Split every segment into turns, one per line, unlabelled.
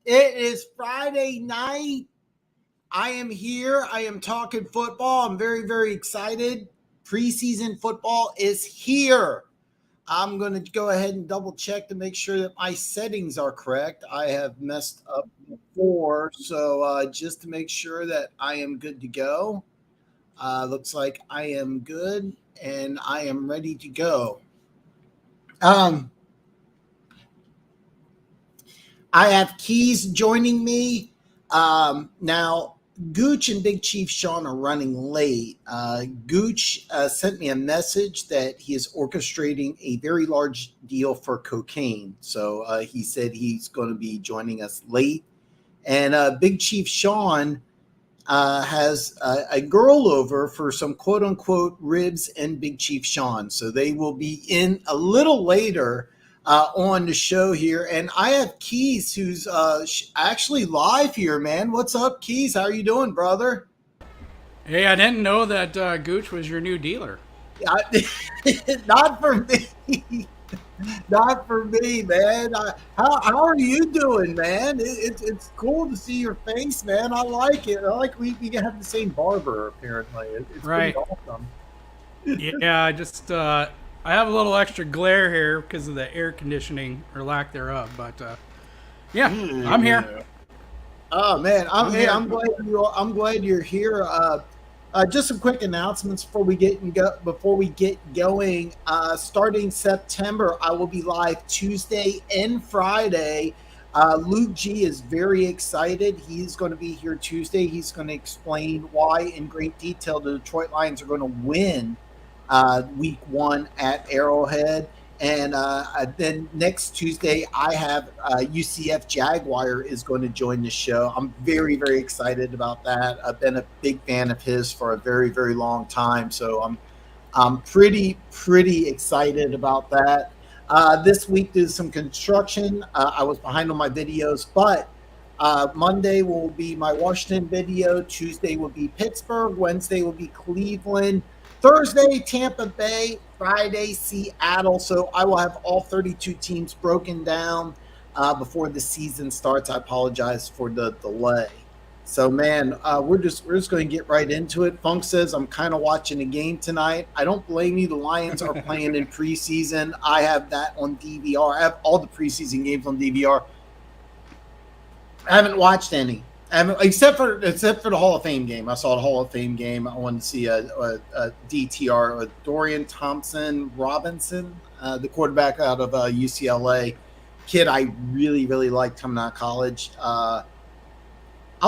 It is Friday night. I am here. I am talking football. I'm very, very excited. Preseason football is here. I'm going to go ahead and double check to make sure that my settings are correct. I have messed up before. So just to make sure that I am good to go. Looks like I am good and I am ready to go. I have Keas joining me. Now, Gooch and Big Chief Shawn are running late. Gooch sent me a message that he is orchestrating a very large deal for cocaine. So he said he's going to be joining us late. And Big Chief Shawn has a girl over for some quote unquote ribs and Big Chief Shawn. So they will be in a little later on the show here. And I have Keas, who's actually live here, man. What's up, Keas? How are you doing, brother?
Hey, I didn't know that Gooch was your new dealer.
Not for me. Not for me, man. How are you doing, man? It's cool to see your face, man. I like it. I like we have the same barber, apparently. It's
Right.
pretty awesome.
Yeah, I have a little extra glare here because of the air conditioning or lack thereof. But yeah, I'm here.
Oh man,
I'm here.
I'm glad you're here. Just some quick announcements before we get going. Starting September, I will be live Tuesday and Friday. Luke G is very excited. He's going to be here Tuesday. He's going to explain why in great detail the Detroit Lions are going to win week 1 at Arrowhead. And then next Tuesday, I have UCF Jaguar is going to join the show. I'm very, very excited about that. I've been a big fan of his for a very, very long time. So I'm pretty excited about that. This week there's some construction. I was behind on my videos, but Monday will be my Washington video. Tuesday will be Pittsburgh. Wednesday will be Cleveland. Thursday, Tampa Bay. Friday, Seattle. So I will have all 32 teams broken down before the season starts. I apologize for the delay. So man, we're just going to get right into it. Funk says I'm kind of watching a game tonight. I don't blame you. The Lions are playing in preseason. I have that on DVR. I have all the preseason games on DVR. I haven't watched any. Except for the Hall of Fame game. I saw the Hall of Fame game. I wanted to see a DTR, Dorian Thompson Robinson, the quarterback out of UCLA. Kid I really, really liked coming out of college. I'll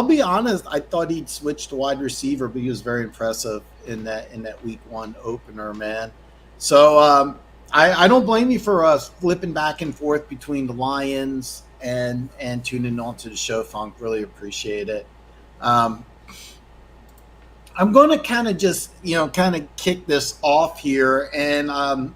be honest, I thought he'd switch to wide receiver, but he was very impressive in that week 1 opener, man. So I don't blame you for flipping back and forth between the Lions and tuning on to the show, Funk. Really appreciate it. I'm going to kind of just kick this off here, and I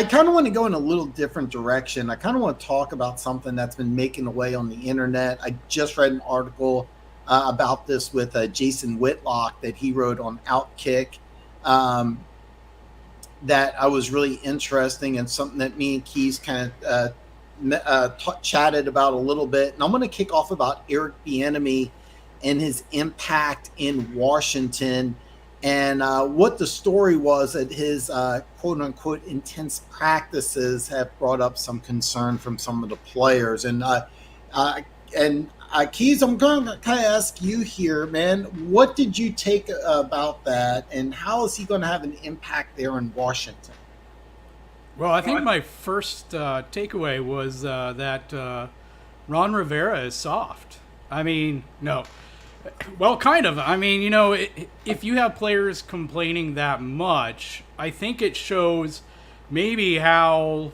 kind of want to go in a little different direction. I kind of want to talk about something that's been making the way on the internet. I just read an article about this with Jason Whitlock that he wrote on Outkick. That I was really interesting, and something that me and Keys kind of chatted about a little bit. And I'm going to kick off about Eric Bieniemy and his impact in Washington, and what the story was that his quote unquote intense practices have brought up some concern from some of the players. And Keys, I'm going to kind of ask you here, man, what did you take about that, and how is he going to have an impact there in Washington?
Well, I think my first takeaway was that Ron Rivera is soft. I mean, no. Well, kind of. I mean, if you have players complaining that much, I think it shows maybe how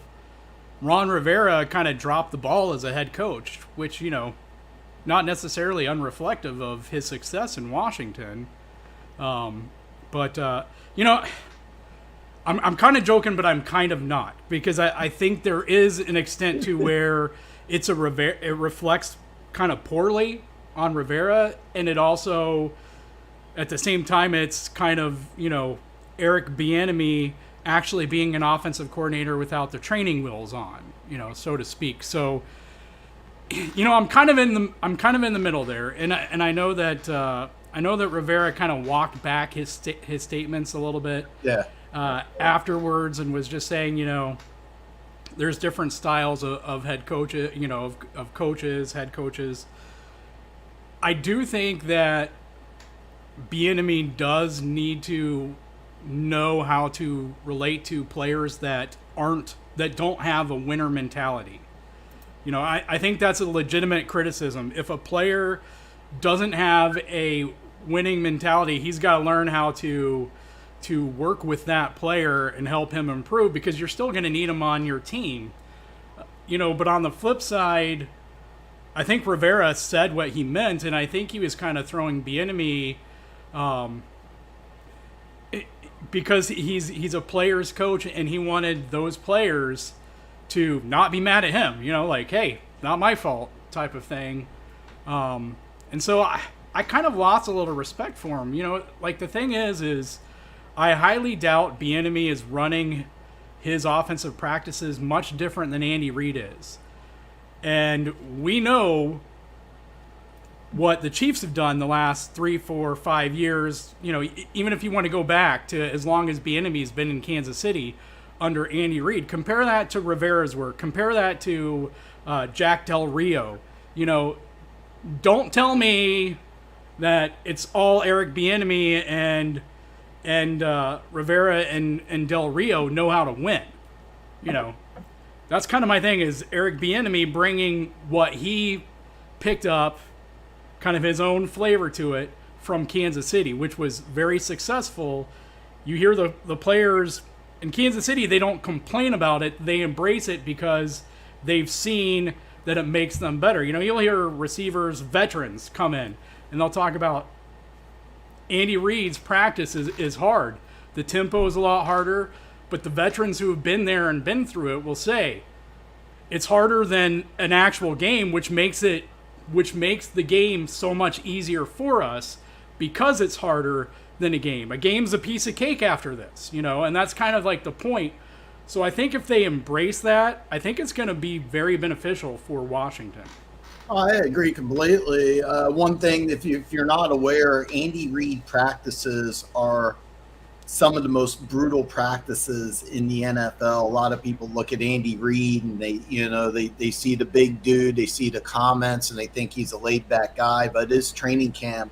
Ron Rivera kind of dropped the ball as a head coach, which, not necessarily unreflective of his success in Washington. But I'm kind of joking, but I'm kind of not, because I think there is an extent to where it reflects kind of poorly on Rivera, and it also, at the same time, it's kind of, Eric Bieniemy actually being an offensive coordinator without the training wheels on, so to speak. So I'm kind of in the middle there, and I know that Rivera kind of walked back his statements a little bit.
Yeah.
Afterwards, and was just saying, there's different styles of head coaches, of coaches, head coaches. I do think that Bieniemy does need to know how to relate to players that don't have a winner mentality. I think that's a legitimate criticism. If a player doesn't have a winning mentality, he's got to learn how to work with that player and help him improve, because you're still going to need him on your team. But on the flip side, I think Rivera said what he meant, and I think he was kind of throwing Bieniemy, because he's a player's coach, and he wanted those players to not be mad at him, like, hey, not my fault type of thing. And so I kind of lost a little respect for him. Like, the thing is I highly doubt Bieniemy is running his offensive practices much different than Andy Reid is. And we know what the Chiefs have done the last 3, 4, 5 years. Even if you want to go back to as long as Bieniemy's been in Kansas City under Andy Reid, compare that to Rivera's work. Compare that to Jack Del Rio. Don't tell me that it's all Eric Bieniemy and Rivera and Del Rio know how to win. That's kind of my thing, is Eric Bieniemy bringing what he picked up, kind of his own flavor to it from Kansas City, which was very successful. You hear the players in Kansas City, they don't complain about it. They embrace it because they've seen that it makes them better. You'll hear receivers, veterans come in, and they'll talk about Andy Reid's practice is hard. The tempo is a lot harder, but the veterans who have been there and been through it will say it's harder than an actual game, which makes the game so much easier for us because it's harder than a game. A game's a piece of cake after this, and that's kind of like the point. So I think if they embrace that, I think it's going to be very beneficial for Washington.
I agree completely. One thing, if you're not aware, Andy Reid practices are some of the most brutal practices in the NFL. A lot of people look at Andy Reid and they see the big dude, they see the comments, and they think he's a laid back guy. But his training camp,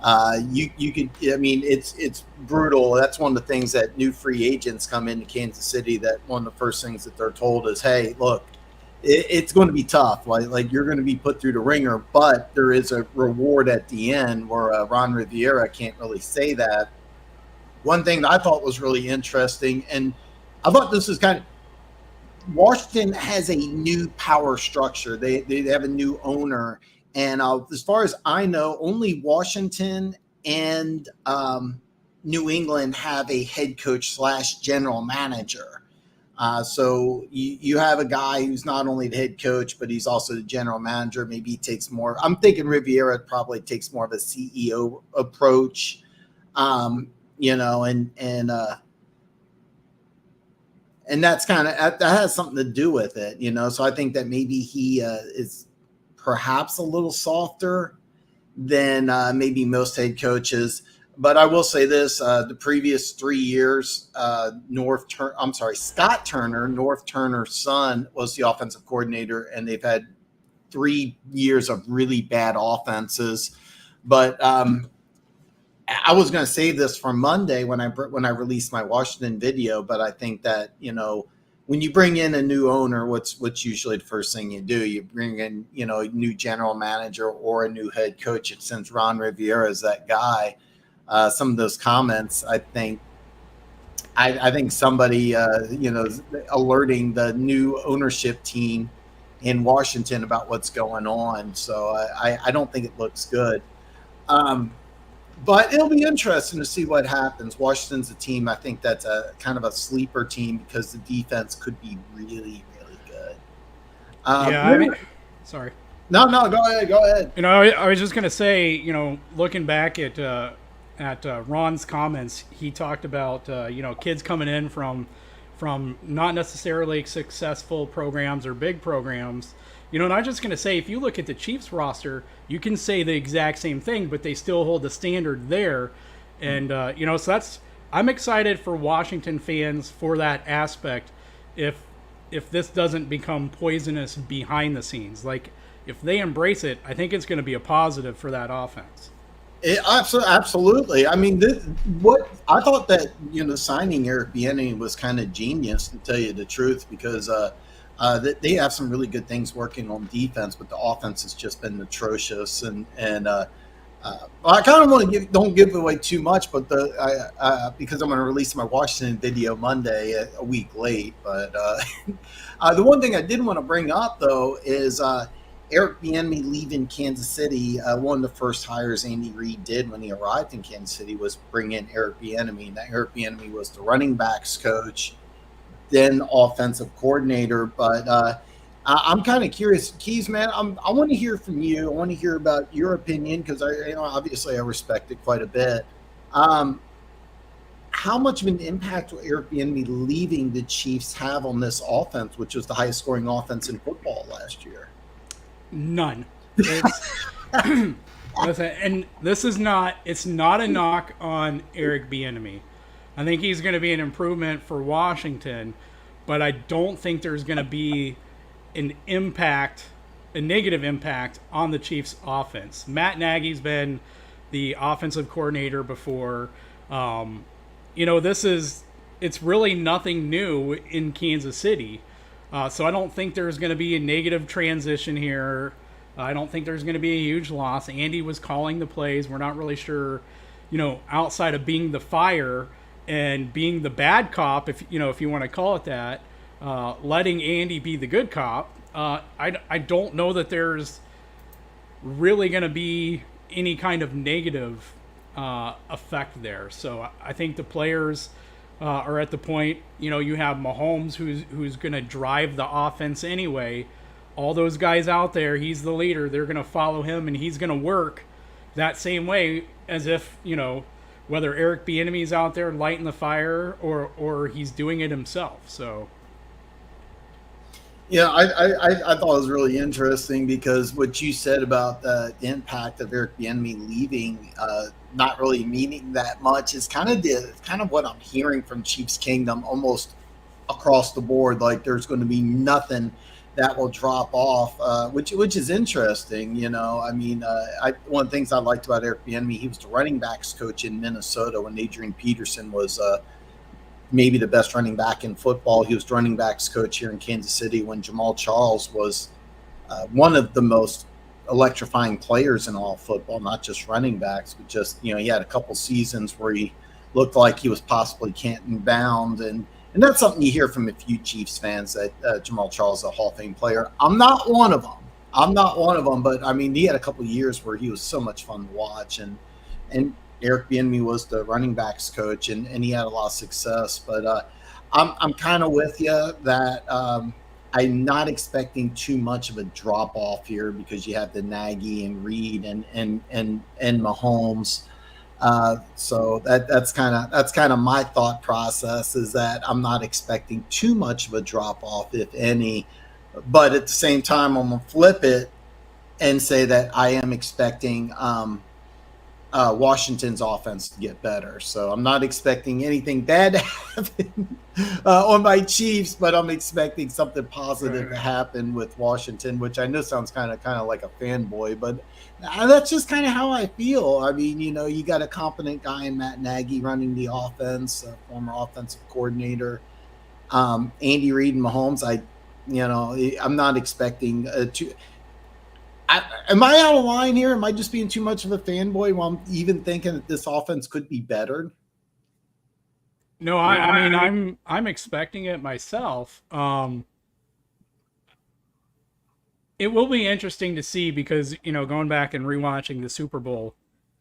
it's brutal. That's one of the things that new free agents come into Kansas City. That one of the first things that they're told is, hey, look, it's going to be tough. Like you're going to be put through the ringer, but there is a reward at the end. Where Ron Rivera can't really say that. One thing that I thought was really interesting, and I thought this is kind of, Washington has a new power structure. They have a new owner, and as far as I know, only Washington and New England have a head coach / general manager. So you have a guy who's not only the head coach, but he's also the general manager. Maybe he takes more. I'm thinking Riviera probably takes more of a CEO approach, and that's kind of, that has something to do with it, So I think that maybe he is perhaps a little softer than maybe most head coaches. But I will say this: the previous 3 years, Scott Turner, North Turner's son, was the offensive coordinator, and they've had 3 years of really bad offenses. But I was going to save this for Monday when I released my Washington video. But I think that when you bring in a new owner, what's usually the first thing you do? You bring in a new general manager or a new head coach. And since Ron Rivera is that guy. Some of those comments, I think somebody, alerting the new ownership team in Washington about what's going on. So I don't think it looks good. But it'll be interesting to see what happens. Washington's a team, I think that's a kind of a sleeper team because the defense could be really, really good.
Sorry.
No, go ahead.
I was just going to say, looking back at Ron's comments, he talked about kids coming in from not necessarily successful programs or big programs, not just going to say, if you look at the Chiefs roster, you can say the exact same thing, but they still hold the standard there. And, so I'm excited for Washington fans for that aspect. If this doesn't become poisonous behind the scenes, like if they embrace it, I think it's going to be a positive for that offense.
Absolutely. I mean, what I thought that signing Eric Bieniemy was kind of genius, to tell you the truth, because they have some really good things working on defense, but the offense has just been atrocious. And I kind of want to don't give away too much, but because I'm going to release my Washington video Monday a week late. But the one thing I did want to bring up though is Eric Bieniemy leaving Kansas City. One of the first hires Andy Reid did when he arrived in Kansas City was bring in Eric Bieniemy. And that Eric Bieniemy was the running backs coach, then offensive coordinator. But I'm kind of curious, Keas, man. I want to hear from you. I want to hear about your opinion because obviously I respect it quite a bit. How much of an impact will Eric Bieniemy leaving the Chiefs have on this offense, which was the highest scoring offense in football last year?
None. Listen, and it's not a knock on Eric Bieniemy. I think he's going to be an improvement for Washington, but I don't think there's going to be a negative impact on the Chiefs offense. Matt Nagy's been the offensive coordinator before. It's really nothing new in Kansas City. So I don't think there's going to be a negative transition here. I don't think there's going to be a huge loss. Andy was calling the plays. We're not really sure, outside of being the fire and being the bad cop, if you want to call it that, letting Andy be the good cop. I don't know that there's really going to be any kind of negative effect there. So I think the players are at the point, you have Mahomes who's going to drive the offense anyway. All those guys out there, he's the leader. They're going to follow him, and he's going to work that same way as if, whether Eric Bieniemy's out there lighting the fire or he's doing it himself. So.
Yeah, I thought it was really interesting because what you said about the impact of Eric Bieniemy leaving, not really meaning that much, is kind of what I'm hearing from Chiefs Kingdom almost across the board. Like there's going to be nothing that will drop off, which is interesting. One of the things I liked about Eric Bieniemy, he was the running backs coach in Minnesota when Adrian Peterson was maybe the best running back in football. He was the running backs coach here in Kansas City when Jamal Charles was one of the most electrifying players in all football, not just running backs, but just, he had a couple seasons where he looked like he was possibly Canton bound. And that's something you hear from a few Chiefs fans, that Jamal Charles is a Hall of Fame player. I'm not one of them, but he had a couple of years where he was so much fun to watch. And Eric Bieniemy was the running backs coach, and he had a lot of success. But I'm kind of with you that I'm not expecting too much of a drop off here because you have the Nagy and Reid and Mahomes. So that's kind of my thought process, is that I'm not expecting too much of a drop off, if any. But at the same time, I'm gonna flip it and say that I am expecting Washington's offense to get better. So I'm not expecting anything bad to happen on my Chiefs, but I'm expecting something positive to happen with Washington, which I know sounds kind of like a fanboy, but that's just kind of how I feel. You got a competent guy in Matt Nagy running the offense, a former offensive coordinator. Andy Reid and Mahomes, I'm not expecting am I out of line here? Am I just being too much of a fanboy while I'm even thinking that this offense could be bettered?
No, I'm expecting it myself. It will be interesting to see because, going back and rewatching the Super Bowl,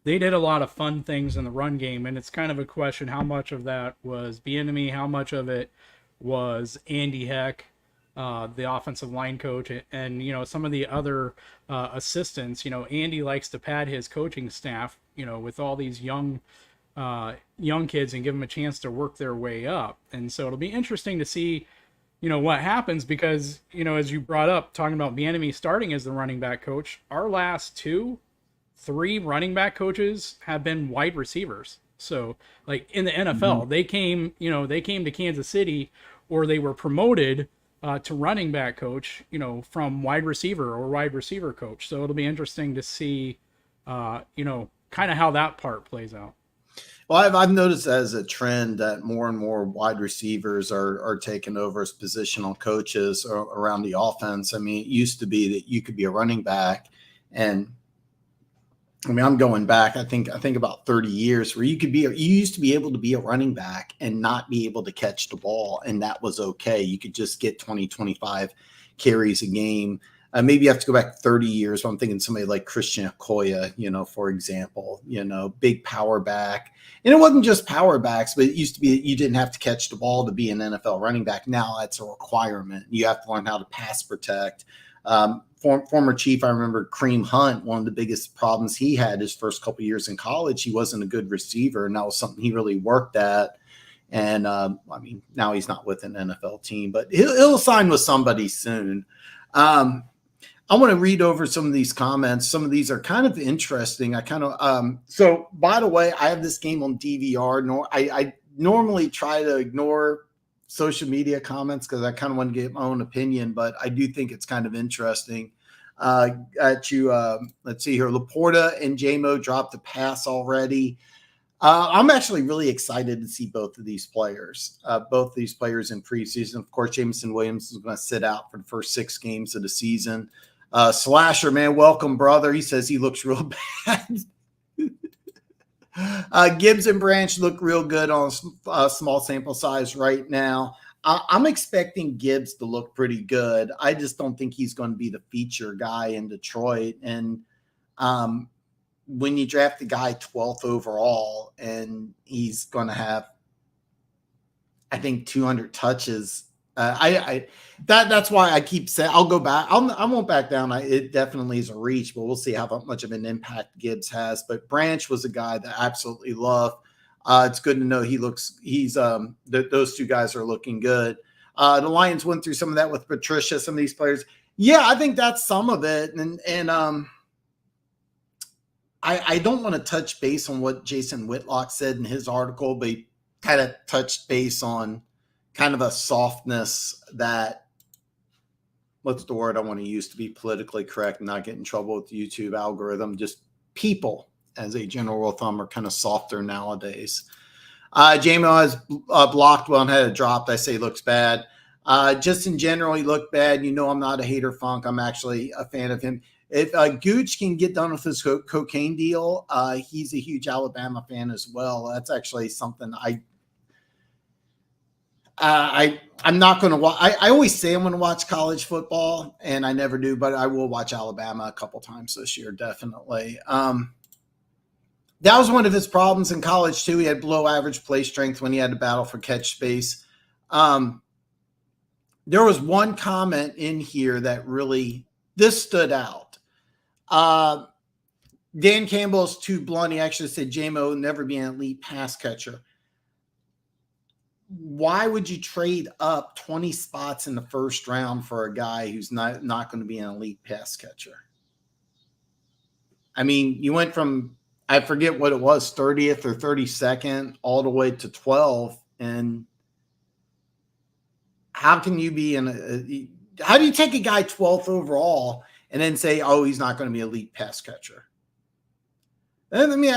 they did a lot of fun things in the run game, and it's kind of a question how much of that was Bieniemy, how much of it was Andy Heck, the offensive line coach, and some of the other assistants. Andy likes to pad his coaching staff, with all these young kids and give them a chance to work their way up. And so it'll be interesting to see what happens, because, as you brought up, talking about Bieniemy starting as the running back coach, our last 3 running back coaches have been wide receivers. So, like in the NFL, they came to Kansas City, or they were promoted to running back coach, from wide receiver or wide receiver coach. So it'll be interesting to see, kind of how that part plays out.
Well, I've noticed as a trend that more and more wide receivers are taking over as positional coaches around the offense. I mean, it used to be that you could be a running back, and I mean, I'm going back, I think about 30 years, where you used to be able to be a running back and not be able to catch the ball, and that was okay. You could just get 20, 25 carries a game. Maybe you have to go back 30 years. I'm thinking somebody like Christian Okoye, for example, big power back. And it wasn't just power backs, but it used to be that you didn't have to catch the ball to be an NFL running back. Now that's a requirement. You have to learn how to pass protect. Former Chief, I remember Kareem Hunt, one of the biggest problems he had his first couple of years in college, he wasn't a good receiver, and that was something he really worked at. And I mean, now he's not with an NFL team, but he'll sign with somebody soon. I want to read over some of these comments. Some of these are kind of interesting. So by the way, I have this game on DVR. I normally try to ignore social media comments because I kind of want to get my own opinion, but I do think it's kind of interesting. Let's see here. Laporta and JMO dropped a pass already. I'm actually really excited to see both of these players in preseason. Of course, Jameson Williams is going to sit out for the first 6 games of the season. Slasher, man, welcome, brother. He says he looks real bad. Gibbs and Branch look real good on a small sample size right now. I'm expecting Gibbs to look pretty good. I just don't think he's going to be the feature guy in Detroit. And when you draft a guy 12th overall and he's going to have, I think, 200 touches, that's why I keep saying I'll go back. I won't back down. It definitely is a reach, but we'll see how much of an impact Gibbs has. But Branch was a guy that I absolutely love. It's good to know those 2 guys are looking good. The Lions went through some of that with Patricia, some of these players. Yeah, I think that's some of it. And I don't want to touch base on what Jason Whitlock said in his article, but he kind of touched base on kind of a softness that, what's the word I want to use to be politically correct and not get in trouble with the YouTube algorithm? Just people, as a general rule of thumb, are kind of softer nowadays. JMO has blocked well and had it dropped. I say looks bad. Just in general, he looked bad. I'm not a hater, Funk. I'm actually a fan of him. If Gooch can get done with his cocaine deal, he's a huge Alabama fan as well. That's actually something I'm not going to watch. I always say I'm going to watch college football, and I never do, but I will watch Alabama a couple times this year, definitely. That was one of his problems in college, too. He had below average play strength when he had to battle for catch space. There was one comment in here that this stood out. Dan Campbell's too blunt. He actually said JMO will never be an elite pass catcher. Why would you trade up 20 spots in the first round for a guy who's not going to be an elite pass catcher? I mean, you went from, I forget what it was, 30th or 32nd all the way to 12th. And how can you be how do you take a guy 12th overall and then say, oh, he's not going to be an elite pass catcher? And let me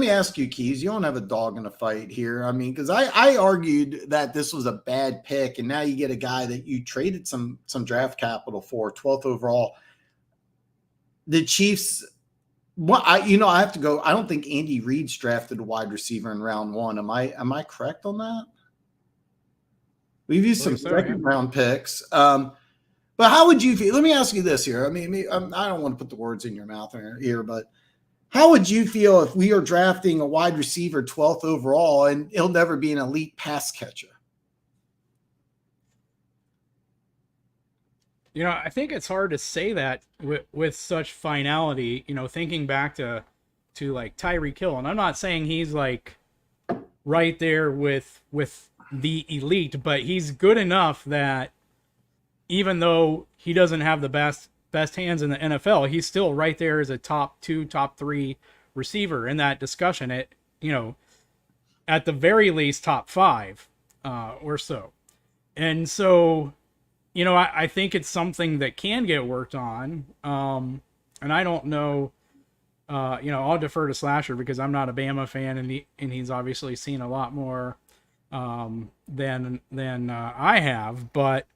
ask you, Keys, you don't have a dog in a fight here. I mean, because I argued that this was a bad pick, and now you get a guy that you traded some draft capital for, 12th overall. The Chiefs, I have to go. I don't think Andy Reid's drafted a wide receiver in round 1. Am I correct on that? We've used some second round picks. But how would you feel? Let me ask you this here. I mean, I don't want to put the words in your mouth here, but how would you feel if we are drafting a wide receiver 12th overall and he'll never be an elite pass catcher?
I think it's hard to say that with such finality, thinking back to like Tyreek Hill. And I'm not saying he's like right there with the elite, but he's good enough that even though he doesn't have the best hands in the NFL, he's still right there as a top 2, top 3 receiver in that discussion. At at the very least top 5 or so. And so, I think it's something that can get worked on. And I don't know. I'll defer to Slasher because I'm not a Bama fan, and he's obviously seen a lot more than I have. But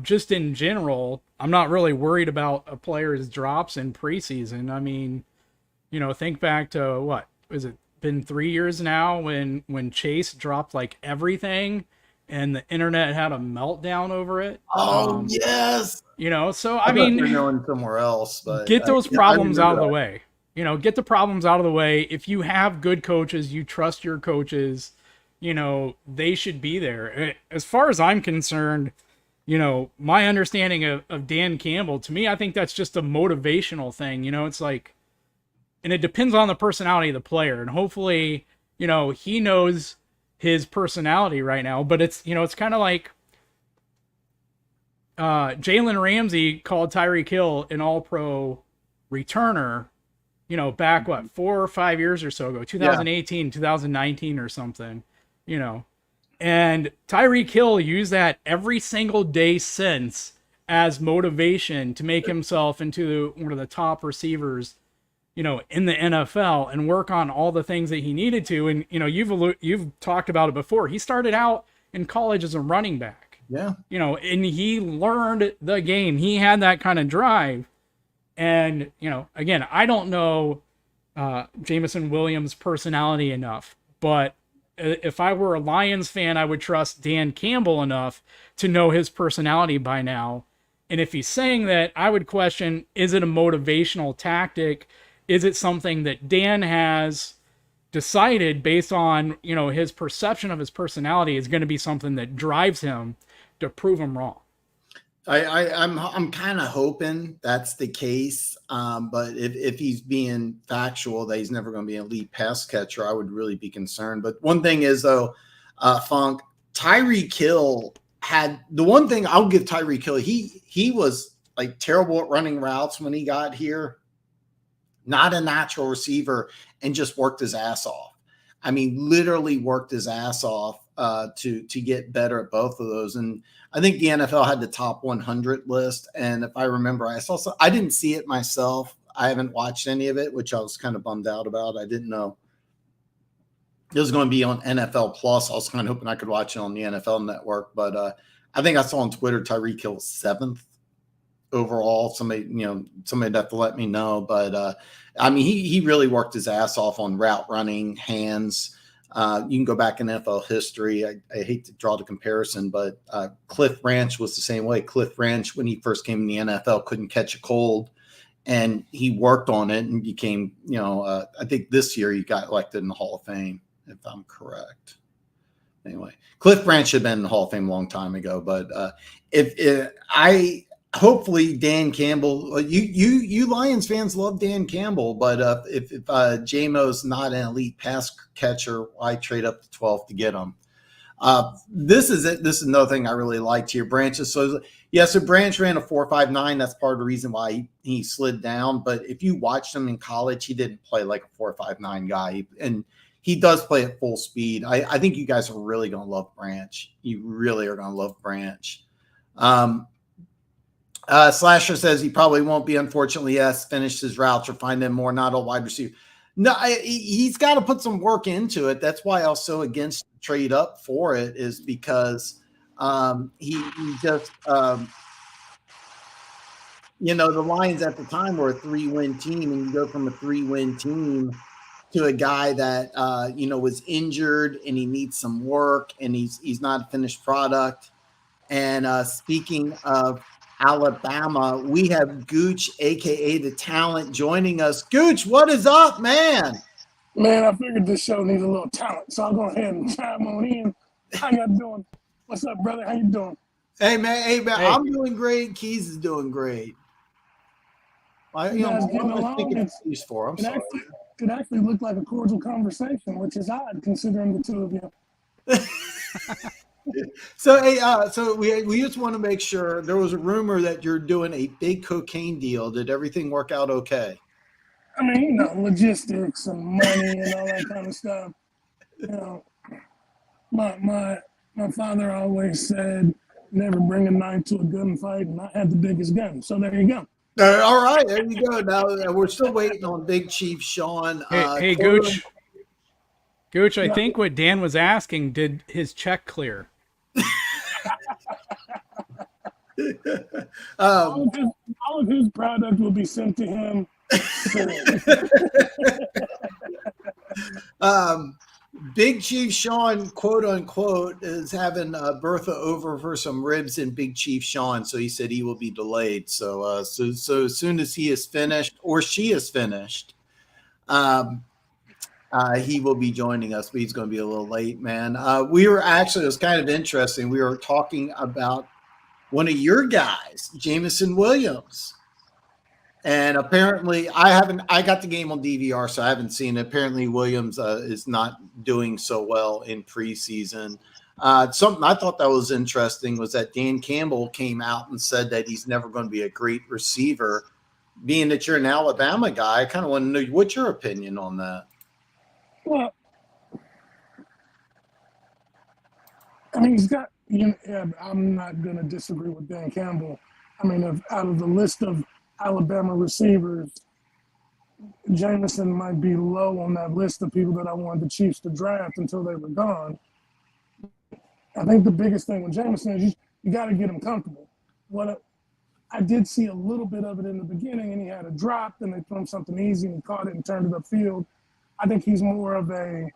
just in general, I'm not really worried about a player's drops in preseason. I mean, think back to what is it been 3 years now when Chase dropped like everything, and the internet had a meltdown over it.
Oh yes.
So I mean,
they're going somewhere else, but
get those problems out of the way. Get the problems out of the way. If you have good coaches, you trust your coaches, they should be there. As far as I'm concerned, my understanding of Dan Campbell, to me, I think that's just a motivational thing. It's like, and it depends on the personality of the player. And hopefully, he knows his personality right now, but it's kind of like Jalen Ramsey called Tyreek Hill an all-pro returner, back 4 or 5 years or so ago, 2018, 2019 or something, and Tyreek Hill used that every single day since as motivation to make himself into one of the top receivers, in the NFL, and work on all the things that he needed to. And, you've talked about it before. He started out in college as a running back.
Yeah.
And he learned the game. He had that kind of drive. And, again, I don't know Jameson Williams' personality enough, but if I were a Lions fan, I would trust Dan Campbell enough to know his personality by now. And if he's saying that, I would question, is it a motivational tactic? Is it something that Dan has decided based on, his perception of his personality is going to be something that drives him to prove him wrong?
I'm kind of hoping that's the case. But if he's being factual that he's never going to be an elite pass catcher, I would really be concerned. But one thing is, though, Funk, Tyreek Hill had the one thing I'll give Tyreek Hill. He was like terrible at running routes when he got here. Not a natural receiver, and just worked his ass off. I mean, literally worked his ass off to get better at both of those. And I think the NFL had the top 100 list. And if I remember, I didn't see it myself. I haven't watched any of it, which I was kind of bummed out about. I didn't know it was going to be on NFL Plus. I was kind of hoping I could watch it on the NFL Network. But I think I saw on Twitter Tyreek Hill 7th overall. Somebody'd have to let me know. But I mean, he really worked his ass off on route running, hands. You can go back in NFL history. I hate to draw the comparison, but Cliff Branch was the same way. Cliff Branch, when he first came in the NFL, couldn't catch a cold, and he worked on it and became, I think this year he got elected in the Hall of Fame, if I'm correct. Anyway, Cliff Branch should have been in the Hall of Fame a long time ago. But hopefully Dan Campbell, you Lions fans love Dan Campbell, but if J-Mo's not an elite pass catcher, why trade up to 12 to get him? This is it. This is another thing I really liked here. Branches. So Branch ran a 4.59. That's part of the reason why he slid down. But if you watched him in college, he didn't play like a 4.59 guy, and he does play at full speed. I think you guys are really going to love Branch. You really are going to love Branch. Slasher says he probably won't be. Unfortunately, yes. Finish his routes or find him more. Not a wide receiver. No, he's got to put some work into it. That's why I was so against trade up for it, is because he just the Lions at the time were a 3-win team, and you go from a 3-win team to a guy that was injured and he needs some work, and he's not a finished product. And speaking of Alabama, we have Gooch, aka the Talent, joining us. Gooch, what is up, man?
Man, I figured this show needs a little talent, so I'll go ahead and chime on in. How y'all doing? What's up, brother? How you doing?
Hey, man. Hey. I'm doing great. Keys is doing great. I'm thinking excuse for. I'm sorry.
Could actually look like a cordial conversation, which is odd considering the two of you.
So, hey, so we just want to make sure. There was a rumor that you're doing a big cocaine deal. Did everything work out okay?
I mean, logistics and money and all that kind of stuff. You know, my father always said, never bring a knife to a gunfight, and I had the biggest gun. So there you go.
All right, there you go. Now we're still waiting on Big Chief Shawn.
Hey, Gooch. Gooch, I think what Dan was asking, did his check clear?
All of his product will be sent to him.
Big Chief Shawn, quote unquote, is having Bertha over for some ribs in Big Chief Shawn, so he said he will be delayed. So as soon as he is finished or she is finished, he will be joining us, but he's going to be a little late, man. We were actually, it was kind of interesting. We were talking about one of your guys, Jameson Williams. And apparently, I got the game on DVR, so I haven't seen it. Apparently, Williams is not doing so well in preseason. Something I thought that was interesting was that Dan Campbell came out and said that he's never going to be a great receiver. Being that you're an Alabama guy, I kind of want to know what's your opinion on that.
Well, I mean, he's got. I'm not going to disagree with Dan Campbell. I mean, out of the list of Alabama receivers, Jameson might be low on that list of people that I wanted the Chiefs to draft until they were gone. I think the biggest thing with Jameson is you got to get him comfortable. I did see a little bit of it in the beginning, and he had a drop, and they threw him something easy, and he caught it and turned it upfield. I think he's more of a,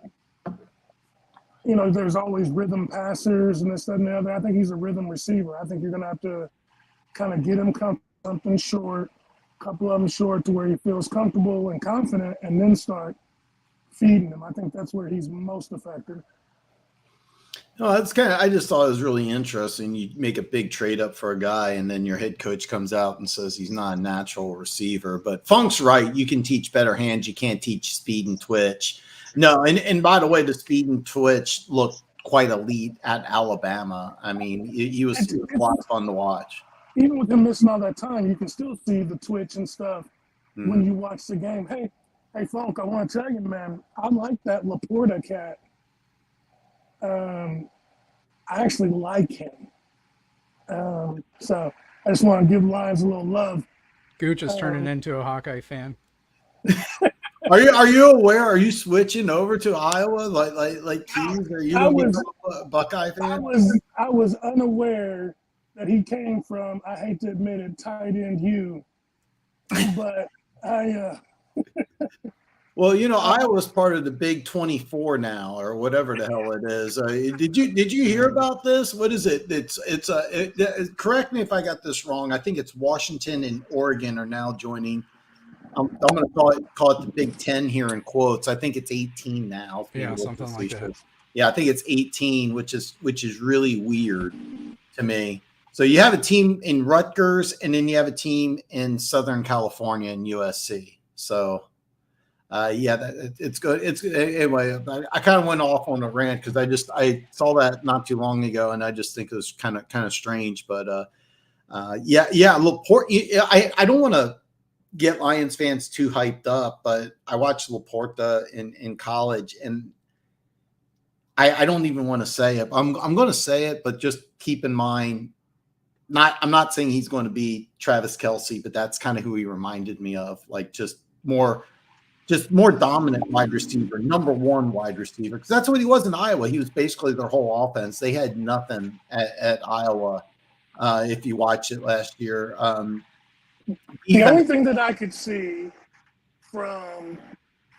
there's always rhythm passers and this, that, and the other. I think he's a rhythm receiver. I think you're going to have to kind of get him something short, a couple of them short to where he feels comfortable and confident, and then start feeding him. I think that's where he's most effective.
No, that's I just thought it was really interesting. You make a big trade up for a guy, and then your head coach comes out and says he's not a natural receiver. But Funk's right. You can teach better hands. You can't teach speed and twitch. No, and by the way, the speed and twitch looked quite elite at Alabama. I mean, he was a lot of fun to watch.
Even with him missing all that time, you can still see the twitch and stuff when you watch the game. Hey, Funk, I want to tell you, man, I like that Laporta cat. I actually like him. So I just want to give Lions a little love.
Gooch is turning into a Hawkeye fan.
Are you aware? Are you switching over to Iowa like Keys? Are you a Buckeye fan?
I was unaware that he came from, I hate to admit it, tight end U, but I.
Well, Iowa's part of the Big 24 now, or whatever the hell it is. Did you hear about this? What is it? Correct me if I got this wrong. I think it's Washington and Oregon are now joining. I'm going to call it the Big 10 here in quotes. I think it's 18 now.
Yeah, something like that.
Yeah, I think it's 18, which is really weird to me. So you have a team in Rutgers, and then you have a team in Southern California and USC. So. It's good. It's anyway. I kind of went off on a rant because I saw that not too long ago, and I just think it was kind of strange. But Laporte. I don't want to get Lions fans too hyped up, but I watched Laporta in college, and I don't even want to say it. I'm going to say it, but just keep in mind. I'm not saying he's going to be Travis Kelce, but that's kind of who he reminded me of. Like just more dominant wide receiver, number one wide receiver, because that's what he was in Iowa. He was basically their whole offense. They had nothing at Iowa. If you watch it last year,
the only thing that I could see from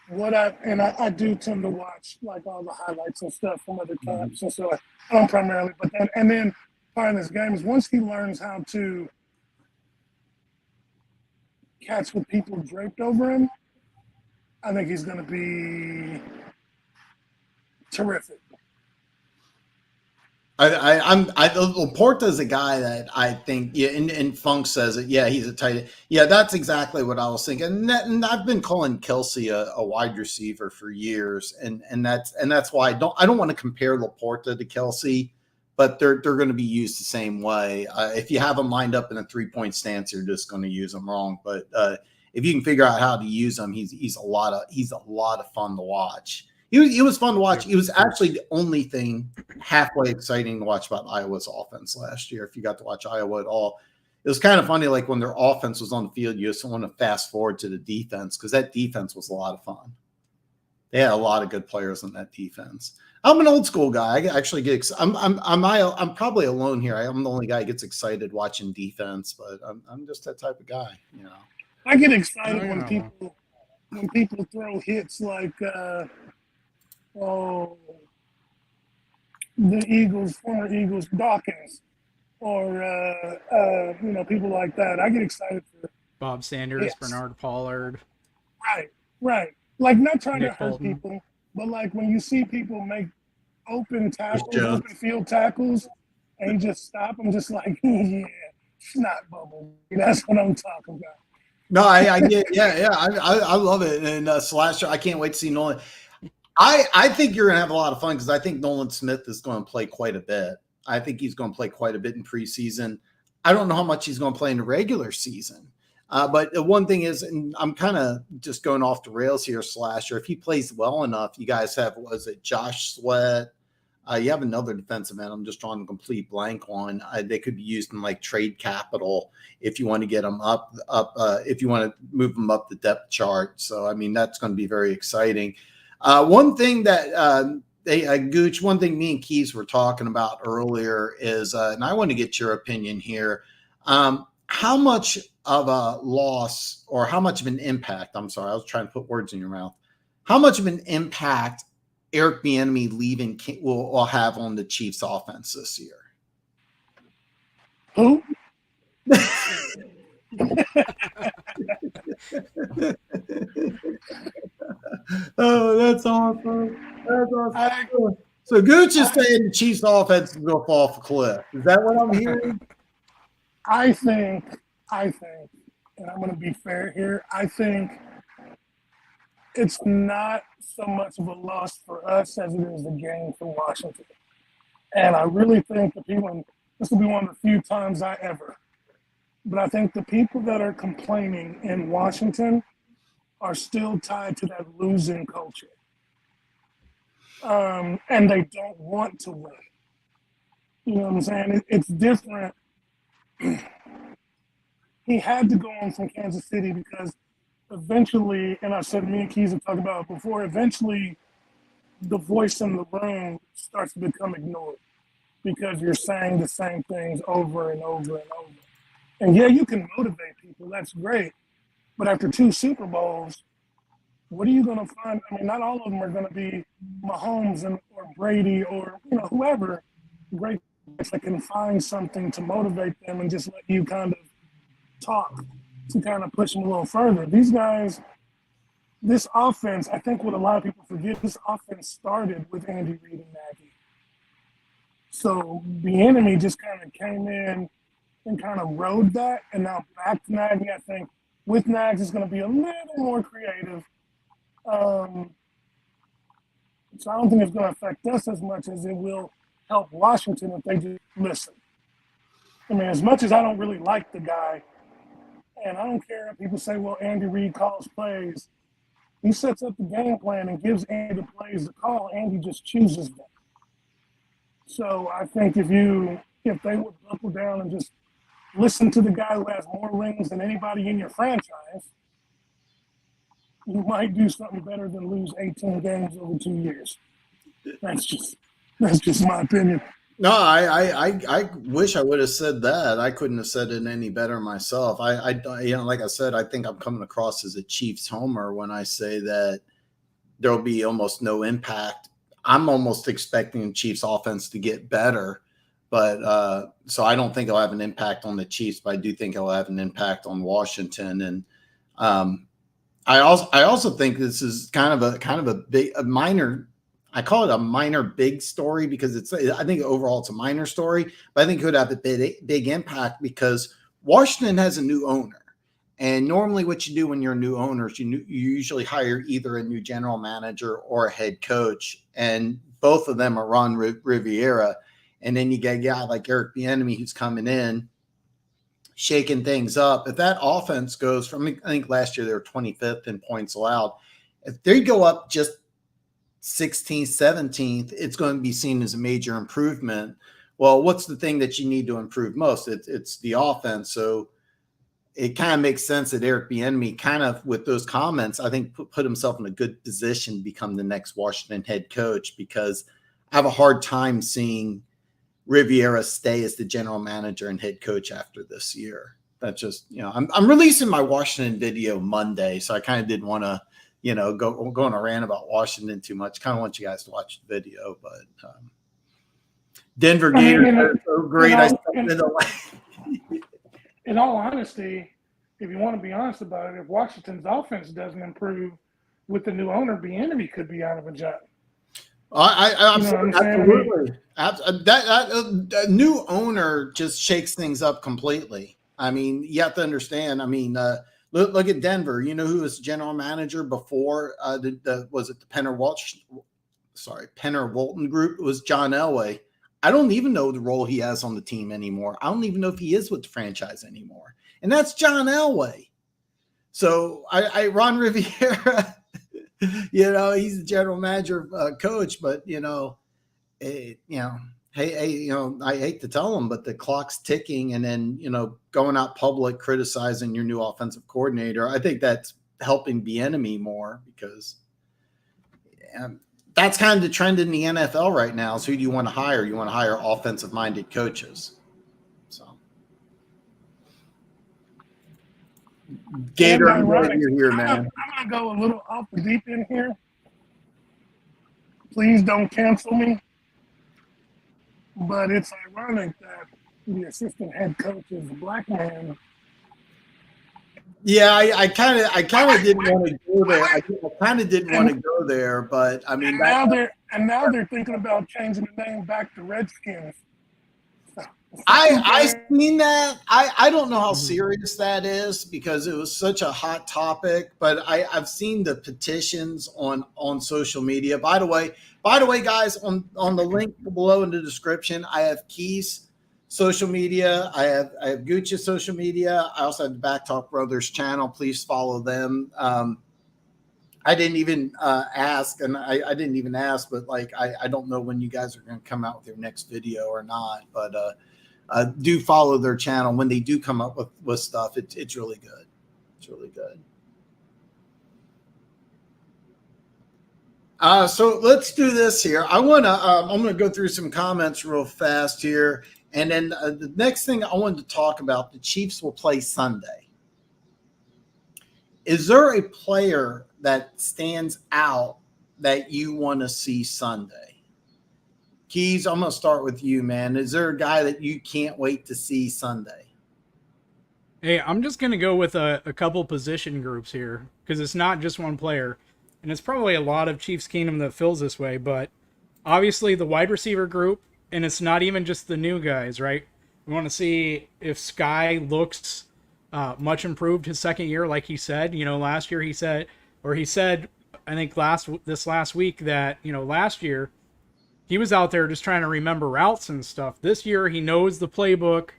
what I do tend to watch like all the highlights and stuff from other camps and so I don't primarily, but then part of this game is once he learns how to catch with people draped over him, I think he's going to be terrific.
Laporta is a guy that I think, and Funk says it. Yeah, he's a tight end. Yeah, that's exactly what I was thinking. And I've been calling Kelce a wide receiver for years, and that's why I don't want to compare Laporta to Kelce, but they're going to be used the same way. If you have them lined up in a 3-point stance, you're just going to use them wrong. But if you can figure out how to use them, he's a lot of fun to watch. He was fun to watch. He was actually the only thing halfway exciting to watch about Iowa's offense last year. If you got to watch Iowa at all, it was kind of funny. Like when their offense was on the field, you just want to fast forward to the defense because that defense was a lot of fun. They had a lot of good players on that defense. I'm an old school guy. I actually get. I'm probably alone here. I'm the only guy who gets excited watching defense, but I'm just that type of guy. You know,
I get excited when people throw hits like. The Eagles, former Eagles, Dawkins, or people like that. I get excited for
Bob Sanders, hits. Bernard Pollard.
Right. Like not trying
Nick
to hurt
Bolton.
people, but like when you see people make open field tackles, and you just stop them, just like snot bubble. That's what I'm talking about.
No, I get, I love it. And Slasher, I can't wait to see Nolan. I think you're going to have a lot of fun because I think Nolan Smith is going to play quite a bit. I think he's going to play quite a bit in preseason. I don't know how much he's going to play in the regular season. But the one thing is, and I'm kind of just going off the rails here, Slasher, if he plays well enough, you guys have, was it Josh Sweat? You have another defensive end. I'm just drawing a complete blank on. They could be used in like trade capital if you want to get them up. If you want to move them up the depth chart. So, I mean, that's going to be very exciting. One thing that Gooch, one thing me and Keas were talking about earlier is, and I want to get your opinion here. How much of a loss or how much of an impact? I'm sorry, I was trying to put words in your mouth. How much of an impact Eric Bieniemy leaving will have on the Chiefs' offense this year?
Who?
Oh, that's awesome. That's awesome. So Gooch is saying the Chiefs' offense is going to fall off a cliff. Is that what I'm hearing?
I think, and I'm going to be fair here, I think it's not so much of a loss for us as it is a gain for Washington. And I really think the people, and this will be one of the few times but I think the people that are complaining in Washington are still tied to that losing culture. And they don't want to win. You know what I'm saying? It's different. He had to go on from Kansas City because eventually, and I said me and Keas have talked about it before, eventually the voice in the room starts to become ignored because you're saying the same things over and over and over. And yeah, you can motivate people. That's great. But after 2 Super Bowls, what are you going to find? I mean, not all of them are going to be Mahomes or Brady or, whoever. Great that can find something to motivate them and just let you kind of talk to kind of push them a little further. These guys, this offense, I think what a lot of people forget, this offense started with Andy Reid and Nagy. So the enemy just kind of came in and kind of rode that, and now back to Nagy. I think with Nagy, it's going to be a little more creative. So I don't think it's going to affect us as much as it will help Washington if they just listen. I mean, as much as I don't really like the guy, and I don't care if people say, well, Andy Reid calls plays. He sets up the game plan and gives Andy the plays to call. Andy just chooses them. So I think if they would buckle down and just listen to the guy who has more rings than anybody in your franchise, you might do something better than lose 18 games over 2 years. That's just my opinion.
No, I wish I would have said that. I couldn't have said it any better myself. Like I said, I think I'm coming across as a Chiefs homer when I say that there'll be almost no impact. I'm almost expecting the Chiefs offense to get better, but so I don't think it'll have an impact on the Chiefs, but I do think it'll have an impact on Washington. And I also think this is kind of a minor. I call it a minor big story because I think overall it's a minor story, but I think it could have a big impact because Washington has a new owner. And normally what you do when you're a new owner is you usually hire either a new general manager or a head coach. And both of them are Ron Rivera. and then you get a guy like Eric Bieniemy who's coming in, shaking things up. If that offense goes from, I think last year they were 25th in points allowed. If they go up just 16th, 17th, it's going to be seen as a major improvement. Well, what's the thing that you need to improve most? It's the offense. So it kind of makes sense that Eric Bieniemy kind of, with those comments, I think put himself in a good position to become the next Washington head coach, because I have a hard time seeing Riviera stay as the general manager and head coach after this year. That's just, I'm releasing my Washington video Monday, so I kind of didn't want to, go on a rant about Washington too much. Kind of want you guys to watch the video, but Denver Gators are so great.
In all honesty, if you want to be honest about it, if Washington's offense doesn't improve with the new owner, Bieniemy could be out of a job.
Absolutely. That new owner just shakes things up completely. I mean, you have to understand. I mean, look at Denver. You know who was general manager before? Was it the Penner Walton group? It was John Elway. I don't even know the role he has on the team anymore. I don't even know if he is with the franchise anymore. And that's John Elway. So Ron Riviera. He's the general manager, coach, but I hate to tell him, but the clock's ticking, and then going out public criticizing your new offensive coordinator. I think that's helping Bieniemy more, because that's kind of the trend in the NFL right now. So who do you want to hire? You want to hire offensive-minded coaches. So, Gator, I'm right here, man.
I'm gonna go a little off the deep end here. Please don't cancel me. But it's ironic that the assistant head coach is a black man.
Yeah, I kind of didn't want to go there. I kind of didn't want to go there, but I mean,
now they're thinking about changing the name back to Redskins.
I seen that. I don't know how serious that is, because it was such a hot topic, but I've seen the petitions on social media. By the way, guys, on the link below in the description, I have Keas social media. I have Gooch's social media. I also have the Bak Talk Brothers channel. Please follow them. I didn't even ask, and I didn't even ask, but I don't know when you guys are going to come out with your next video or not, but do follow their channel. When they do come up with stuff, it's really good. It's really good. So let's do this here. I'm gonna go through some comments real fast here, and then the next thing I wanted to talk about, the Chiefs will play Sunday. Is there a player that stands out that you want to see Sunday? Keas, I'm going to start with you, man. Is there a guy that you can't wait to see Sunday?
Hey, I'm just going to go with a couple position groups here, because it's not just one player. And it's probably a lot of Chiefs Kingdom that feels this way, but obviously the wide receiver group, and it's not even just the new guys, right? We want to see if Sky looks much improved his second year, like he said. Last year he said, I think this last week, that, last year he was out there just trying to remember routes and stuff. This year he knows the playbook.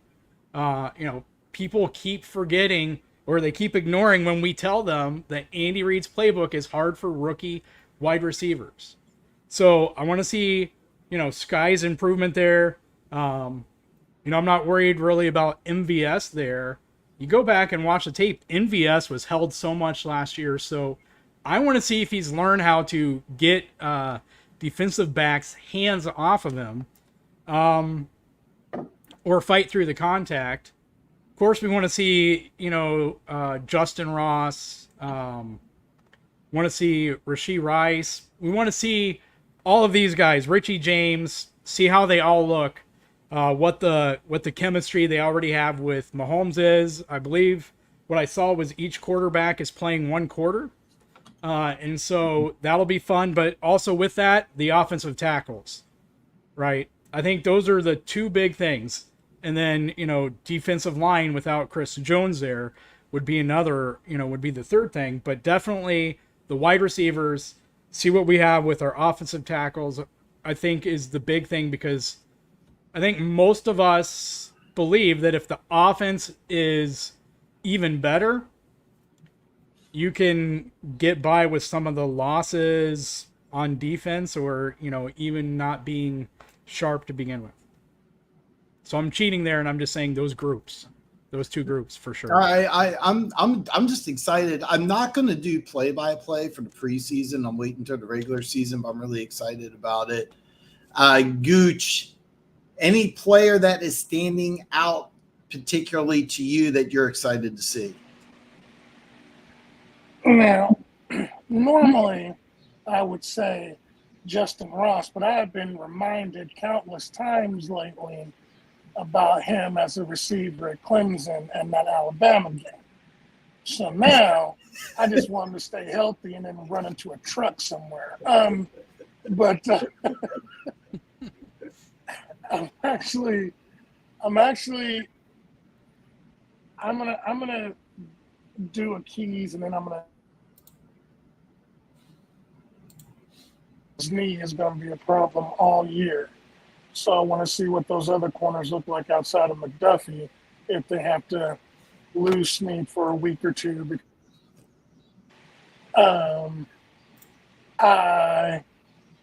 People keep forgetting, or they keep ignoring when we tell them that Andy Reid's playbook is hard for rookie wide receivers. So I want to see, Sky's improvement there. I'm not worried really about MVS there. You go back and watch the tape, MVS was held so much last year. So I want to see if he's learned how to get defensive backs' hands off of him, or fight through the contact. Of course, we want to see, Justin Ross. Want to see Rashee Rice. We want to see all of these guys, Richie James, see how they all look, what the chemistry they already have with Mahomes is. I believe what I saw was each quarterback is playing one quarter. And so that'll be fun, but also with that, the offensive tackles, right? I think those are the two big things. And then, defensive line without Chris Jones there would be another, would be the third thing, but definitely the wide receivers, see what we have with our offensive tackles, I think is the big thing, because I think most of us believe that if the offense is even better, you can get by with some of the losses on defense, or even not being sharp to begin with. So I'm cheating there, and I'm just saying those two groups for sure.
I'm just excited. I'm not going to do play-by-play for the preseason. I'm waiting until the regular season, but I'm really excited about it. Gooch, any player that is standing out particularly to you that you're excited to see?
Now, normally I would say Justin Ross, but I have been reminded countless times lately about him as a receiver at Clemson and that Alabama game. So now I just want him to stay healthy and then run into a truck somewhere. But I'm gonna do a Keas, and then his knee is gonna be a problem all year. So I want to see what those other corners look like outside of McDuffie if they have to lose Snead for a week or two. I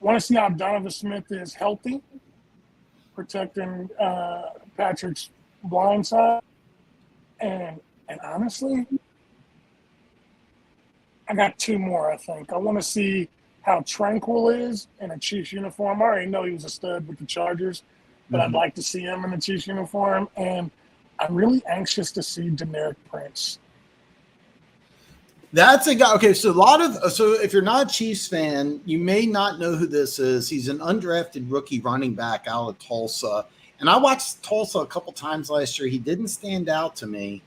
want to see how Donovan Smith is healthy, protecting Patrick's blind side. And honestly, I got two more, I think. I want to see how Tranquil is in a Chiefs uniform. I already know he was a stud with the Chargers, but I'd like to see him in a Chiefs uniform. And I'm really anxious to see Deneric Prince.
That's a guy. Okay, so if you're not a Chiefs fan, you may not know who this is. He's an undrafted rookie running back out of Tulsa. And I watched Tulsa a couple times last year. He didn't stand out to me,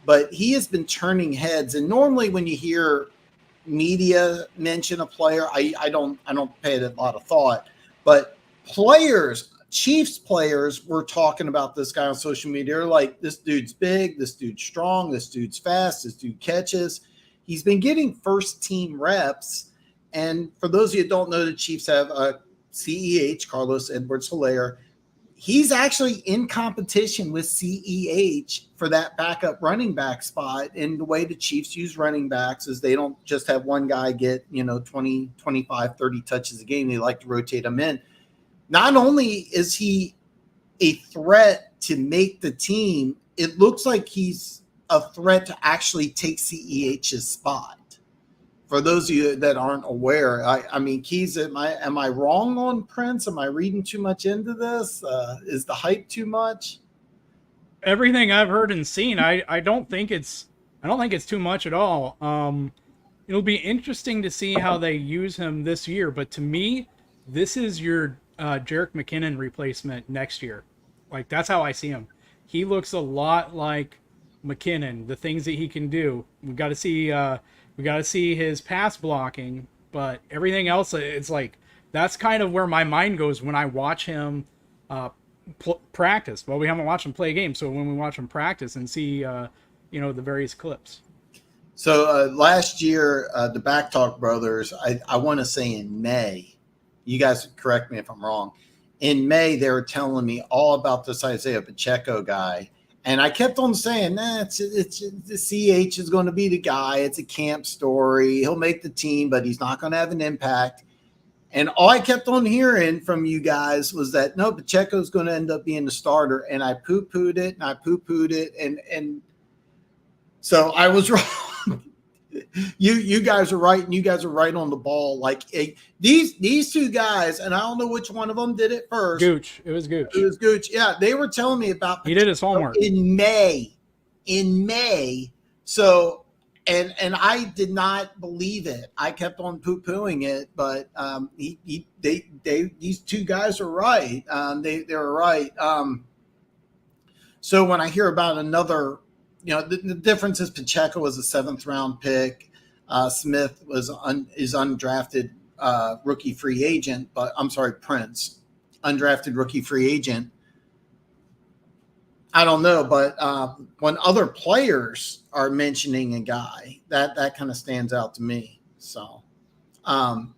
but he has been turning heads. And normally when you hear media mention a player, I don't pay it a lot of thought. But Chiefs players were talking about this guy on social media. They're like, this dude's big, this dude's strong, this dude's fast, this dude catches. He's been getting first team reps. And for those of you who don't know, the Chiefs have a CEH, Carlos Edwards-Helaire. He's actually in competition with CEH for that backup running back spot. And the way the Chiefs use running backs is they don't just have one guy get, 20, 25, 30 touches a game. They like to rotate them in. Not only is he a threat to make the team, it looks like he's a threat to actually take CEH's spot. For those of you that aren't aware, I mean, Keas, am I wrong on Prince? Am I reading too much into this? Is the hype too much?
Everything I've heard and seen, I don't think it's too much at all. It'll be interesting to see how they use him this year, but to me, this is your Jerick McKinnon replacement next year. Like, that's how I see him. He looks a lot like McKinnon. The things that he can do, we got to see his pass blocking, but everything else, it's like that's kind of where my mind goes when I watch him practice. Well, we haven't watched him play a game, so when we watch him practice and see the various clips.
So last year, the Bak Talk Brothers, I want to say in May, you guys correct me if I'm wrong, in May they were telling me all about this Isaiah Pacheco guy. And I kept on saying, it's the CH is going to be the guy. It's a camp story. He'll make the team, but he's not going to have an impact. And all I kept on hearing from you guys was that, no, Pacheco's going to end up being the starter. And I poo-pooed it. And so I was wrong. You guys are right, and you guys are right on the ball. Like these two guys, and I don't know which one of them did it first.
Gooch. It was Gooch.
Yeah, they were telling me about
he did his homework
in May. So, and I did not believe it. I kept on poo-pooing it, but these two guys are right. They were right. So when I hear about another. The difference is Pacheco was a 7th round pick. Smith is undrafted rookie free agent, but I'm sorry, Prince, undrafted rookie free agent. I don't know, but when other players are mentioning a guy, that kind of stands out to me. So the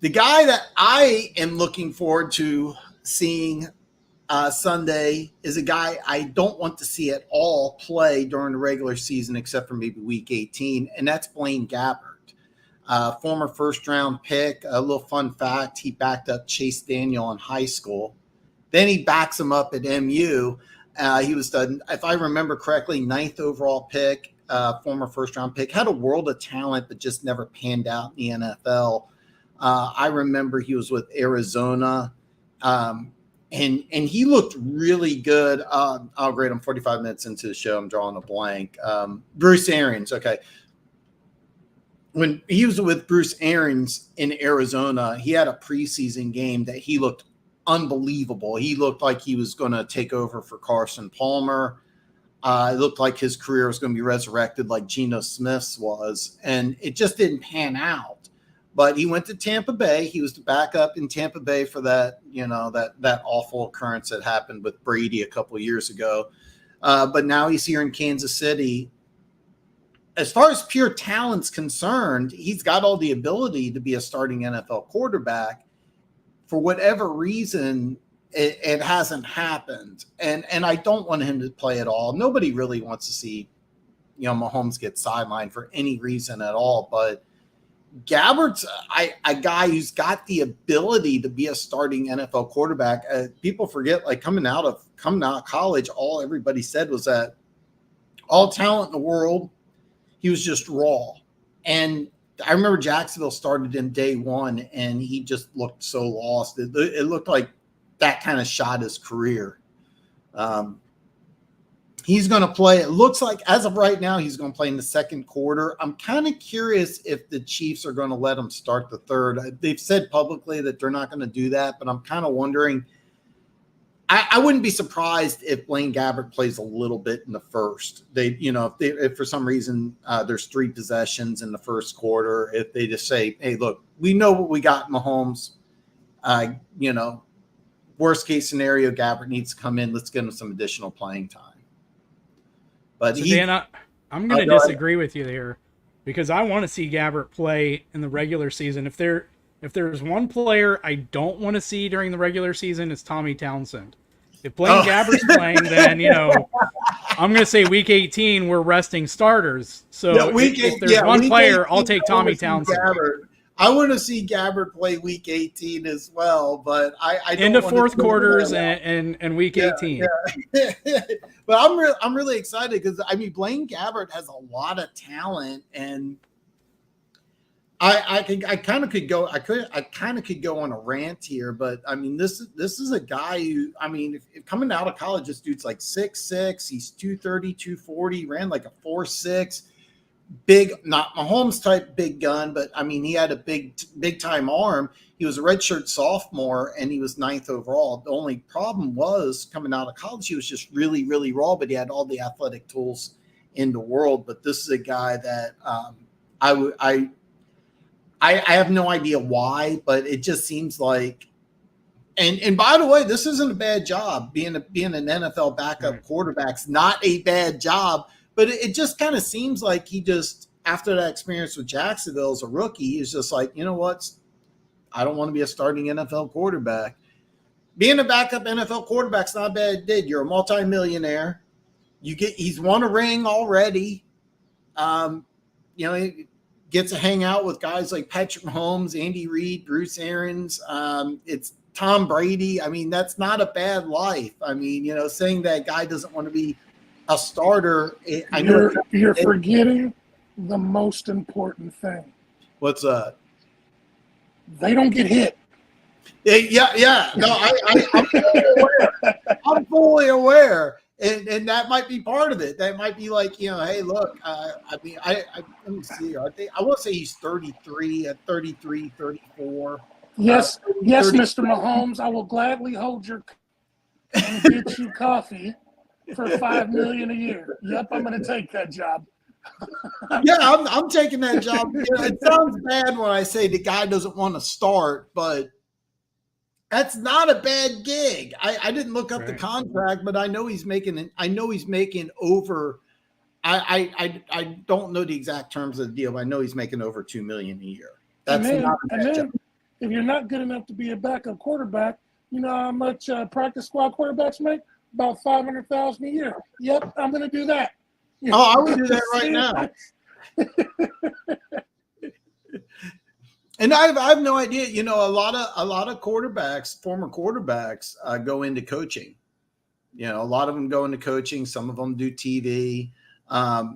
guy that I am looking forward to seeing Sunday is a guy I don't want to see at all play during the regular season, except for maybe week 18, and that's Blaine Gabbert, former first-round pick. A little fun fact, he backed up Chase Daniel in high school. Then he backs him up at MU. He was, if I remember correctly, 9th overall pick, former first-round pick, had a world of talent, but just never panned out in the NFL. I remember he was with Arizona, and he looked really good. I'll grade him 45 minutes into the show. I'm drawing a blank. Bruce Arians, okay. When he was with Bruce Arians in Arizona, he had a preseason game that he looked unbelievable. He looked like he was going to take over for Carson Palmer. It looked like his career was going to be resurrected like Geno Smith's was, and it just didn't pan out. But he went to Tampa Bay. He was the backup in Tampa Bay for that, that awful occurrence that happened with Brady a couple of years ago. But now he's here in Kansas City. As far as pure talent's concerned, he's got all the ability to be a starting NFL quarterback. For whatever reason, it hasn't happened. And I don't want him to play at all. Nobody really wants to see, Mahomes get sidelined for any reason at all. But Gabbert's a guy who's got the ability to be a starting NFL quarterback. People forget, like coming out of college, all everybody said was that all talent in the world, he was just raw. And I remember Jacksonville started him day one, and he just looked so lost. It looked like that kind of shot his career. He's going to play. It looks like as of right now, he's going to play in the second quarter. I'm kind of curious if the Chiefs are going to let him start the third. They've said publicly that they're not going to do that, but I'm kind of wondering. I wouldn't be surprised if Blaine Gabbert plays a little bit in the first. If for some reason there's 3 possessions in the first quarter, if they just say, "Hey, look, we know what we got, Mahomes. Worst case scenario, Gabbert needs to come in. Let's give him some additional playing time." But
Dan, I'm going to disagree with you there, because I want to see Gabbert play in the regular season. If there's one player I don't want to see during the regular season, it's Tommy Townsend. If Blaine Gabbert's playing, then I'm going to say week 18 we're resting starters. So if there's one player, I'll take Tommy Townsend.
I want to see Gabbert play week 18 as well, but I don't
into
want
fourth quarters and week 18.
Yeah. But I'm really excited because Blaine Gabbert has a lot of talent, and I kind of could go on a rant here, but this is a guy who if coming out of college, this dude's like 6'6", he's 230, 240, ran like a 4.6. Big, not Mahomes type big gun, but he had a big time arm. He was a redshirt sophomore, and he was 9th overall. The only problem was coming out of college, he was just really, really raw, but he had all the athletic tools in the world. But this is a guy that I have no idea why, but it just seems like. And by the way, this isn't a bad job. Being an NFL backup quarterback's not a bad job. But it just kind of seems like he just, after that experience with Jacksonville as a rookie, he's just like, you know what? I don't want to be a starting NFL quarterback. Being a backup NFL quarterback's not a bad gig. You're a multimillionaire. He's won a ring already. He gets to hang out with guys like Patrick Mahomes, Andy Reid, Bruce Arians. It's Tom Brady. That's not a bad life. Saying that guy doesn't want to be a starter.
You're forgetting the most important thing.
What's that?
They don't get hit.
Yeah. No, I'm fully aware. I'm fully aware, and that might be part of it. That might be like, hey, look. let me see. I want to say he's 33, 33, 34.
Yes, Mr. Mahomes. I will gladly hold your and get you coffee for $5 million a year. Yep, I'm going to take that job.
Yeah, I'm taking that job. It sounds bad when I say the guy doesn't want to start, but that's not a bad gig. I didn't look up the contract, but I know he's making. I know he's making over. I don't know the exact terms of the deal, but I know he's making over $2 million a year. That's not a bad job.
If you're not good enough to be a backup quarterback, You know how much practice squad quarterbacks make? About $500,000 a year. Yep, I'm going to do that.
Oh, I would do that right now. And I have no idea. You know, a lot of quarterbacks, former quarterbacks, go into coaching. You know, a lot of them go into coaching. Some of them do TV.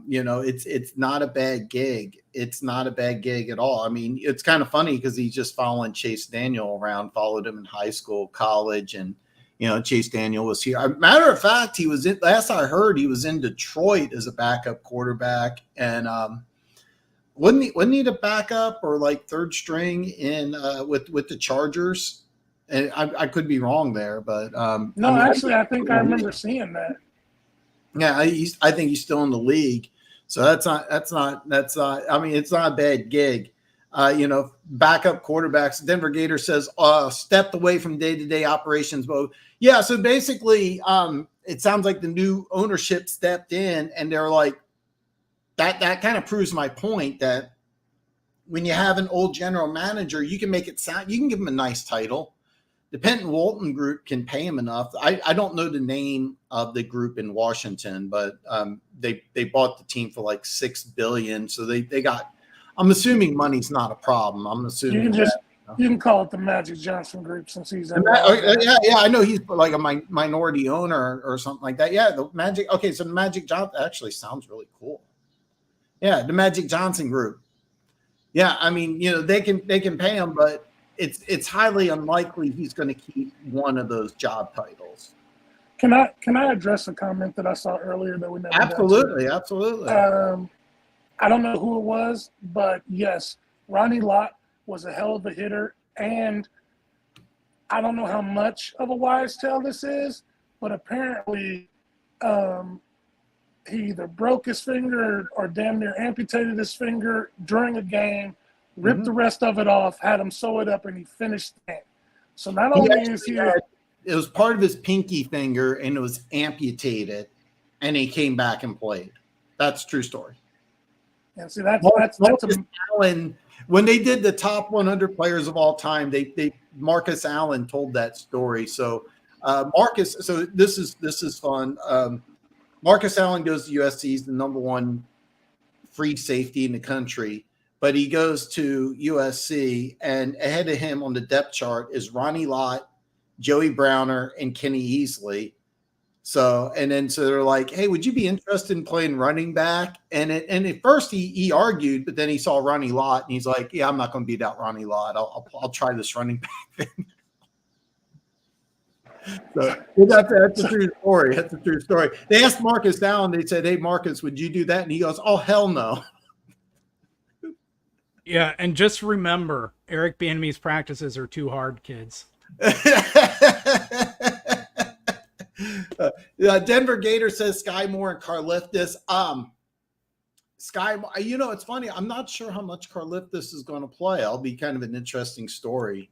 You know, it's not a bad gig. It's not a bad gig at all. I mean, it's kind of funny because he's just following Chase Daniel around. Followed him in high school, college, and you know, Chase Daniel was here. Matter of fact, he was in. Last I heard, he was in Detroit as a backup quarterback, and wasn't he the backup or like third string in with the Chargers? And I could be wrong there, but
no, actually, I think I remember seeing that.
Yeah, I think he's still in the league, so that's not. I mean, it's not a bad gig. You know, backup quarterbacks. Denver Gator says stepped away from day-to-day operations. But yeah, so basically, it sounds like the new ownership stepped in, and they're like, that kind of proves my point that when you have an old general manager, you can make it sound. You can give him a nice title. The Penton Walton group can pay him enough. I don't know the name of the group in Washington, but they bought the team for like $6 billion. So they got. I'm assuming money's not a problem. I'm assuming
you can call it the Magic Johnson group since he's in.
Yeah, I know he's like a minority owner or something like that. Yeah, the Magic. Okay, so the Magic Johnson actually sounds really cool. Yeah, the Magic Johnson group. Yeah, I mean, you know, they can pay him, but it's highly unlikely he's going to keep one of those job titles.
Can I address a comment that I saw earlier that we never
Absolutely.
I don't know who it was, but yes, Ronnie Lott was a hell of a hitter, and I don't know how much of a wise tale this is, but apparently he either broke his finger or damn near amputated his finger during a game, ripped the rest of it off, had him sew it up, and he finished the game. So not only is he
it was part of his pinky finger and it was amputated, and he came back and played. That's a true story.
And see, that's
Allen, when they did the top 100 players of all time, they Marcus Allen told that story. So Marcus, so this is fun. Marcus Allen goes to USC. He's the number one free safety in the country, but he goes to USC, and ahead of him on the depth chart is Ronnie Lott, Joey Browner, and Kenny Easley. So they're like, hey, would you be interested in playing running back? And at first he argued, but then he saw Ronnie Lott, and he's like, yeah, I'm not going to beat out Ronnie Lott. I'll try this running back thing. So that's a true story. That's a true story. They asked Marcus Allen. They said, hey, Marcus, would you do that? And he goes, oh, hell no.
Yeah, and just remember, Eric Bieniemy's practices are too hard, kids.
Denver Gator says Sky Moore and Karlaftis. Sky, you know, it's funny. I'm not sure how much Karlaftis is going to play. I'll be kind of an interesting story.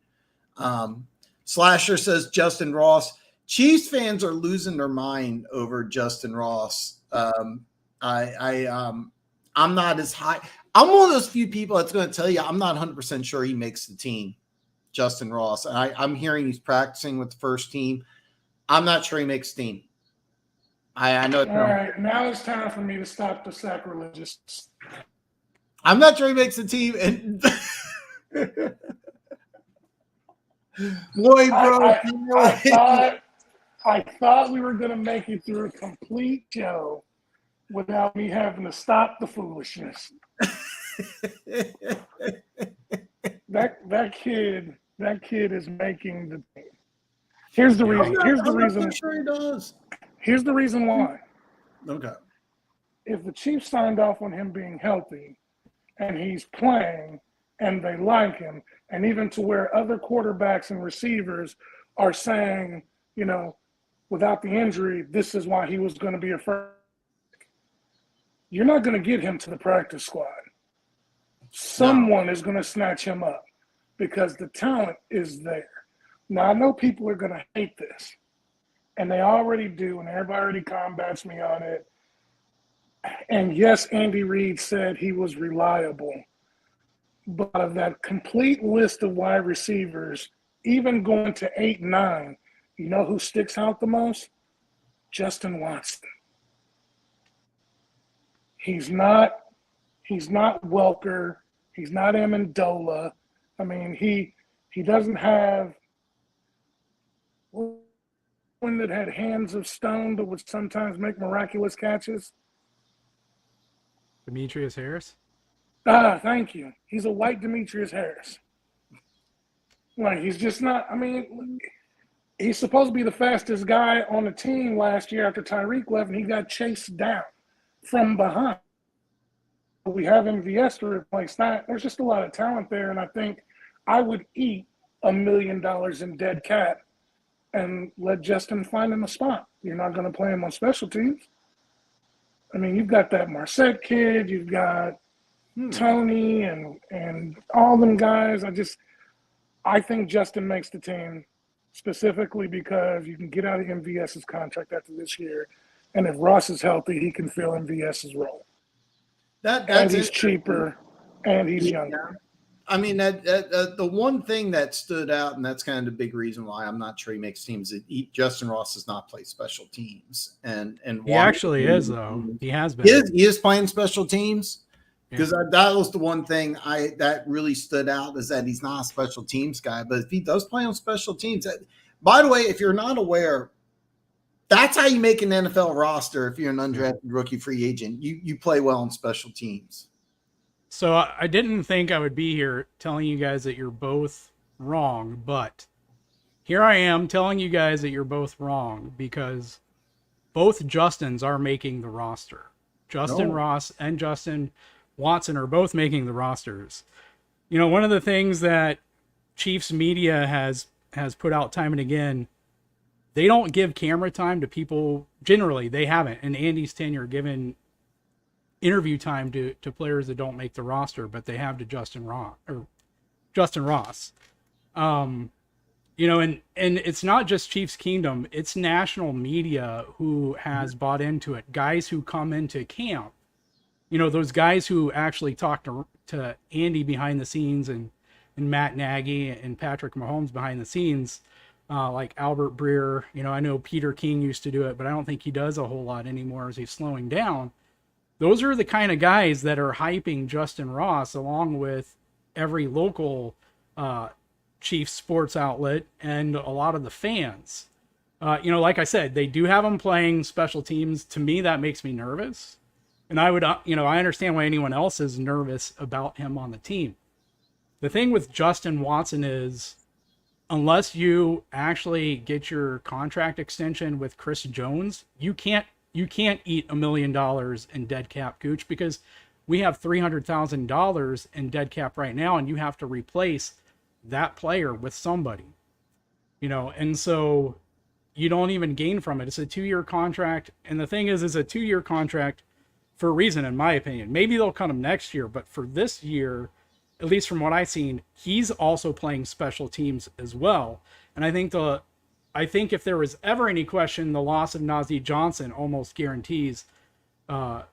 Slasher says Justin Ross. Chiefs fans are losing their mind over Justin Ross. I'm not as high. I'm one of those few people that's going to tell you I'm not 100% sure he makes the team, Justin Ross. I'm hearing he's practicing with the first team. I'm not sure he makes the team. I know.
All right, now it's time for me to stop the sacrilegious.
I'm not sure he makes the team. And Lloyd, bro.
I thought we were going to make it through a complete show without me having to stop the foolishness. That kid is making the team. Here's the reason.
I'm sure he does.
Here's the reason why.
Okay.
If the Chiefs signed off on him being healthy and he's playing and they like him, and even to where other quarterbacks and receivers are saying, you know, without the injury, this is why he was going to be a first. You're not going to get him to the practice squad. Someone is going to snatch him up because the talent is there. Now, I know people are going to hate this, and they already do, and everybody already combats me on it. And yes, Andy Reid said he was reliable. But of that complete list of wide receivers, even going to 8-9, you know who sticks out the most? Justin Watson. He's not Welker. He's not Amendola. I mean, he doesn't have one that had hands of stone but would sometimes make miraculous catches.
Demetrius Harris?
Thank you. He's a white Demetrius Harris. Like, he's just not, I mean, he's supposed to be the fastest guy on the team last year after Tyreek left, and he got chased down from behind. We have MVS to replace that. There's just a lot of talent there, and I think I would eat $1 million in dead cat and let Justin find him a spot. You're not going to play him on special teams. I mean, you've got that Marset kid, you've got Tony and all them guys. I think Justin makes the team specifically because you can get out of MVS's contract after this year, and if Ross is healthy, he can fill MVS's role. And he's cheaper, and he's younger.
I mean, the one thing that stood out, and that's kind of the big reason why I'm not sure he makes teams, that Justin Ross does not play special teams. And
he actually is, though. He has been.
He is playing special teams. Because that was the one thing that really stood out, is that he's not a special teams guy. But if he does play on special teams, by the way, if you're not aware, that's how you make an NFL roster. If you're an undrafted rookie free agent, you play well on special teams.
So I didn't think I would be here telling you guys that you're both wrong, but here I am telling you guys that you're both wrong, because both Justins are making the roster. Justin Ross and Justin Watson are both making the rosters. You know, one of the things that Chiefs media has put out time and again, they don't give camera time to people. Generally, they haven't. In Andy's tenure, given interview time to players that don't make the roster, but they have to Justin Ross. You know, and it's not just Chiefs Kingdom, it's national media who has bought into it. Guys who come into camp, you know, those guys who actually talk to Andy behind the scenes and Matt Nagy and Patrick Mahomes behind the scenes, like Albert Breer. You know, I know Peter King used to do it, but I don't think he does a whole lot anymore as he's slowing down. Those are the kind of guys that are hyping Justin Ross, along with every local Chiefs sports outlet and a lot of the fans. You know, like I said, they do have him playing special teams. To me, that makes me nervous. And I would, you know, I understand why anyone else is nervous about him on the team. The thing with Justin Watson is, unless you actually get your contract extension with Chris Jones, you can't eat $1 million in dead cap, Gooch, because we have $300,000 in dead cap right now, and you have to replace that player with somebody, you know, and so you don't even gain from it. It's a 2-year contract. And the thing is, it's a 2-year contract for a reason, in my opinion. Maybe they'll cut him next year, but for this year, at least from what I've seen, he's also playing special teams as well. And I think if there was ever any question, the loss of Najee Johnson almost guarantees, but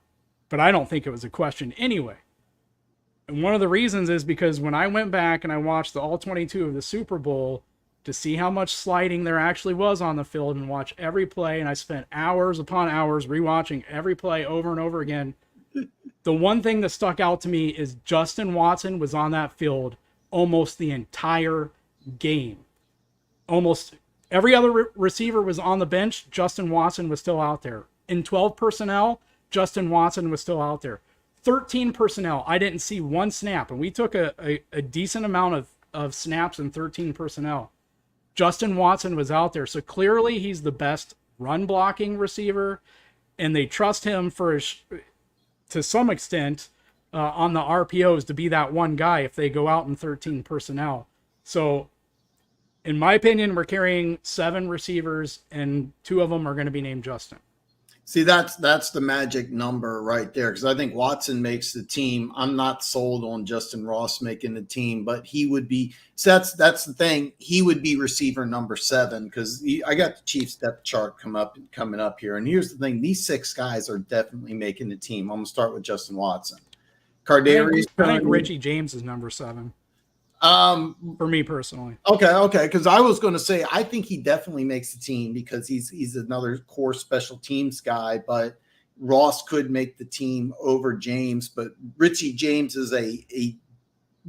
I don't think it was a question anyway. And one of the reasons is because when I went back and I watched the all 22 of the Super Bowl to see how much sliding there actually was on the field and watch every play, and I spent hours upon hours rewatching every play over and over again, the one thing that stuck out to me is Justin Watson was on that field almost the entire game. Almost every other receiver was on the bench. Justin Watson was still out there. In 12 personnel, Justin Watson was still out there. 13 personnel, I didn't see one snap. And we took a decent amount of snaps in 13 personnel. Justin Watson was out there. So clearly he's the best run blocking receiver. And they trust him to some extent on the RPOs to be that one guy if they go out in 13 personnel. So in my opinion, we're carrying 7 receivers, and 2 of them are going to be named Justin.
See, that's the magic number right there, because I think Watson makes the team. I'm not sold on Justin Ross making the team, but he would be. So that's the thing. He would be receiver number 7, because I got the Chiefs depth chart coming up here, and here's the thing: these 6 guys are definitely making the team. I'm gonna start with Justin Watson. Cardarius.
I think Richie James is number 7. For me personally.
Okay. Because I was going to say I think he definitely makes the team because he's another core special teams guy, but Ross could make the team over James. But Richie James is a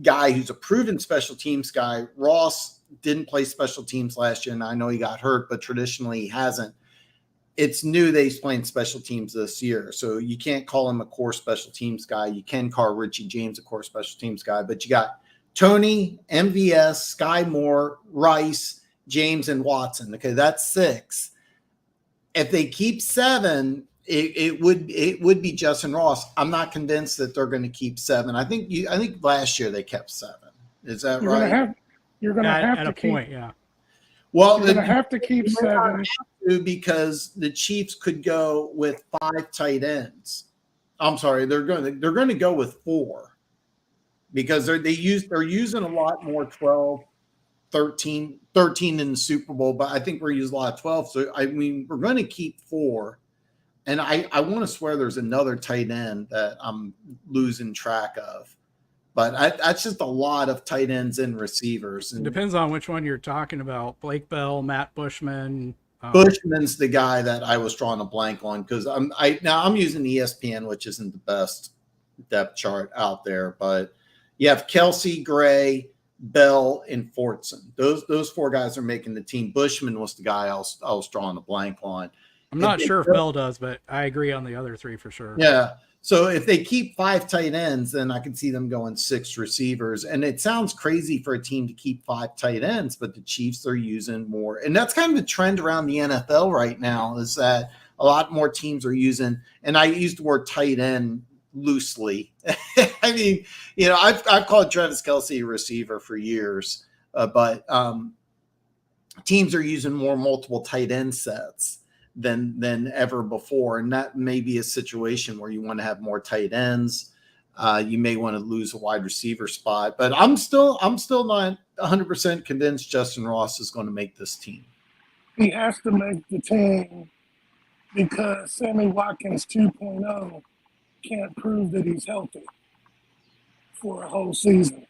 guy who's a proven special teams guy. Ross didn't play special teams last year, and I know he got hurt, but traditionally he hasn't. It's new that he's playing special teams this year, so you can't call him a core special teams guy. You can call Richie James a core special teams guy, but you got Tony, MVS, Sky Moore, Rice, James, and Watson. Okay, that's 6. If they keep 7, it would be Justin Ross. I'm not convinced that they're going to keep 7. I think last year they kept 7. Is that right?
You're going to have to keep.
Point, yeah.
Well,
you're going to have to keep 7
because the Chiefs could go with 5 tight ends. I'm sorry, they're going to go with 4. Because they're using a lot more 12, 13 in the Super Bowl, but I think we're using a lot of 12. So, I mean, we're going to keep 4. And I want to swear there's another tight end that I'm losing track of. But that's just a lot of tight ends and receivers. And
it depends on which one you're talking about. Blake Bell, Matt Bushman.
Bushman's the guy that I was drawing a blank on because I'm using ESPN, which isn't the best depth chart out there, but you have Kelsey, Gray, Bell, and Fortson. Those 4 guys are making the team. Bushman was the guy I was drawing a blank on.
I'm not sure if Bell does, but I agree on the other 3 for sure.
Yeah. So if they keep 5 tight ends, then I can see them going 6 receivers. And it sounds crazy for a team to keep 5 tight ends, but the Chiefs are using more. And that's kind of the trend around the NFL right now is that a lot more teams are using, and I use the word tight end loosely. I mean, I've called Travis Kelce a receiver for years, but teams are using more multiple tight end sets than ever before, and that may be a situation where you want to have more tight ends. You may want to lose a wide receiver spot, but I'm still not 100% convinced Justin Ross is going to make this team.
He has to make the team because Sammy Watkins 2.0 can't prove that he's healthy for a whole season.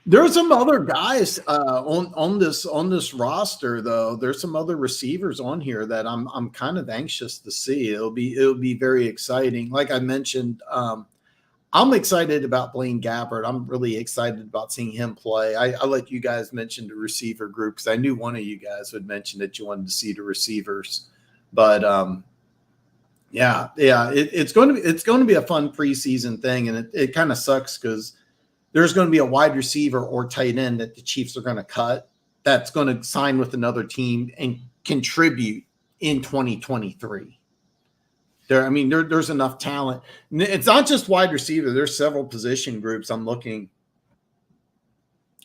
There's some other guys on this roster, though. There's some other receivers on here that I'm kind of anxious to see. It'll be very exciting. Like I mentioned, I'm excited about Blaine Gabbert. I'm really excited about seeing him play. I let you guys mention the receiver group because I knew one of you guys would mention that you wanted to see the receivers. But it's going to be a fun preseason thing, and it kind of sucks because there's going to be a wide receiver or tight end that the Chiefs are going to cut that's going to sign with another team and contribute in 2023. There's enough talent. It's not just wide receiver. There's several position groups. I'm looking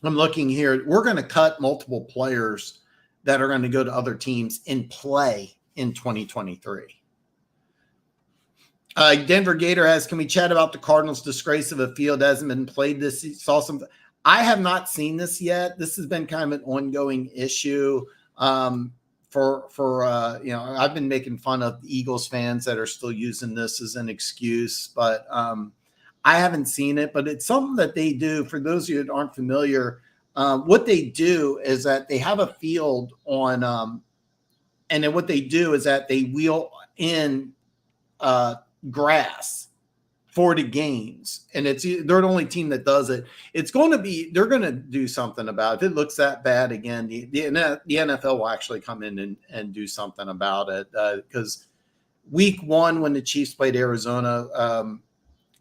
here. We're going to cut multiple players that are going to go to other teams and play in 2023. Denver Gator asks, can we chat about the Cardinals' disgrace of a field that hasn't been played this season? I have not seen this yet. This has been kind of an ongoing issue I've been making fun of the Eagles fans that are still using this as an excuse, but I haven't seen it. But it's something that they do. For those of you that aren't familiar, what they do is that they have a field on and then what they do is that they wheel in grass for the games, and they're the only team that does it. They're going to do something about it. If it looks that bad again, the NFL will actually come in and do something about it because week 1 when the Chiefs played Arizona,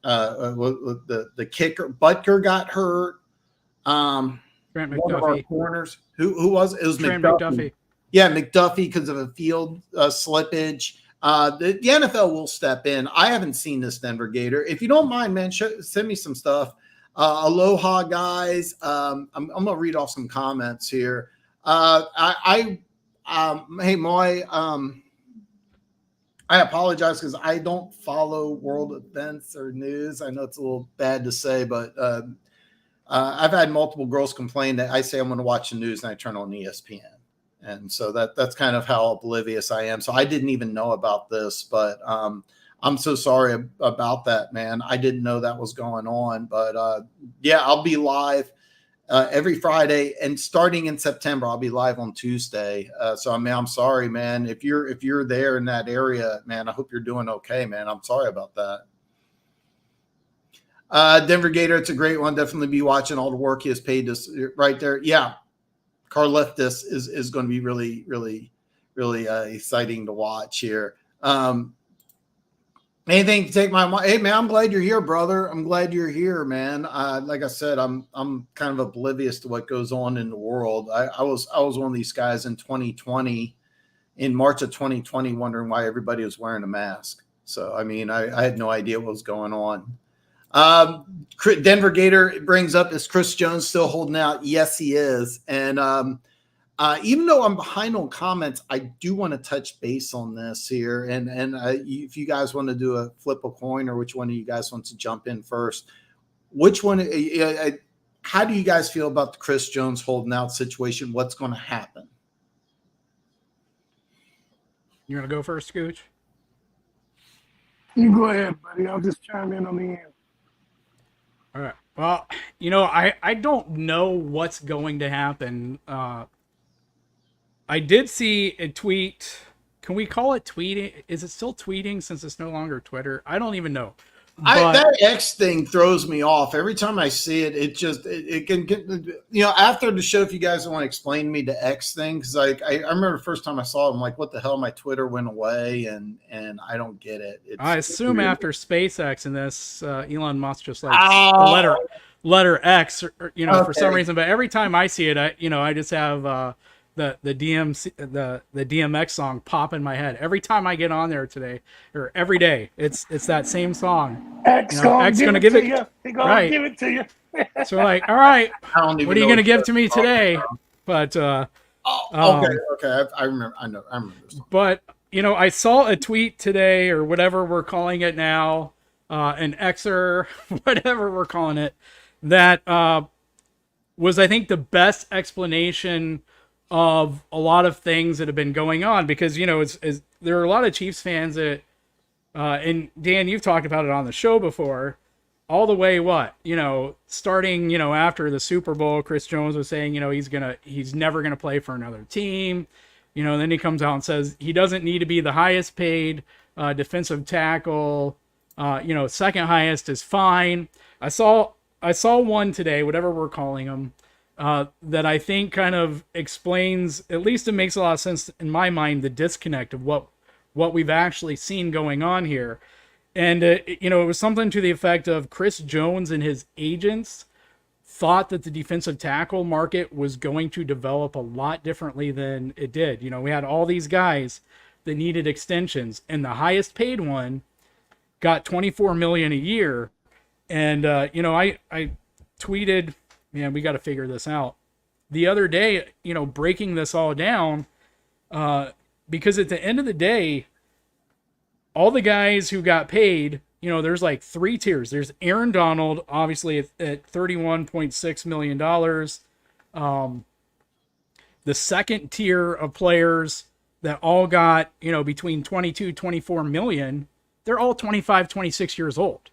the kicker Butker got hurt. One of our corners, who was it? It was McDuffie. Yeah, McDuffie because of a field slippage. The NFL will step in. I haven't seen this, Denver Gator. If you don't mind, man, send me some stuff. Aloha, guys. I'm going to read off some comments here. Hey, Moy, I apologize because I don't follow world events or news. I know it's a little bad to say, but I've had multiple girls complain that I say I'm going to watch the news and I turn on ESPN. And so that's kind of how oblivious I am. So I didn't even know about this, but I'm I'm so sorry about that, man. I didn't know that was going on, but yeah, I'll be live every Friday, and starting in September, I'll be live on Tuesday. So I mean, I'm sorry, man. If you're there in that area, man, I hope you're doing okay, man. I'm sorry about that. Denver Gator, it's a great one. Definitely be watching all the work he has paid us right there. Yeah, Carliftis is going to be really, really, really exciting to watch here. Anything to take my mind? Hey, man, I'm glad you're here, brother. I'm glad you're here, man. Like I said, I'm kind of oblivious to what goes on in the world. I was one of these guys in 2020, in March of 2020, wondering why everybody was wearing a mask. So, I mean, I had no idea what was going on. Denver Gator brings up, is Chris Jones still holding out? Yes, he is. And even though I'm behind on comments, I do want to touch base on this here. And if you guys want to do a flip a coin, or which one of you guys wants to jump in first, which one? How do you guys feel about the Chris Jones holding out situation? What's going to happen?
You want to go first, Gooch?
You go ahead, buddy. I'll just chime in on the end.
All right. Well, I don't know what's going to happen. I did see a tweet. Can we call it tweeting? Is it still tweeting since it's no longer Twitter? I don't even know.
That X thing throws me off. Every time I see it, it can get, after the show, if you guys want to explain to me the X thing, because I remember the first time I saw it, I'm like, what the hell? My Twitter went away, and I don't get it.
I assume after SpaceX and this, Elon Musk just like the letter X, for some reason. But every time I see it, I just have the DMX song pop in my head every time I get on there today, or every day. It's that same song.
X gonna give it to you. He gonna give it to you.
So like, all right, what are you gonna give to me today? But
okay, I remember.
But I saw a tweet today, or whatever we're calling it now, an Xer, whatever we're calling it, that was, I think, the best explanation of a lot of things that have been going on, because there are a lot of Chiefs fans that and Dan, you've talked about it on the show before, all the way starting after the Super Bowl, Chris Jones was saying he's never gonna play for another team, then he comes out and says he doesn't need to be the highest paid defensive tackle, second highest is fine. I saw one today, whatever we're calling them, that I think kind of explains, at least it makes a lot of sense in my mind, the disconnect of what we've actually seen going on here. And, it was something to the effect of Chris Jones and his agents thought that the defensive tackle market was going to develop a lot differently than it did. We had all these guys that needed extensions, and the highest paid one got $24 million a year. And, I tweeted, man, we got to figure this out the other day, breaking this all down, because at the end of the day, all the guys who got paid, there's like three tiers. There's Aaron Donald, obviously at $31.6 million. The second tier of players that all got, between 22, 24 million, they're all 25, 26 years old,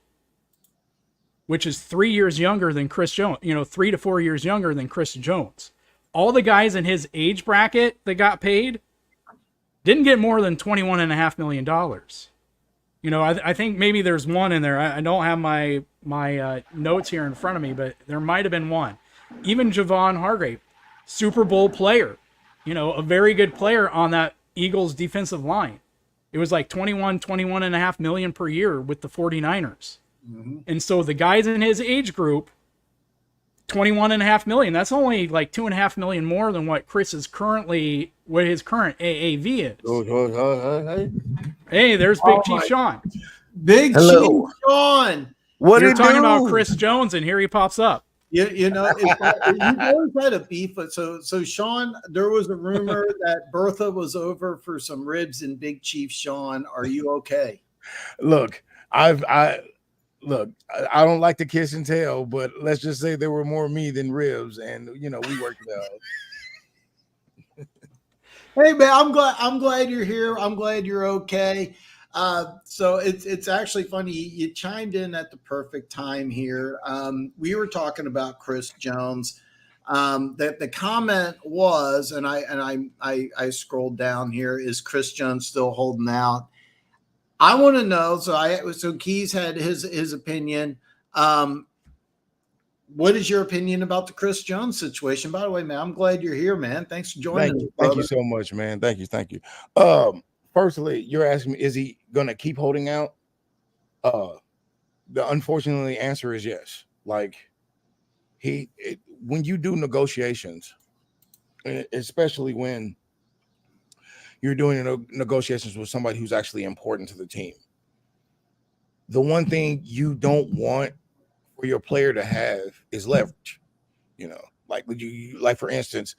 which is 3 years younger than Chris Jones, 3 to 4 years younger than Chris Jones. All the guys in his age bracket that got paid didn't get more than $21.5 million. I think maybe there's one in there. I don't have my notes here in front of me, but there might have been one. Even Javon Hargrave, Super Bowl player, a very good player on that Eagles defensive line. It was like $21.5 million per year with the 49ers. Mm-hmm. And so the guys in his age group, $21.5 million. That's only like $2.5 million more than what his current AAV is. Hey, there's Big Chief Shawn.
Big Chief Shawn.
What you're talking about Chris Jones, and here he pops up.
You've always had a beef. So Shawn, there was a rumor that Bertha was over for some ribs in Big Chief Shawn. Are you okay?
Look, I don't like to kiss and tell, but let's just say there were more me than ribs, and we worked it out.
Hey man, I'm glad you're here. I'm glad you're okay. So it's actually funny. You chimed in at the perfect time here. We were talking about Chris Jones. That the comment was, and I scrolled down here. Is Chris Jones still holding out? I want to know. So Keys had his opinion. What is your opinion about the Chris Jones situation? By the way, man, I'm glad you're here, man. Thanks for joining us.
Thank you so much, man. Thank you. Firstly, you're asking me, is he gonna keep holding out? The unfortunately answer is yes. Like when you do negotiations, especially when you're doing negotiations with somebody who's actually important to the team, the one thing you don't want for your player to have is leverage. Like for instance,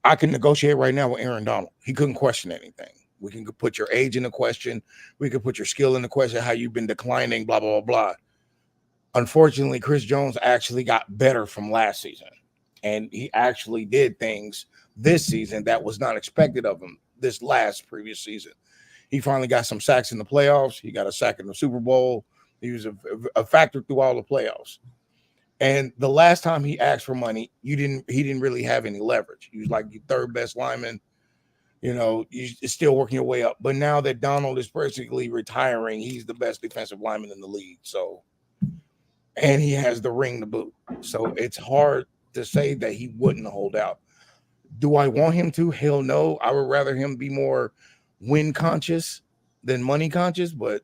I can negotiate right now with Aaron Donald. He couldn't question anything. We can put your age in the question. We could put your skill in the question, how you've been declining, blah, blah, blah, blah. Unfortunately, Chris Jones actually got better from last season. And he actually did things this season that was not expected of him this previous season. He finally got some sacks in the playoffs. He got a sack in the Super Bowl. He was a factor through all the playoffs. And the last time he asked for money, he didn't really have any leverage. He was like the third best lineman. You're still working your way up. But now that Donald is basically retiring, he's the best defensive lineman in the league. So, and he has the ring to boot. So it's hard to say that he wouldn't hold out. Do I want him to? Hell no. I would rather him be more win conscious than money conscious. But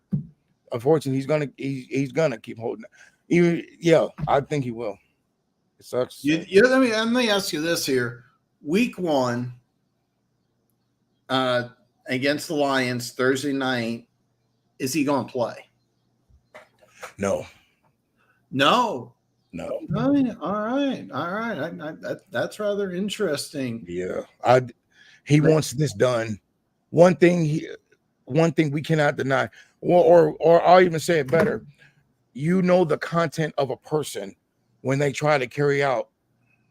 unfortunately, he's gonna keep holding out. I think he will. It sucks.
Let me ask you this here. Week 1. Against the Lions Thursday night, is he going to play?
No.
All right. That's rather interesting.
Yeah, he wants this done. One thing we cannot deny, or I'll even say it better. The content of a person when they try to carry out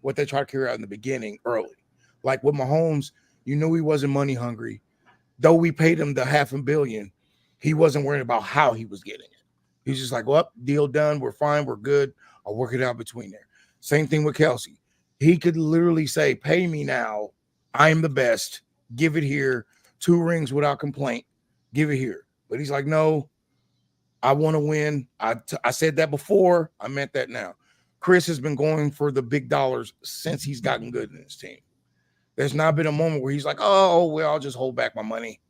what they try to carry out in the beginning early. Like with Mahomes, he wasn't money hungry. Though we paid him the $500 million, he wasn't worried about how he was getting it. He's just like, well, deal done. We're fine. We're good. I'll work it out between there. Same thing with Kelsey. He could literally say, pay me now. I am the best. Give it here. 2 rings without complaint. Give it here. But he's like, no, I want to win. I said that before. I meant that now. Chris has been going for the big dollars since he's gotten good in this team. There's not been a moment where he's like, oh, well, I'll just hold back my money.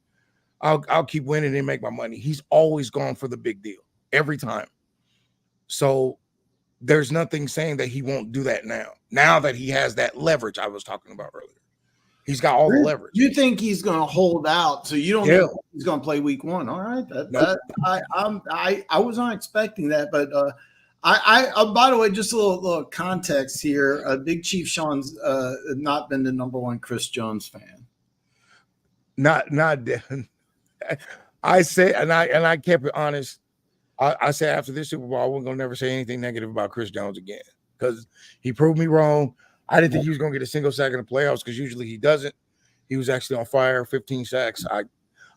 I'll keep winning and make my money. He's always gone for the big deal every time. So there's nothing saying that he won't do that now that he has that leverage I was talking about earlier. He's got all the leverage.
You think he's going to hold out? So you don't think he's going to play week 1? All right. I was not expecting that, but by the way, just a little context here. Big Chief Shawn's not been the number 1 Chris Jones fan.
Not. I say, and I kept it honest. I said after this Super Bowl, I wasn't gonna never say anything negative about Chris Jones again because he proved me wrong. I didn't think he was gonna get a single sack in the playoffs because usually he doesn't. He was actually on fire, 15 sacks.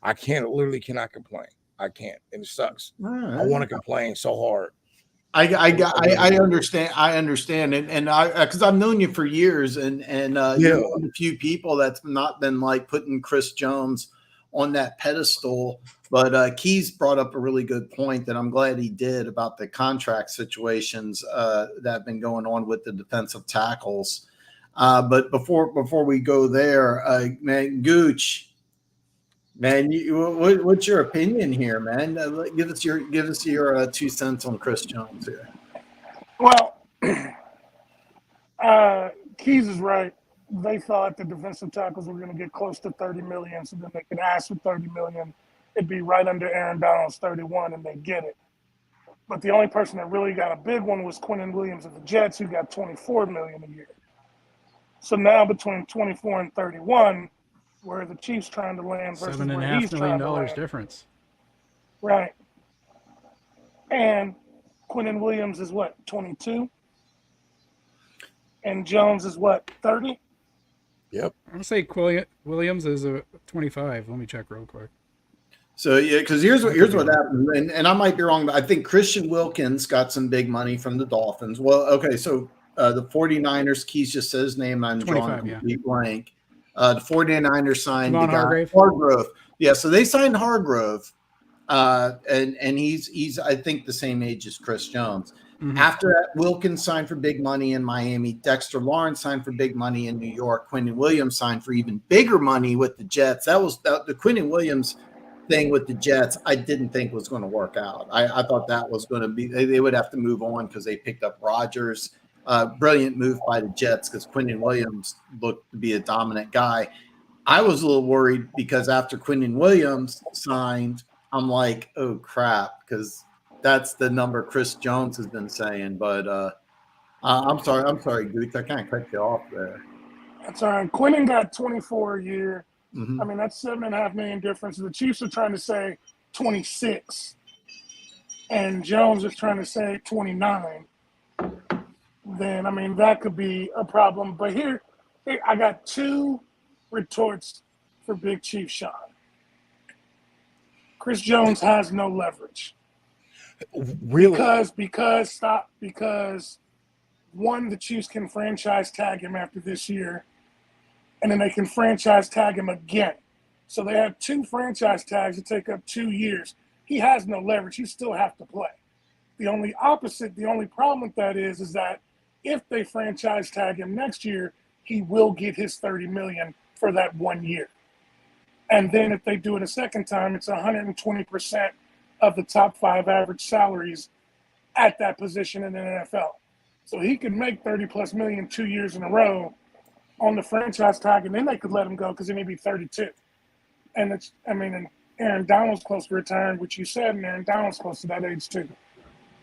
I cannot complain. I can't, and it sucks. Right. I want to complain so hard.
I understand, and because I've known you for years, and you're one of the few people that's not been like putting Chris Jones on that pedestal. But Keys brought up a really good point that I'm glad he did about the contract situations that have been going on with the defensive tackles. But before we go there, man, Gooch. Man, what's your opinion here, man? Give us your 2 cents on Chris Jones here.
Well, Keys is right. They thought the defensive tackles were going to get close to $30 million, so then they could ask for $30 million. It'd be right under Aaron Donald's 31, and they get it. But the only person that really got a big one was Quinnen Williams of the Jets, who got $24 million a year. So now between 24 and 31. Where the Chiefs trying to land versus where he's trying to land.
$7.5 million difference.
Right. And Quinnen Williams is what, 22? And Jones is what, 30?
Yep. I'm going to say Williams is a 25. Let me check real quick.
So yeah, because here's what happened, and I might be wrong, but I think Christian Wilkins got some big money from the Dolphins. Well, okay, so the 49ers, Keys just said his name, I'm drawing a complete blank. The 49ers signed the guy Hargrove. Yeah, so they signed Hargrove, and he's I think the same age as Chris Jones. Mm-hmm. After that, Wilkins signed for big money in Miami. Dexter Lawrence signed for big money in New York. Quentin Williams signed for even bigger money with the Jets. That was the Quentin Williams thing with the Jets. I didn't think was going to work out. I thought that was going to be they would have to move on because they picked up Rodgers. Brilliant move by the Jets because Quentin Williams looked to be a dominant guy. I was a little worried because after Quentin Williams signed, I'm like, oh crap, because that's the number Chris Jones has been saying. But I'm sorry, Gooch. I can't cut you off there.
That's all right. Quentin got 24 a year. Mm-hmm. I mean, that's $7.5 million difference. The Chiefs are trying to say 26, and Jones is trying to say 29. Then I mean that could be a problem. But here I got two retorts for Big Chief Shawn. Chris Jones has no leverage.
Really?
Because one, the Chiefs can franchise tag him after this year, and then they can franchise tag him again. So they have two franchise tags that take up 2 years. He has no leverage. He still have to play. The only problem with that is that if they franchise tag him next year, he will get his $30 million for that 1 year. And then if they do it a second time, it's 120% of the top 5 average salaries at that position in the NFL. So he could make $30+ million 2 years in a row on the franchise tag, and then they could let him go because then he'd be 32. And and Aaron Donald's close to retiring, which you said, and Aaron Donald's close to that age too.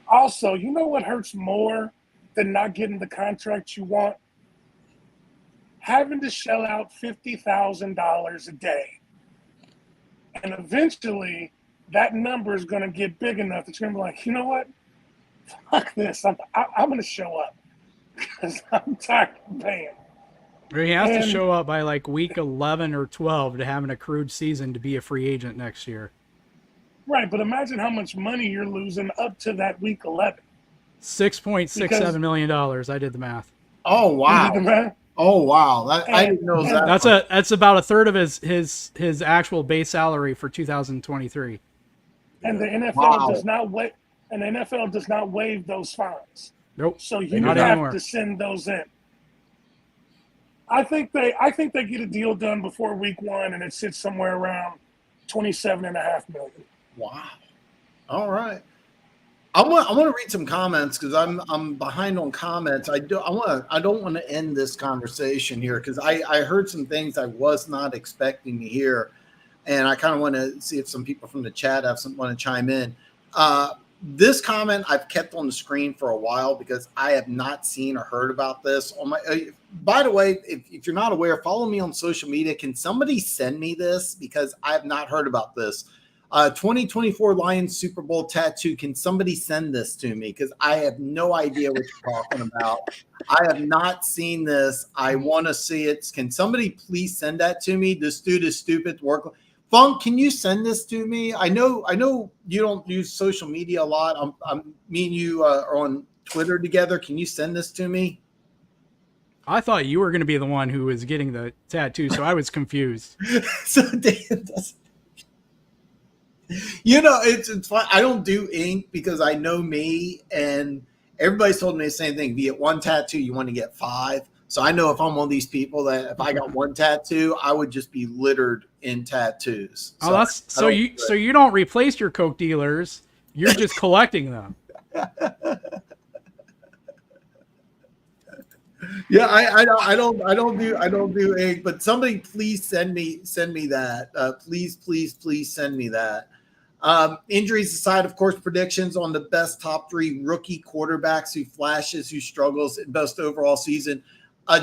Also, you know what hurts more than not getting the contract you want? Having to shell out $50,000 a day. And eventually, that number is going to get big enough that you're going to be like, you know what? Fuck this. I'm going to show up because I'm tired of paying.
He has to show up by like week 11 or 12 to have an accrued season to be a free agent next year.
Right, but imagine how much money you're losing up to that week 11.
$6.67 million. I did the math.
Oh wow!
You did the math?
Oh wow! I didn't know that.
That's about a third of his actual base salary for 2023.
And the NFL does not waive. And the NFL does not waive those fines.
Nope.
So you have to send those in. I think they get a deal done before week 1, and it sits somewhere around $27.5 million.
Wow. All right. I want to read some comments because I'm behind on comments. I don't want to end this conversation here because I heard some things I was not expecting to hear, and I kind of want to see if some people from the chat want to chime in. This comment I've kept on the screen for a while because I have not seen or heard about this on my. By the way, if you're not aware, follow me on social media. Can somebody send me this because I have not heard about this? 2024 Lions Super Bowl tattoo. Can somebody send this to me? Because I have no idea what you're talking about. I have not seen this. I want to see it. Can somebody please send that to me? This dude is stupid. Work. Funk, can you send this to me? I know you don't use social media a lot. Me and you are on Twitter together. Can you send this to me?
I thought you were going to be the one who was getting the tattoo, so I was confused.
So Dan doesn't. You know, it's fun. I don't do ink because I know me, and everybody's told me the same thing. Be it one tattoo, you want to get 5. So I know if I'm one of these people that if I got one tattoo, I would just be littered in tattoos.
So you don't replace your coke dealers. You're just collecting them.
Yeah, I don't do ink, but somebody please send me that. Please send me that. Injuries aside, of course, predictions on the best top 3 rookie quarterbacks who flashes, who struggles in best overall season.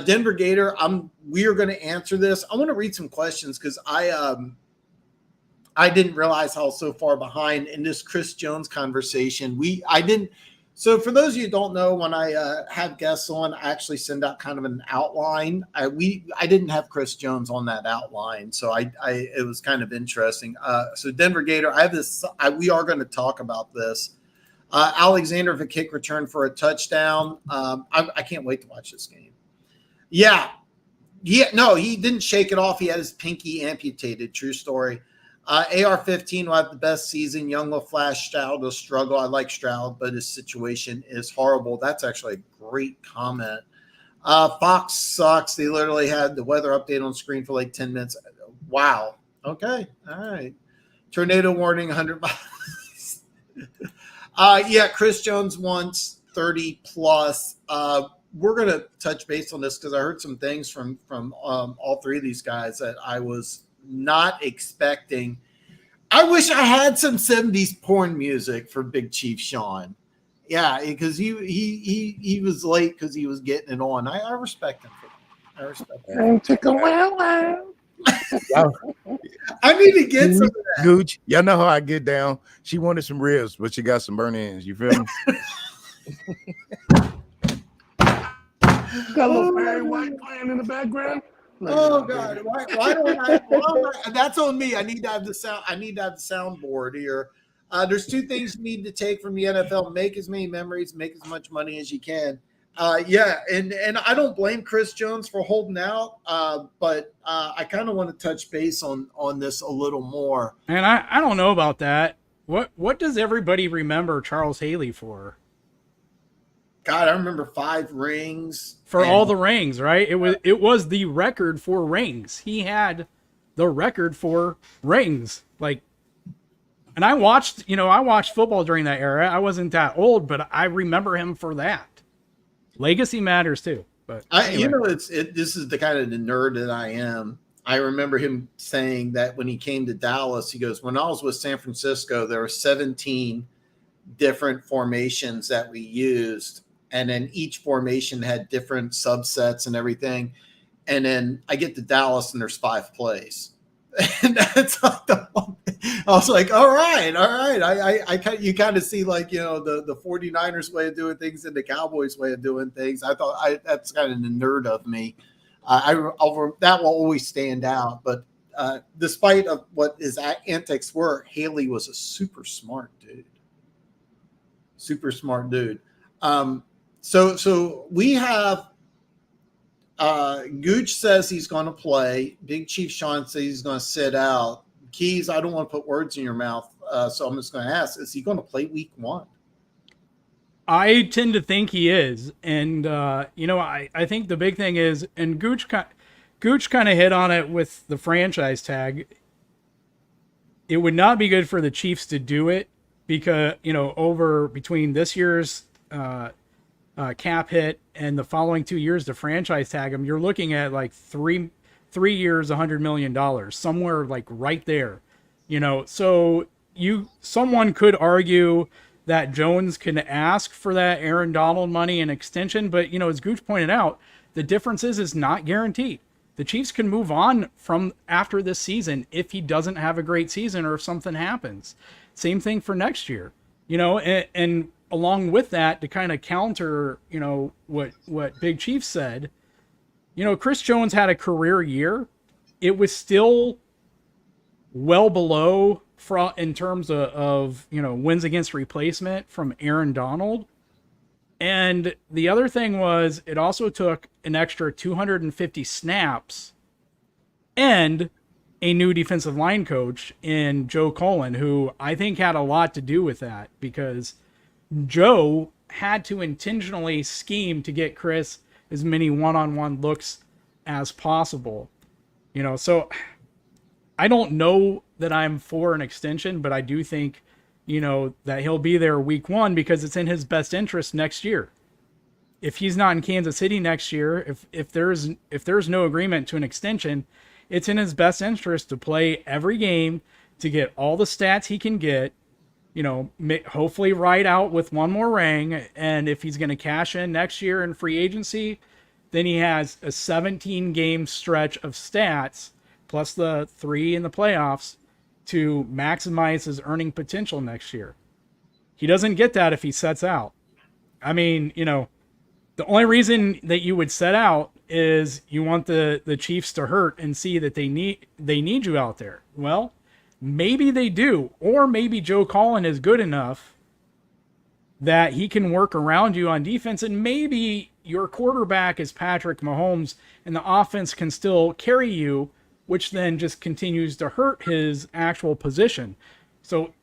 Denver Gator, we are going to answer this. I want to read some questions because I didn't realize how so far behind in this Chris Jones conversation. So for those of you who don't know, when I have guests on, I actually send out kind of an outline. I didn't have Chris Jones on that outline, so it was kind of interesting. So Denver Gator, I have this. We are going to talk about this. Alexander for kick return for a touchdown. I can't wait to watch this game. Yeah, no, he didn't shake it off. He had his pinky amputated. True story. AR-15 will have the best season. Young will flash. Stroud will struggle. I like Stroud, but his situation is horrible. That's actually a great comment. Fox sucks. They literally had the weather update on screen for like 10 minutes. Wow. Okay. All right. Tornado warning, 100 miles. Yeah, Chris Jones wants 30 plus. We're going to touch base on this because I heard some things from all three of these guys that I was not expecting. I wish I had some 70s porn music for Big Chief Shawn. Yeah, because he was late because he was getting it on. I respect him for that. I respect him.
And take a wow.
I need to get some of that.
Gooch, y'all know how I get down. She wanted some ribs, but she got some burnt ends. You feel me?
Got a little Barry White playing in the background.
Oh God! Why don't I? That's on me. I need to have the sound. I need to have the soundboard here. There's two things you need to take from the NFL: make as many memories, make as much money as you can. Yeah, and I don't blame Chris Jones for holding out, but I kind of want to touch base on this a little more.
And I don't know about that. What does everybody remember Charles Haley for?
God, I remember 5 rings
for all the rings, right? It was the record for rings. He had the record for rings. Like, and I watched football during that era. I wasn't that old, but I remember him for that. Legacy matters too. But anyway.
This is the kind of the nerd that I am. I remember him saying that when he came to Dallas, he goes, when I was with San Francisco, there were 17 different formations that we used. And then each formation had different subsets and everything. And then I get to Dallas and there's 5 plays. And that's like I was like, all right. You kind of see like, the 49ers way of doing things and the Cowboys way of doing things. I thought that's kind of the nerd of me. That will always stand out. But despite of what his antics were, Haley was a super smart dude. So we have Gooch says he's going to play. Big Chief Shawn says he's going to sit out. Keys, I don't want to put words in your mouth, so I'm just going to ask, is he going to play week 1?
I tend to think he is. And, I think the big thing is, and Gooch kind of hit on it with the franchise tag. It would not be good for the Chiefs to do it because, between this year's cap hit and the following 2 years to franchise tag him, you're looking at like three years, $100 million, somewhere like right there, so someone could argue that Jones can ask for that Aaron Donald money and extension, but as Gooch pointed out, the difference is it's not guaranteed. The Chiefs can move on from after this season if he doesn't have a great season or if something happens. Same thing for next year, and along with that, to kind of counter, what Big Chief said, Chris Jones had a career year. It was still well below in terms of wins against replacement from Aaron Donald. And the other thing was it also took an extra 250 snaps and a new defensive line coach in Joe Cullen, who I think had a lot to do with that because Joe had to intentionally scheme to get Chris as many one-on-one looks as possible. So I don't know that I'm for an extension, but I do think, that he'll be there week 1 because it's in his best interest next year. If he's not in Kansas City next year, if there's no agreement to an extension, it's in his best interest to play every game to get all the stats he can get, hopefully ride out with one more ring. And if he's going to cash in next year in free agency, then he has a 17-game stretch of stats plus the 3 in the playoffs to maximize his earning potential next year. He doesn't get that if he sets out. I mean, the only reason that you would set out is you want the Chiefs to hurt and see that they need you out there. Well, maybe they do, or maybe Joe Cullen is good enough that he can work around you on defense, and maybe your quarterback is Patrick Mahomes and the offense can still carry you, which then just continues to hurt his actual position. So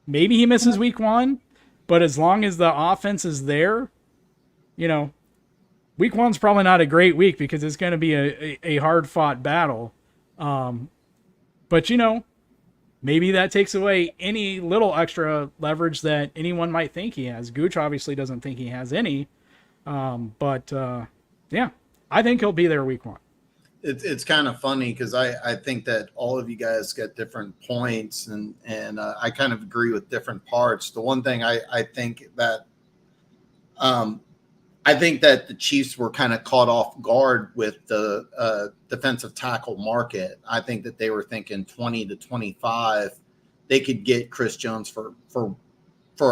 maybe he misses week 1, but as long as the offense is there, week 1's probably not a great week because it's going to be a hard-fought battle. But, maybe that takes away any little extra leverage that anyone might think he has. Gooch obviously doesn't think he has any. But I think he'll be there week 1.
It's kind of funny because I think that all of you guys get different points and I kind of agree with different parts. The one thing I think that the Chiefs were kind of caught off guard with the defensive tackle market. I think that they were thinking 20 to 25. They could get Chris Jones for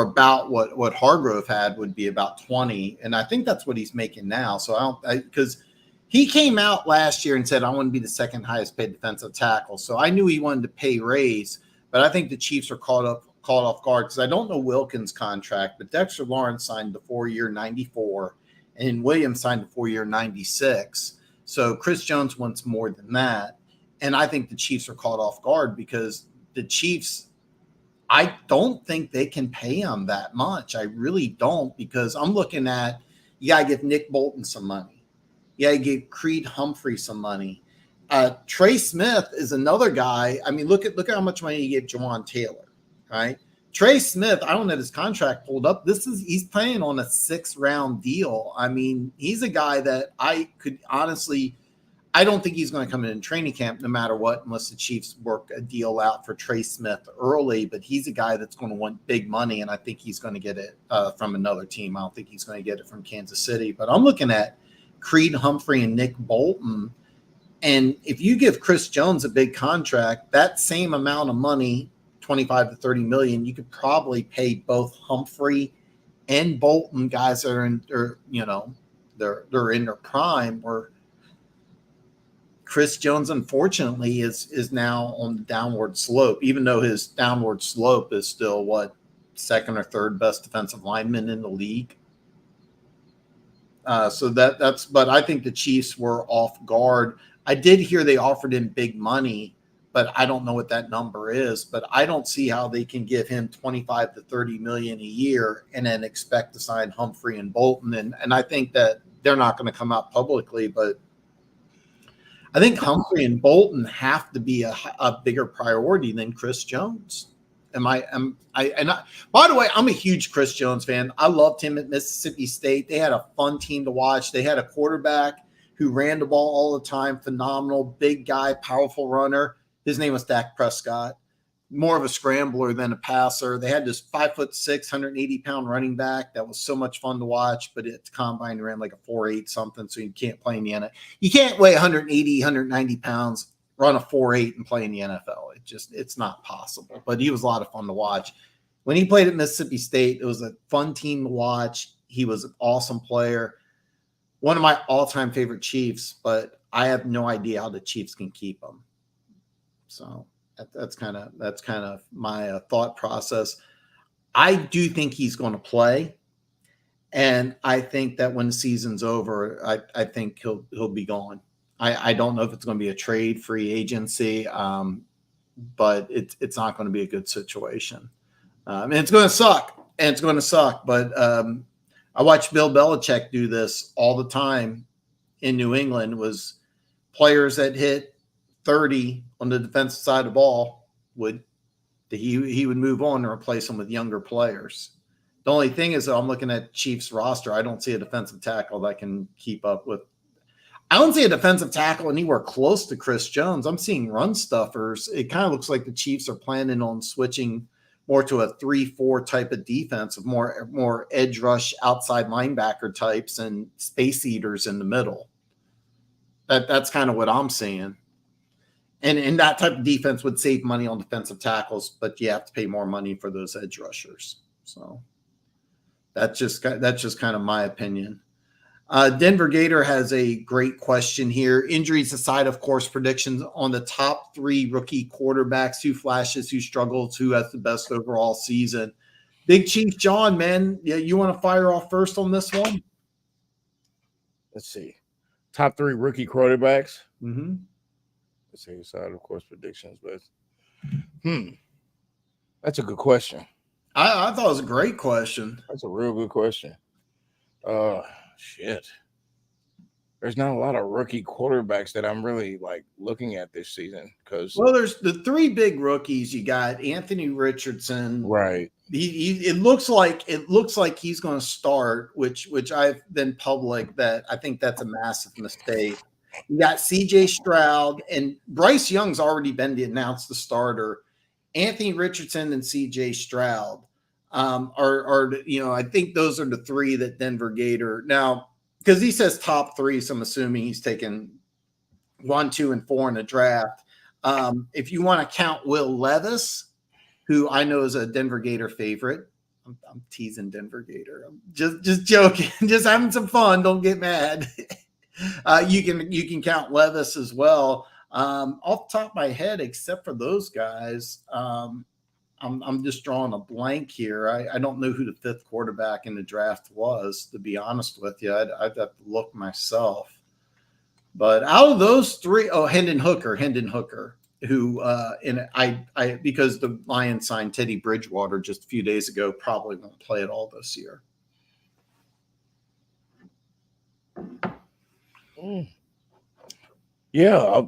about what Hargrove had would be about 20. And I think that's what he's making now. So because he came out last year and said, I want to be the second highest paid defensive tackle. So I knew he wanted to pay raise, but I think the Chiefs are caught off guard because I don't know Wilkins' contract, but Dexter Lawrence signed the 4-year 94 and Williams signed the 4-year 96. So Chris Jones wants more than that. And I think the Chiefs are caught off guard because the Chiefs, I don't think they can pay him that much. I really don't, because I'm looking at, you got to give Nick Bolton some money. You got to give Creed Humphrey some money. Trey Smith is another guy. I mean, look at how much money you give Jawan Taylor, right? Trey Smith, I don't have his contract pulled up. He's playing on a 6-round deal. I mean, he's a guy that I could honestly, I don't think he's going to come in training camp no matter what, unless the Chiefs work a deal out for Trey Smith early. But he's a guy that's going to want big money, and I think he's going to get it from another team. I don't think he's going to get it from Kansas City. But I'm looking at Creed Humphrey and Nick Bolton. And if you give Chris Jones a big contract, that same amount of money, 25 to 30 million, you could probably pay both Humphrey and Bolton, guys that are in, or, they're in their prime, where Chris Jones, unfortunately, is now on the downward slope, even though his downward slope is still second or third best defensive lineman in the league. But I think the Chiefs were off guard. I did hear they offered him big money, but I don't know what that number is. But I don't see how they can give him 25 to 30 million a year and then expect to sign Humphrey and Bolton. And I think that they're not going to come out publicly, but I think Humphrey and Bolton have to be a bigger priority than Chris Jones. By the way, I'm a huge Chris Jones fan. I loved him at Mississippi State. They had a fun team to watch. They had a quarterback who ran the ball all the time. Phenomenal, big guy, powerful runner. His name was Dak Prescott. More of a scrambler than a passer. They had this 5'6", 180-pound running back that was so much fun to watch, but at the combine ran like a 4.8 something, so you can't play in the NFL. You can't weigh 180, 190 pounds, run a 4.8 and play in the NFL. It's not possible. But he was a lot of fun to watch. When he played at Mississippi State, it was a fun team to watch. He was an awesome player. One of my all-time favorite Chiefs, but I have no idea how the Chiefs can keep him. So that's kind of my thought process. I do think he's going to play, and I think that when the season's over, I think he'll be gone. I don't know if it's going to be a trade, free agency, but it's not going to be a good situation. And it's going to suck. But I watched Bill Belichick do this all the time in New England. Was players that hit 30 on the defensive side of the ball he would move on and replace them with younger players. The only thing is that I'm looking at Chiefs roster. I don't see a defensive tackle that can keep up with. I don't see a defensive tackle anywhere close to Chris Jones. I'm seeing run stuffers. It kind of looks like the Chiefs are planning on switching more to a 3-4 type of defense, of more edge rush outside linebacker types and space eaters in the middle. That's kind of what I'm seeing. And that type of defense would save money on defensive tackles, but you have to pay more money for those edge rushers. So That's just kind of my opinion. Denver Gator has a great question here. Injuries aside, of course, predictions on the top 3 rookie quarterbacks, who flashes, who struggles, who has the best overall season. Big Chief Shawn, man, yeah, you want to fire off first on this one?
Let's see. Top 3 rookie quarterbacks.
Mm-hmm.
Let's see aside, of course, predictions, but that's a good question.
I thought it was a great question.
That's a real good question. Shit. There's not a lot of rookie quarterbacks that I'm really like looking at this season because
there's the 3 big rookies. You got Anthony Richardson,
right?
It looks like he's going to start, which I've been public that I think that's a massive mistake. You got C.J. Stroud and Bryce Young's already been announced the starter. Anthony Richardson and C.J. Stroud are I think those are the 3 that Denver Gator now, because he says top 3, so I'm assuming he's taken 1, 2, and 4 in the draft. If you want to count Will Levis, who I know is a Denver Gator favorite. I'm teasing Denver Gator. I'm just joking, just having some fun. Don't get mad. You can count Levis as well. Off the top of my head, except for those guys, I'm just drawing a blank here. I don't know who the 5th quarterback in the draft was, to be honest with you. I'd have to look myself. But out of those 3, Hendon Hooker, who because the Lions signed Teddy Bridgewater just a few days ago, probably won't play at all this year.
Yeah.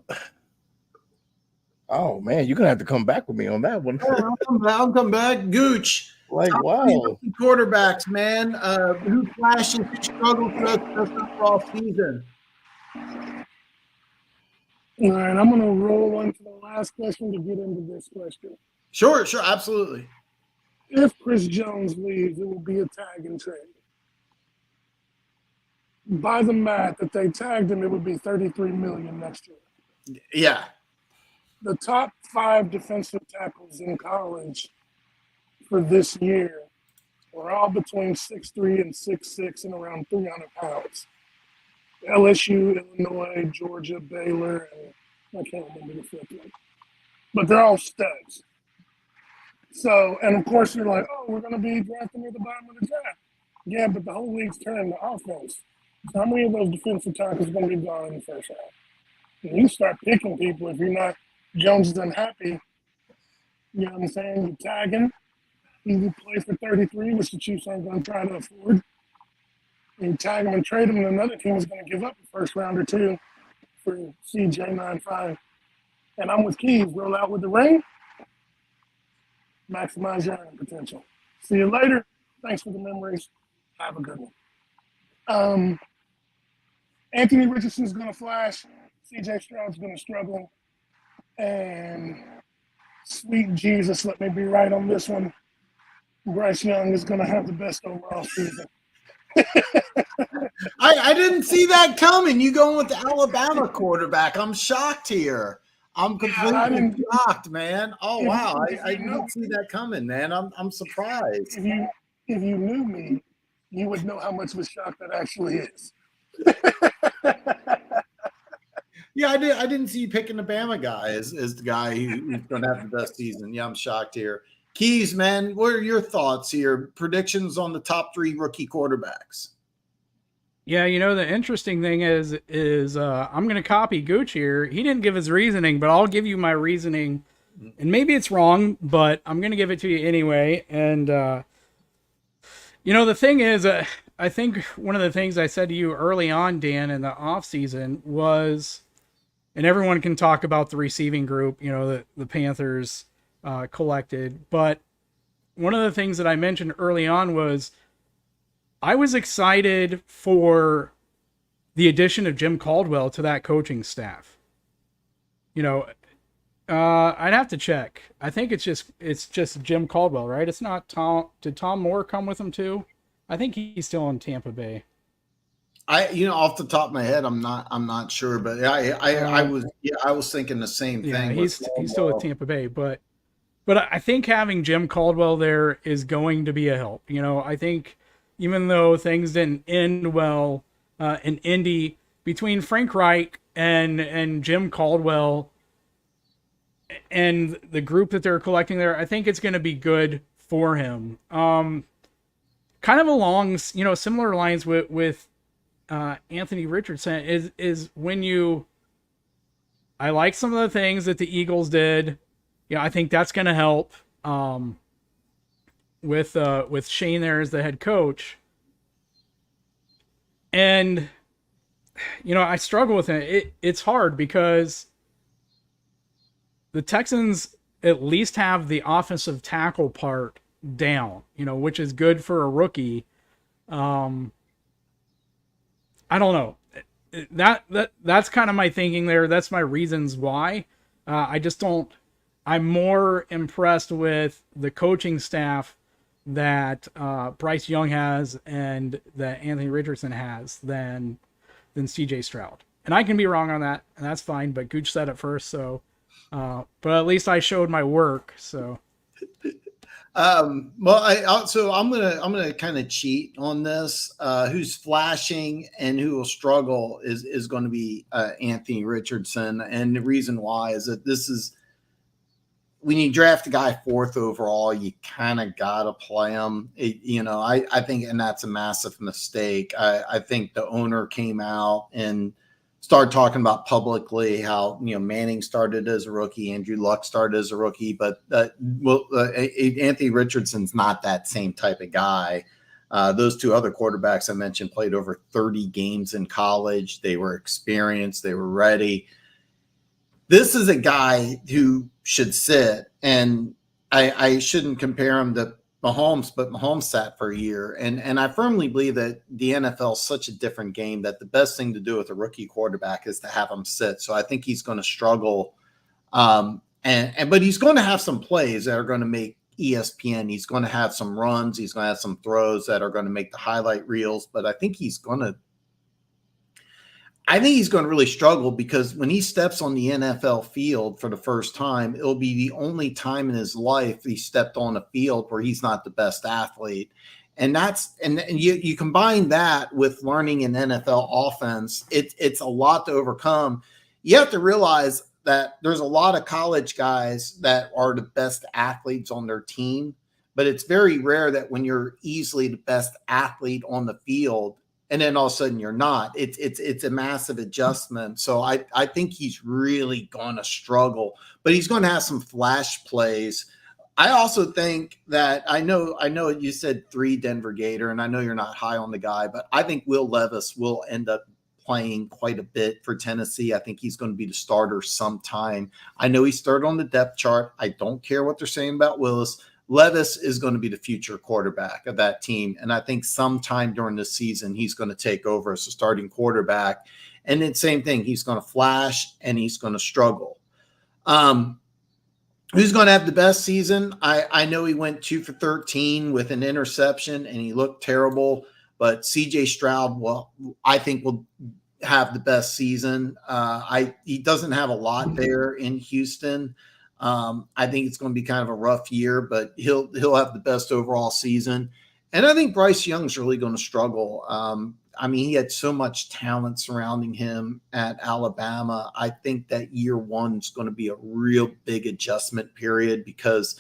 Oh man, you're gonna have to come back with me on that one.
I'll come back. Gooch.
Like, wow.
Quarterbacks, man. Who flashes, who struggled throughout the overall season?
All right, I'm going to roll on to the last question to get into this question.
Sure, absolutely.
If Chris Jones leaves, it will be a tag and trade. By the math, if they tagged him, it would be $33 million next year.
Yeah.
The top 5 defensive tackles in college for this year were all between 6'3" and 6'6" and around 300 pounds. LSU, Illinois, Georgia, Baylor, and I can't remember the 5th one. But they're all studs. So, and of course you're like, oh, we're going to be drafting near the bottom of the draft. Yeah, but the whole league's turning to offense. So how many of those defensive tackles are going to be gone in the first round? And you start picking people if you're not, Jones is unhappy. You know what I'm saying? You tag him. You play for 33, which the Chiefs aren't going to try to afford. And you tag him and trade him, and another team is going to give up a first round or 2 for CJ95. And I'm with Keys. Roll out with the ring. Maximize your earning potential. See you later. Thanks for the memories. Have a good one. Anthony Richardson's going to flash. CJ Stroud's going to struggle. And sweet Jesus, let me be right on this one. Bryce Young is going to have the best overall season.
I didn't see that coming. You going with the Alabama quarterback. I'm shocked here. I'm completely shocked, man. Oh, wow. I didn't see that coming, man. I'm surprised.
If you knew me, you would know how much of a shock that actually is.
Yeah, I didn't see you picking the Bama guy as the guy who's going to have the best season. Yeah, I'm shocked here. Keys, man, what are your thoughts here? Predictions on the top 3 rookie quarterbacks?
Yeah, the interesting thing is I'm going to copy Gooch here. He didn't give his reasoning, but I'll give you my reasoning. And maybe it's wrong, but I'm going to give it to you anyway. And, the thing is, I think one of the things I said to you early on, Dan, in the offseason was, and everyone can talk about the receiving group, the Panthers collected. But one of the things that I mentioned early on was I was excited for the addition of Jim Caldwell to that coaching staff. I'd have to check. I think it's just Jim Caldwell, right? It's not Tom. Did Tom Moore come with him too? I think he's still in Tampa Bay.
Off the top of my head, I'm not sure, but I was thinking the same thing.
Yeah, he's still at Tampa Bay, but I think having Jim Caldwell there is going to be a help. I think even though things didn't end well in Indy, between Frank Reich and Jim Caldwell and the group that they're collecting there, I think it's going to be good for him. Kind of along, similar lines with Anthony Richardson is when I like some of the things that the Eagles did. Yeah, I think that's going to help with Shane there as the head coach. And I struggle with it. It's hard because the Texans at least have the offensive tackle part down, which is good for a rookie. I don't know. That's kind of my thinking there. That's my reasons why. I just don't. I'm more impressed with the coaching staff that Bryce Young has and that Anthony Richardson has than CJ Stroud. And I can be wrong on that, and that's fine. But Gooch said it first, so. But at least I showed my work. So.
Well, I'm gonna kind of cheat on this. Who's flashing and who will struggle is going to be Anthony Richardson, and the reason why is that when you draft a guy 4th overall, you kind of gotta play him. I think, and that's a massive mistake. I think the owner came out and started talking about publicly how Manning started as a rookie, Andrew Luck started as a rookie, but Anthony Richardson's not that same type of guy. Those two other quarterbacks I mentioned played over 30 games in college. They were experienced. They were ready. This is a guy who should sit, and I shouldn't compare him to Mahomes, but Mahomes sat for a year. And I firmly believe that the NFL is such a different game that the best thing to do with a rookie quarterback is to have him sit. So I think he's going to struggle. But he's going to have some plays that are going to make ESPN. He's going to have some runs. He's going to have some throws that are going to make the highlight reels. But I think he's going to really struggle because when he steps on the NFL field for the first time, it'll be the only time in his life he stepped on a field where he's not the best athlete. And you combine that with learning an NFL offense, it's a lot to overcome. You have to realize that there's a lot of college guys that are the best athletes on their team, but it's very rare that when you're easily the best athlete on the field, and then all of a sudden you're not. It's a massive adjustment. So I think he's really going to struggle, but he's going to have some flash plays. I also think that I know you said 3 Denver Gator, and I know you're not high on the guy, but I think Will Levis will end up playing quite a bit for Tennessee. I think he's going to be the starter sometime. I know he started on the depth chart. I don't care what they're saying about Willis. Levis is going to be the future quarterback of that team. And I think sometime during the season, he's going to take over as a starting quarterback. And then same thing, he's going to flash and he's going to struggle. Who's going to have the best season? I know he went 2 for 13 with an interception and he looked terrible, but CJ Stroud, I think will have the best season. He doesn't have a lot there in Houston. I think it's going to be kind of a rough year, but he'll have the best overall season. And I think Bryce Young's really going to struggle. He had so much talent surrounding him at Alabama. I think that year 1 is going to be a real big adjustment period because,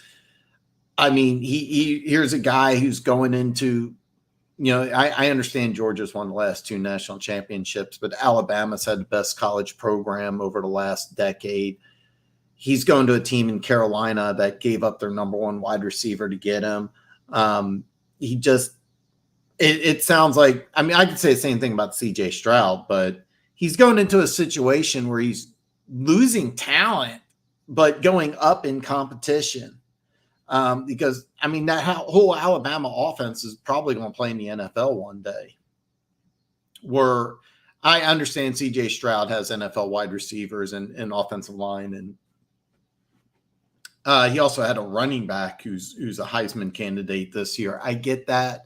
here's a guy who's going into, I understand Georgia's won the last 2 national championships, but Alabama's had the best college program over the last decade. He's going to a team in Carolina that gave up their number 1 wide receiver to get him. It sounds like, I could say the same thing about CJ Stroud, but he's going into a situation where he's losing talent, but going up in competition. Because that whole Alabama offense is probably going to play in the NFL one day. Where I understand CJ Stroud has NFL wide receivers and offensive line, and he also had a running back who's a Heisman candidate this year. I get that.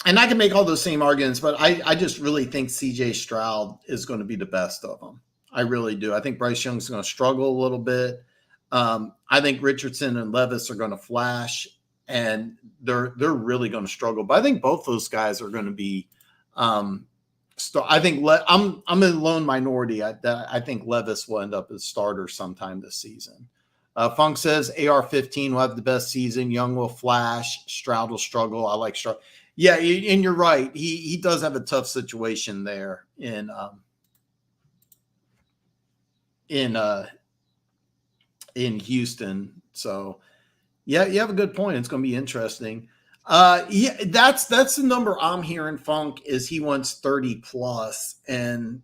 And I can make all those same arguments, but I just really think CJ Stroud is going to be the best of them. I really do. I think Bryce Young's going to struggle a little bit. I think Richardson and Levis are going to flash. and they're really going to struggle. But I think both those guys are going to be. I think I'm in the lone minority. I think Levis will end up as starter sometime this season. Funk says AR-15 will have the best season. Young will flash. Stroud will struggle. I like Stroud. Yeah, and you're right. He does have a tough situation there in Houston. So yeah, you have a good point. It's going to be interesting. Yeah, that's the number I'm hearing. Funk is he wants 30 plus, and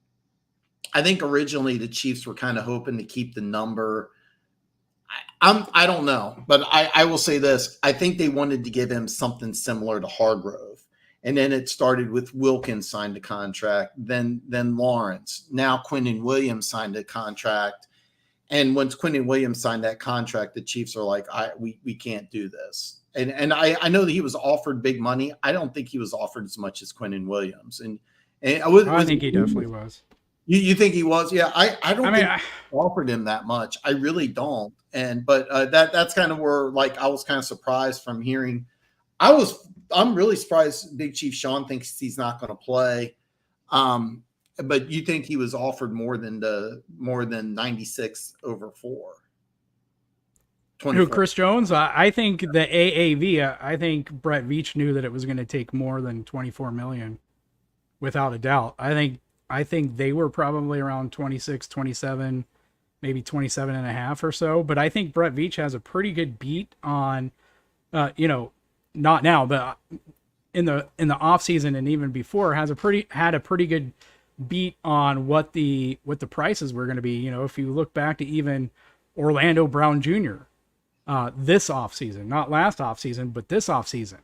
I think originally the Chiefs were kind of hoping to keep the number. I don't know, but I will say this: I think they wanted to give him something similar to Hargrove, and then it started with Wilkins signed a contract, then Lawrence, now Quinnen Williams signed a contract, and once Quinnen Williams signed that contract, the Chiefs are like, we can't do this. And I know that he was offered big money. I don't think he was offered as much as Quinnen Williams. And
I think he definitely was.
You think he was? Yeah, I don't think I offered him that much. I really don't. But that's kind of where like I was kind of surprised from hearing. I'm really surprised Big Chief Shawn thinks he's not going to play. But you think he was offered more than 96 over 4?
Who, Chris Jones? I think the AAV, I think Brett Veach knew that it was going to take more than 24 million without a doubt. I think they were probably around 26, 27, maybe 27 and a half or so. But I think Brett Veach has a pretty good beat on, not now, but in the off season and even before had a pretty good beat on what the prices were going to be. If you look back to even Orlando Brown Jr., this offseason, not last offseason, but this offseason,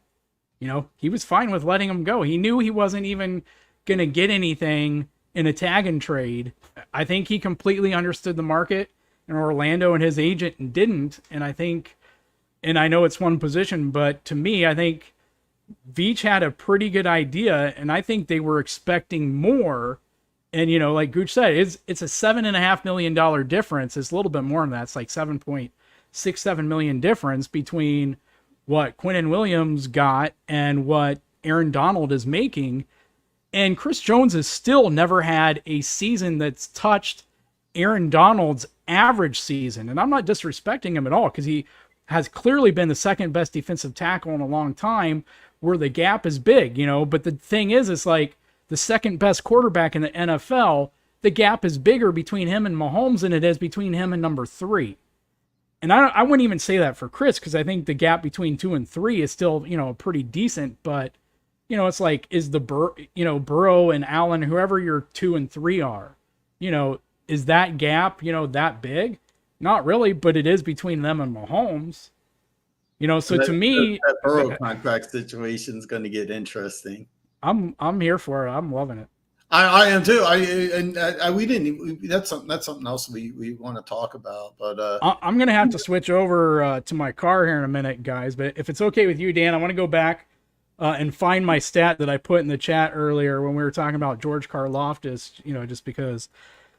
he was fine with letting him go. He knew he wasn't even going to get anything in a tag and trade. I think he completely understood the market, and Orlando and his agent didn't. And I know it's one position, but to me, I think Veach had a pretty good idea, and I think they were expecting more. And, like Gooch said, it's a $7.5 million difference. It's a little bit more than that. It's like 7.67 million difference between what Quinnen Williams got and what Aaron Donald is making. And Chris Jones has still never had a season that's touched Aaron Donald's average season. And I'm not disrespecting him at all, because he has clearly been the second best defensive tackle in a long time, where the gap is big, But the thing is, it's like the second best quarterback in the NFL, the gap is bigger between him and Mahomes than it is between him and number 3. And I wouldn't even say that for Chris, because I think the gap between 2 and 3 is still, pretty decent. But, it's like, is the Burrow and Allen, whoever your 2 and 3 are, is that gap, that big? Not really, but it is between them and Mahomes. So to me,
that Burrow contract situation is going to get interesting.
I'm here for it. I'm loving it.
I am too. We didn't. That's something else we want to talk about. But
I'm gonna have to switch over to my car here in a minute, guys. But if it's okay with you, Dan, I want to go back and find my stat that I put in the chat earlier when we were talking about George Karlaftis. Just because.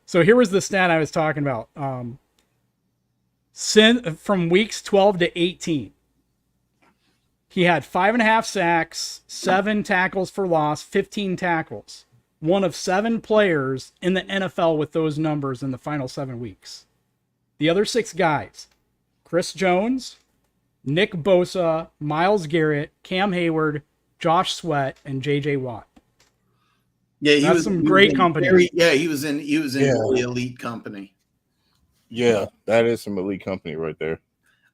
So here was the stat I was talking about. From weeks 12 to 18, he had 5.5 sacks, 7 tackles for loss, 15 tackles. One of 7 players in the NFL with those numbers in the final 7 weeks. The other 6 guys: Chris Jones, Nick Bosa, Myles Garrett, Cam Hayward, Josh Sweat, and J.J. Watt.
Yeah, he was
some great company.
He was in really elite company.
Yeah, that is some elite company right there.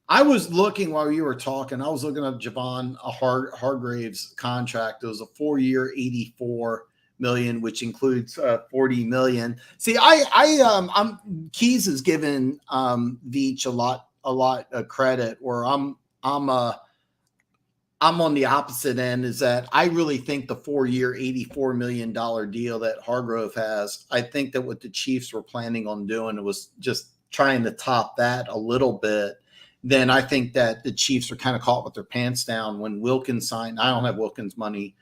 I was looking while you were talking. I was looking up Javon Hargrave's contract. It was a 4-year, $84 million, which includes $40 million. See, I'm Keas is given Veach a lot of credit, where I'm on the opposite end. Is that I really think the 4-year, $84 million deal that Hargrave has, I think that what the Chiefs were planning on doing was just trying to top that a little bit. Then I think that the Chiefs were kind of caught with their pants down when Wilkins signed. I don't have Wilkins' money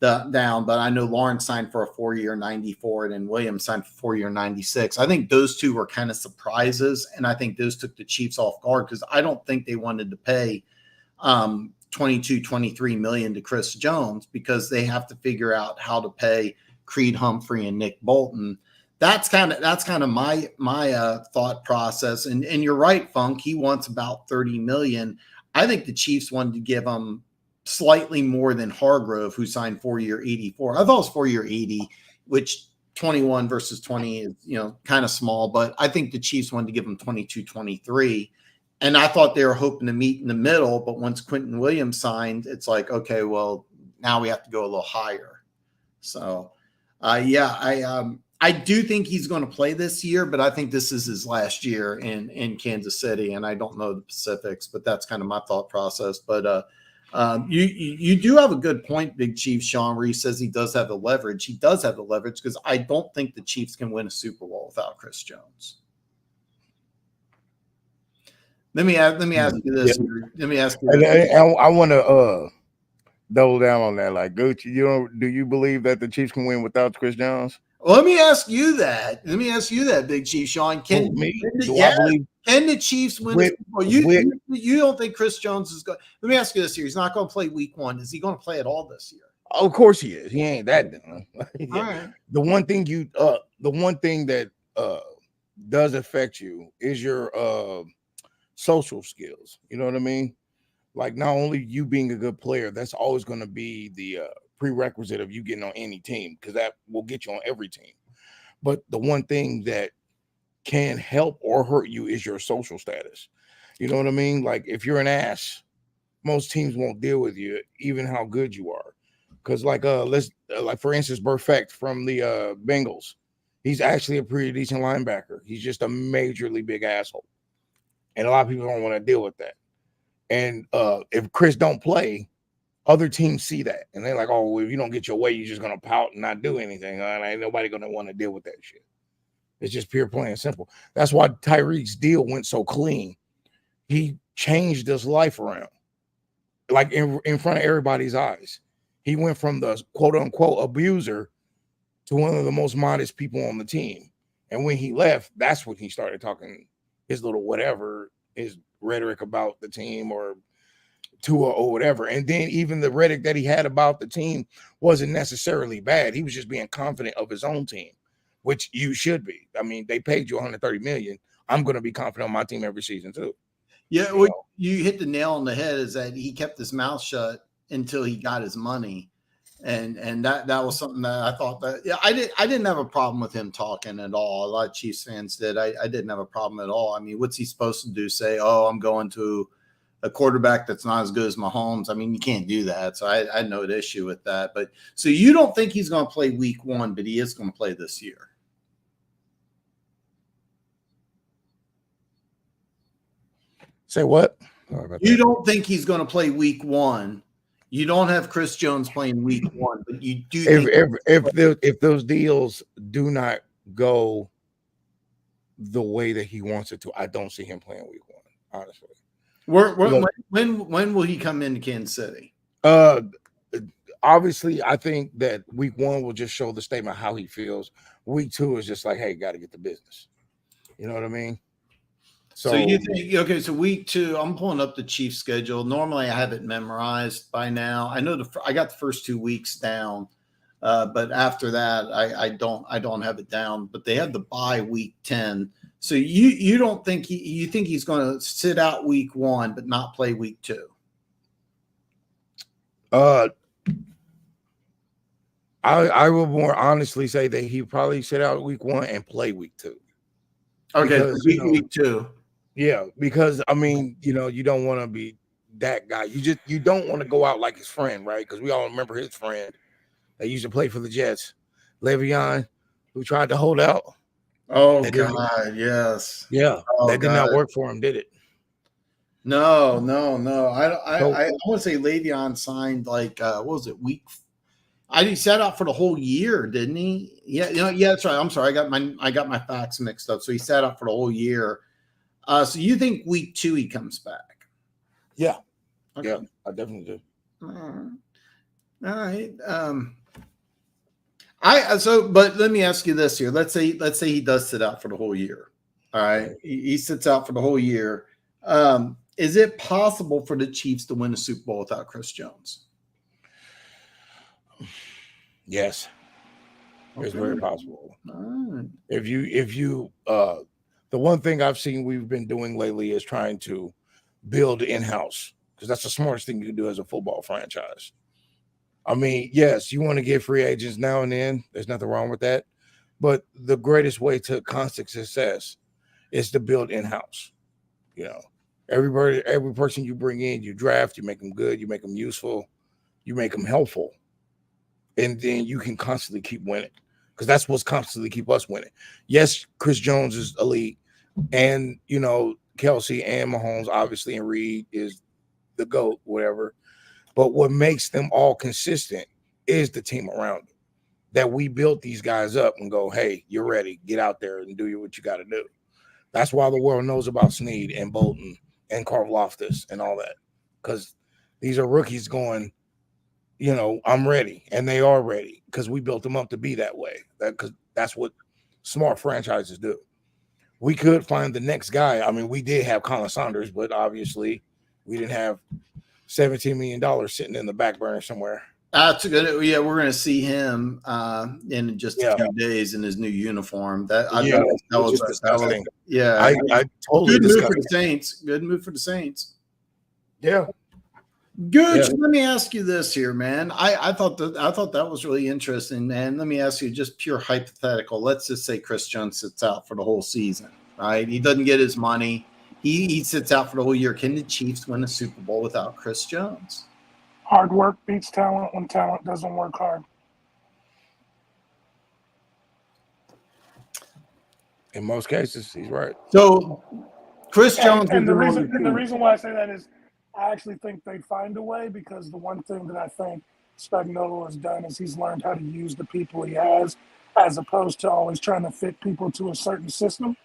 down, but I know Lawrence signed for a 4-year 94 and then Williams signed for 4-year 96. I think those two were kind of surprises, and I think those took the Chiefs off guard, because I don't think they wanted to pay 22, 23 million to Chris Jones because they have to figure out how to pay Creed Humphrey and Nick Bolton. That's kind of my thought process. And you're right, Funk. He wants about 30 million. I think the Chiefs wanted to give him slightly more than Hargrove, who signed 4-year 84. I thought it was 4-year 80, which 21 versus 20 is, kind of small, but I think the Chiefs wanted to give him 22, 23. And I thought they were hoping to meet in the middle, but once Quentin Williams signed, it's like, okay, well, now we have to go a little higher. So, I do think he's going to play this year, but I think this is his last year in Kansas City, and I don't know the specifics, but that's kind of my thought process. But you do have a good point, Big Chief Shawn, where he says he does have the leverage. He does have the leverage because I don't think the Chiefs can win a Super Bowl without Chris Jones. Let me ask you this.
Yeah.
Let me ask you
this. I want to double down on that. Like, Gooch, do you believe that the Chiefs can win without Chris Jones?
Well, let me ask you that. Big Chief Shawn. Can the Chiefs win? You don't think Chris Jones is going? Let me ask you this here. He's not going to play week 1. Is he going to play at all this year?
Of course he is. He ain't that dumb.
All right.
The one thing that does affect you is your social skills. You know what I mean? Like, not only you being a good player, that's always going to be the prerequisite of you getting on any team, because that will get you on every team. But the one thing that can help or hurt you is your social status. You know what I mean? Like, if you're an ass, most teams won't deal with you, even how good you are. Because like for instance, Burfect from the Bengals, he's actually a pretty decent linebacker. He's just a majorly big asshole, and a lot of people don't want to deal with that. And if Chris don't play, other teams see that, and they're like, "Oh, well, if you don't get your way, you're just gonna pout and not do anything, and ain't nobody gonna want to deal with that shit." It's just pure, plain and simple. That's why Tyreek's deal went so clean. He changed his life around, like in front of everybody's eyes. He went from the quote unquote abuser to one of the most modest people on the team. And when he left, that's when he started talking his little whatever, his rhetoric about the team or Tua or whatever. And then even the rhetoric that he had about the team wasn't necessarily bad. He was just being confident of his own team, which you should be. I mean, they paid you $130 million. I'm going to be confident on my team every season too.
Yeah, well, you hit the nail on the head, is that he kept his mouth shut until he got his money. And that was something that I thought that, I didn't have a problem with him talking at all. A lot of Chiefs fans did. I didn't have a problem at all. I mean, what's he supposed to do? Say, oh, I'm going to a quarterback that's not as good as Mahomes. I mean, you can't do that. So I had no issue with that. But so you don't think he's going to play week 1, but he is going to play this year.
Say what?
You don't think he's going to play week 1. You don't have Chris Jones playing week 1, but you do.
If those deals do not go the way that he wants it to, I don't see him playing week 1. Honestly,
when will he come into Kansas City?
Obviously, I think that week 1 will just show the statement how he feels. Week 2 is just like, hey, got to get the business. You know what I mean?
So you think, okay, so week 2, I'm pulling up the Chiefs schedule. Normally I have it memorized by now. I know I got the first 2 weeks down, but after that, I don't have it down. But they have the bye week 10. So you don't think you think he's going to sit out week 1 but not play week 2?
I will more honestly say that he probably sit out week 1 and play week 2.
Okay, because, week 2.
Yeah, because I mean, you don't want to be that guy. You don't want to go out like his friend, right? Because we all remember his friend that used to play for the Jets, Le'Veon, who tried to hold out.
Oh God, yes.
Yeah, that did not work for him, did it?
No. I want to say Le'Veon signed like what was it, week? He sat out for the whole year, didn't he? Yeah, that's right. I'm sorry, I got my facts mixed up. So he sat out for the whole year. So you think week 2 he comes back?
Yeah.
Okay.
Yeah, I definitely do.
All right. But let me ask you this here. Let's say he does sit out for the whole year. All right. He sits out for the whole year. Is it possible for the Chiefs to win a Super Bowl without Chris Jones?
Yes,
Okay.
it's very possible.
Right.
If you the one thing I've seen we've been doing lately is trying to build in-house, because that's the smartest thing you can do as a football franchise. I mean, yes, you want to get free agents now and then. There's nothing wrong with that. But the greatest way to constant success is to build in-house. You know, every person you bring in, you draft, you make them good, you make them useful, you make them helpful. And then you can constantly keep winning, because that's what's constantly keep us winning. Yes, Chris Jones is elite, and Kelsey and Mahomes, obviously, and Reed is the GOAT, whatever. But what makes them all consistent is the team around them. That we built these guys up and go, hey, you're ready, get out there and do what you got to do. That's why the world knows about Snead and Bolton and Karlaftis and all that, because these are rookies going, I'm ready, and they are ready because we built them up to be that way. Because that's what smart franchises do. We could find the next guy. I mean, we did have Colin Saunders, but obviously we didn't have $17 million sitting in the back burner somewhere.
That's good. Yeah, we're going to see him in just a few days in his new uniform. That was disgusting. Yeah,
I totally
good move for the Saints. Good move for the Saints.
Yeah.
Gooch, let me ask you this here, man. I thought that was really interesting, man. Let me ask you just pure hypothetical. Let's just say Chris Jones sits out for the whole season, right? He doesn't get his money. He sits out for the whole year. Can the Chiefs win a Super Bowl without Chris Jones?
Hard work beats talent when talent doesn't work hard.
In most cases, he's right.
So Chris Jones
and the reason why I say that is I actually think they'd find a way, because the one thing that I think Spagnuolo has done is he's learned how to use the people he has, as opposed to always trying to fit people to a certain system.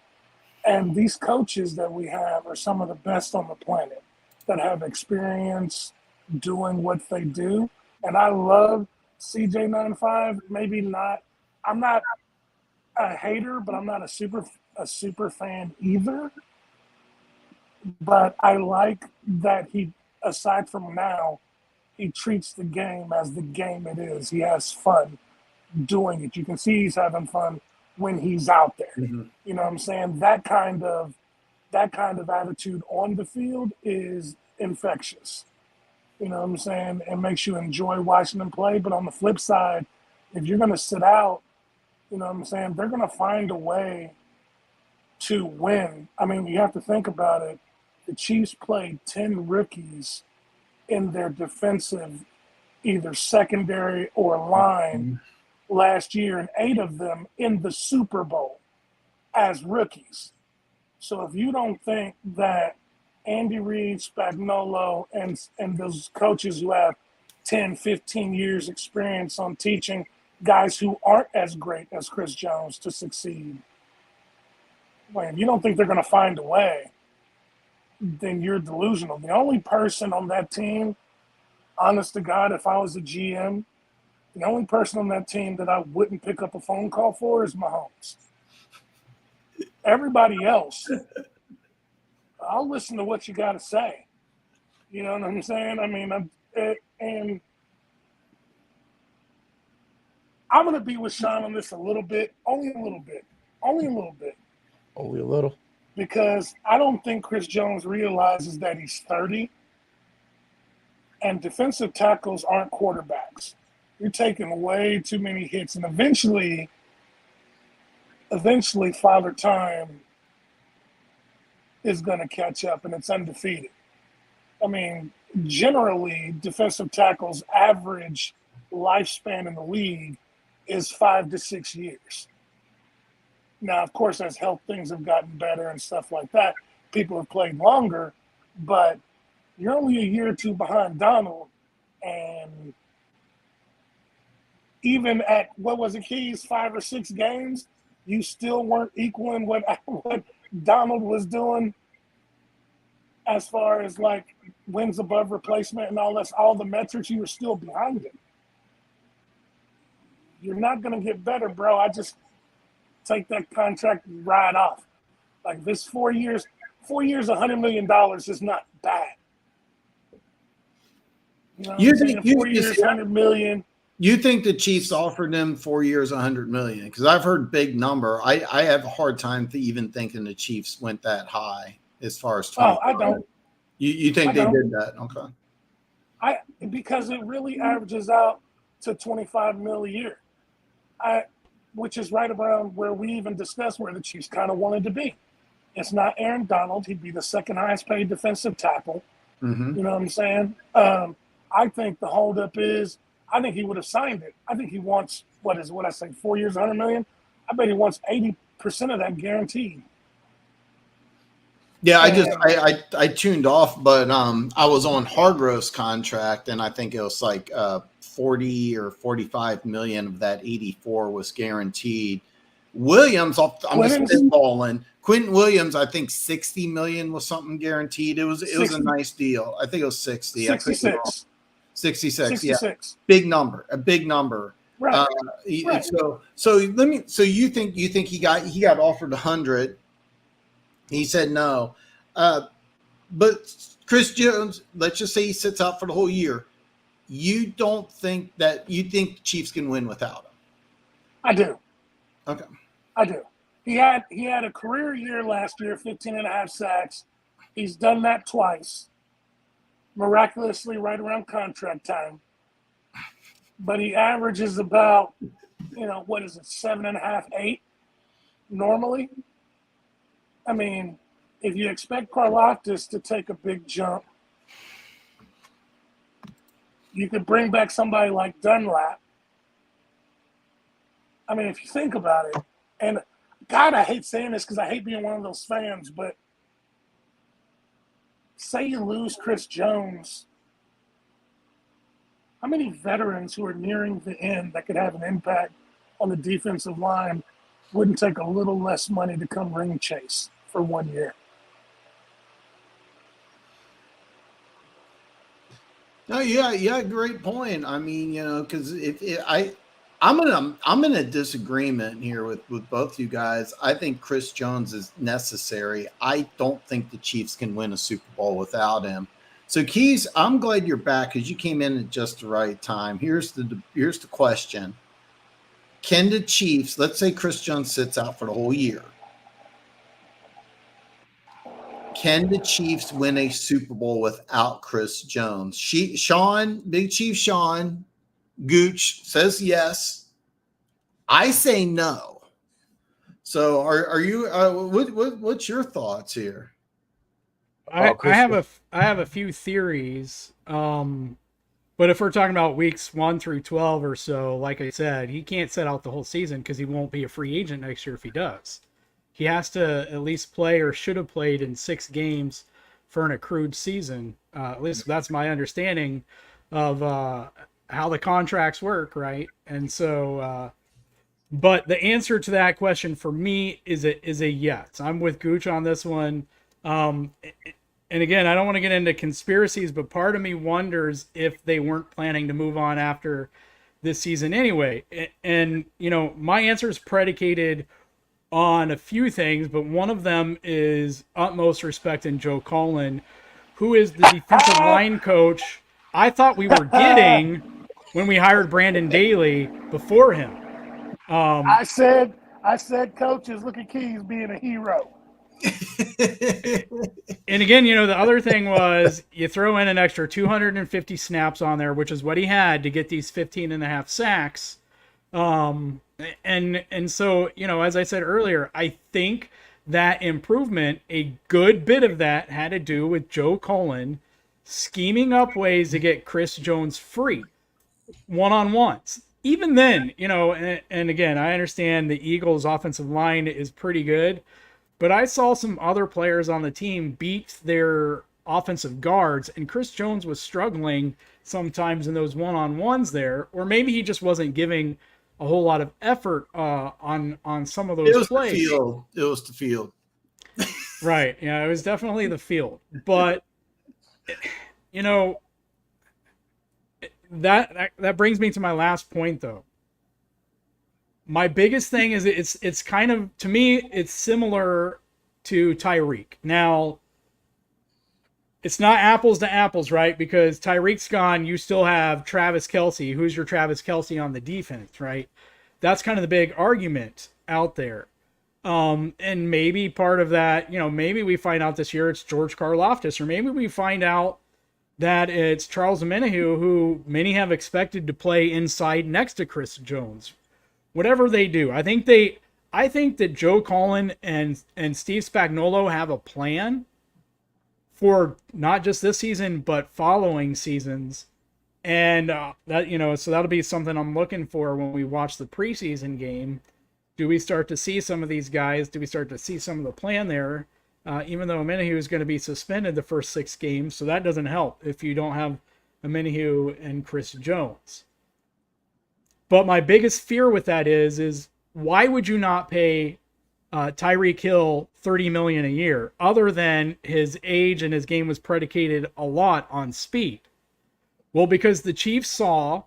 And these coaches that we have are some of the best on the planet that have experience doing what they do. And I love CJ95. Maybe not. I'm not a hater, but I'm not a super fan either. But I like that he, aside from now, he treats the game as the game it is. He has fun doing it. You can see he's having fun when he's out there.
Mm-hmm.
You know what I'm saying? That kind of attitude on the field is infectious. You know what I'm saying? It makes you enjoy watching them play. But on the flip side, if you're going to sit out, you know what I'm saying, they're going to find a way to win. I mean, you have to think about it. The Chiefs played 10 rookies in their defensive, either secondary or line last year, and 8 of them in the Super Bowl as rookies. So if you don't think that Andy Reid, Spagnuolo, and those coaches who have 10, 15 years experience on teaching guys who aren't as great as Chris Jones to succeed, if you don't think they're going to find a way, then you're delusional. The only person on that team, honest to God, if I was a GM, the only person on that team that I wouldn't pick up a phone call for is Mahomes. Everybody else, I'll listen to what you got to say. You know what I'm saying? I mean, and I'm going to be with Shawn on this a little bit, only a little bit.
Only a little.
Because I don't think Chris Jones realizes that he's 30, and defensive tackles aren't quarterbacks. You're taking way too many hits, and eventually Father Time is going to catch up, and it's undefeated. I mean, generally, defensive tackles' average lifespan in the league is 5 to 6 years. Now, of course, as health things have gotten better and stuff like that, people have played longer, but you're only a year or two behind Donald. And even at, what was it, Keys, 5 or 6 games, you still weren't equaling what Donald was doing as far as like wins above replacement and all the metrics. You were still behind him. You're not going to get better, bro. I just take that contract right off. Like this 4 years, 4 years, $100 million is not bad. You know what
You
I'm
think
saying? 4 years, $100 million.
You think the Chiefs offered him 4 years, $100 million? Because I've heard big number. I have a hard time even thinking the Chiefs went that high as far as 20.
Oh, I don't.
You think they did that? Okay.
Because it really averages out to $25 million a year. Which is right around where we even discussed where the Chiefs kind of wanted to be. It's not Aaron Donald. He'd be the second highest paid defensive tackle.
Mm-hmm.
You know what I'm saying? I think the holdup is, I think he would have signed it. I think he wants, 4 years, $100 million? I bet he wants 80% of that guaranteed.
Yeah, I tuned off, but I was on Hargrove's contract, and I think it was like 40 or 45 million of that 84 was guaranteed. Williams, I'm just spitballing. Quentin Williams, I think 60 million was something guaranteed. It was a nice deal. I think it was 60.
66.
66. Yeah, a big number.
Right.
Right. So you think he got offered 100? He said no. But Chris Jones, let's just say he sits out for the whole year. You think the Chiefs can win without him?
I do.
Okay.
I do. He had a career year last year, 15.5 sacks. He's done that twice, miraculously right around contract time. But he averages about, 7.5, 8 normally. I mean, if you expect Karlaftis to take a big jump, you could bring back somebody like Dunlap. I mean, if you think about it, and God, I hate saying this because I hate being one of those fans, but say you lose Chris Jones, how many veterans who are nearing the end that could have an impact on the defensive line wouldn't take a little less money to come ring chase for 1 year?
No, yeah, great point. I mean, because I'm in a disagreement here with both you guys. I think Chris Jones is necessary. I don't think the Chiefs can win a Super Bowl without him. So Keas, I'm glad you're back because you came in at just the right time. Here's the question: can the Chiefs, let's say Chris Jones sits out for the whole year, can the Chiefs win a Super Bowl without Chris Jones? Shawn, Big Chief Shawn, Gooch says yes. I say no. So are you? What's your thoughts here?
I have a few theories. But if we're talking about weeks 1 through 12 or so, like I said, he can't sit out the whole season because he won't be a free agent next year if he does. He has to at least play or should have played in 6 games for an accrued season. At least that's my understanding of how the contracts work, right? And so, but the answer to that question for me is a yes. I'm with Gooch on this one. And again, I don't want to get into conspiracies, but part of me wonders if they weren't planning to move on after this season anyway. And my answer is predicated on a few things, but one of them is utmost respect in Joe Cullen, who is the defensive line coach I thought we were getting when we hired Brandon Daly before him.
I said, coaches, look at Keys being a hero.
And again, the other thing was you throw in an extra 250 snaps on there, which is what he had to get these 15.5 sacks. And so, as I said earlier, I think that improvement, a good bit of that had to do with Joe Cullen scheming up ways to get Chris Jones free one-on-ones. Even then, and again, I understand the Eagles' offensive line is pretty good, but I saw some other players on the team beat their offensive guards, and Chris Jones was struggling sometimes in those one-on-ones there, or maybe he just wasn't giving a whole lot of effort on some of those plays.
It was the field.
Right. Yeah, it was definitely the field. But that brings me to my last point, though. My biggest thing is it's kind of, to me, it's similar to Tyreek. Now, it's not apples to apples, right? Because Tyreek's gone, you still have Travis Kelce. Who's your Travis Kelce on the defense, right? That's kind of the big argument out there. And maybe part of that, maybe we find out this year it's George Karlaftis, or maybe we find out that it's Charles Omenihu, who many have expected to play inside next to Chris Jones. Whatever they do, I think that Joe Cullen and Steve Spagnuolo have a plan for not just this season, but following seasons. And so that'll be something I'm looking for when we watch the preseason game. Do we start to see some of these guys? Do we start to see some of the plan there? Even though Omenihu is going to be suspended the first 6 games, so that doesn't help if you don't have Omenihu and Chris Jones. But my biggest fear with that is why would you not pay Tyreek Hill $30 million a year, other than his age and his game was predicated a lot on speed? Well, because the Chiefs saw,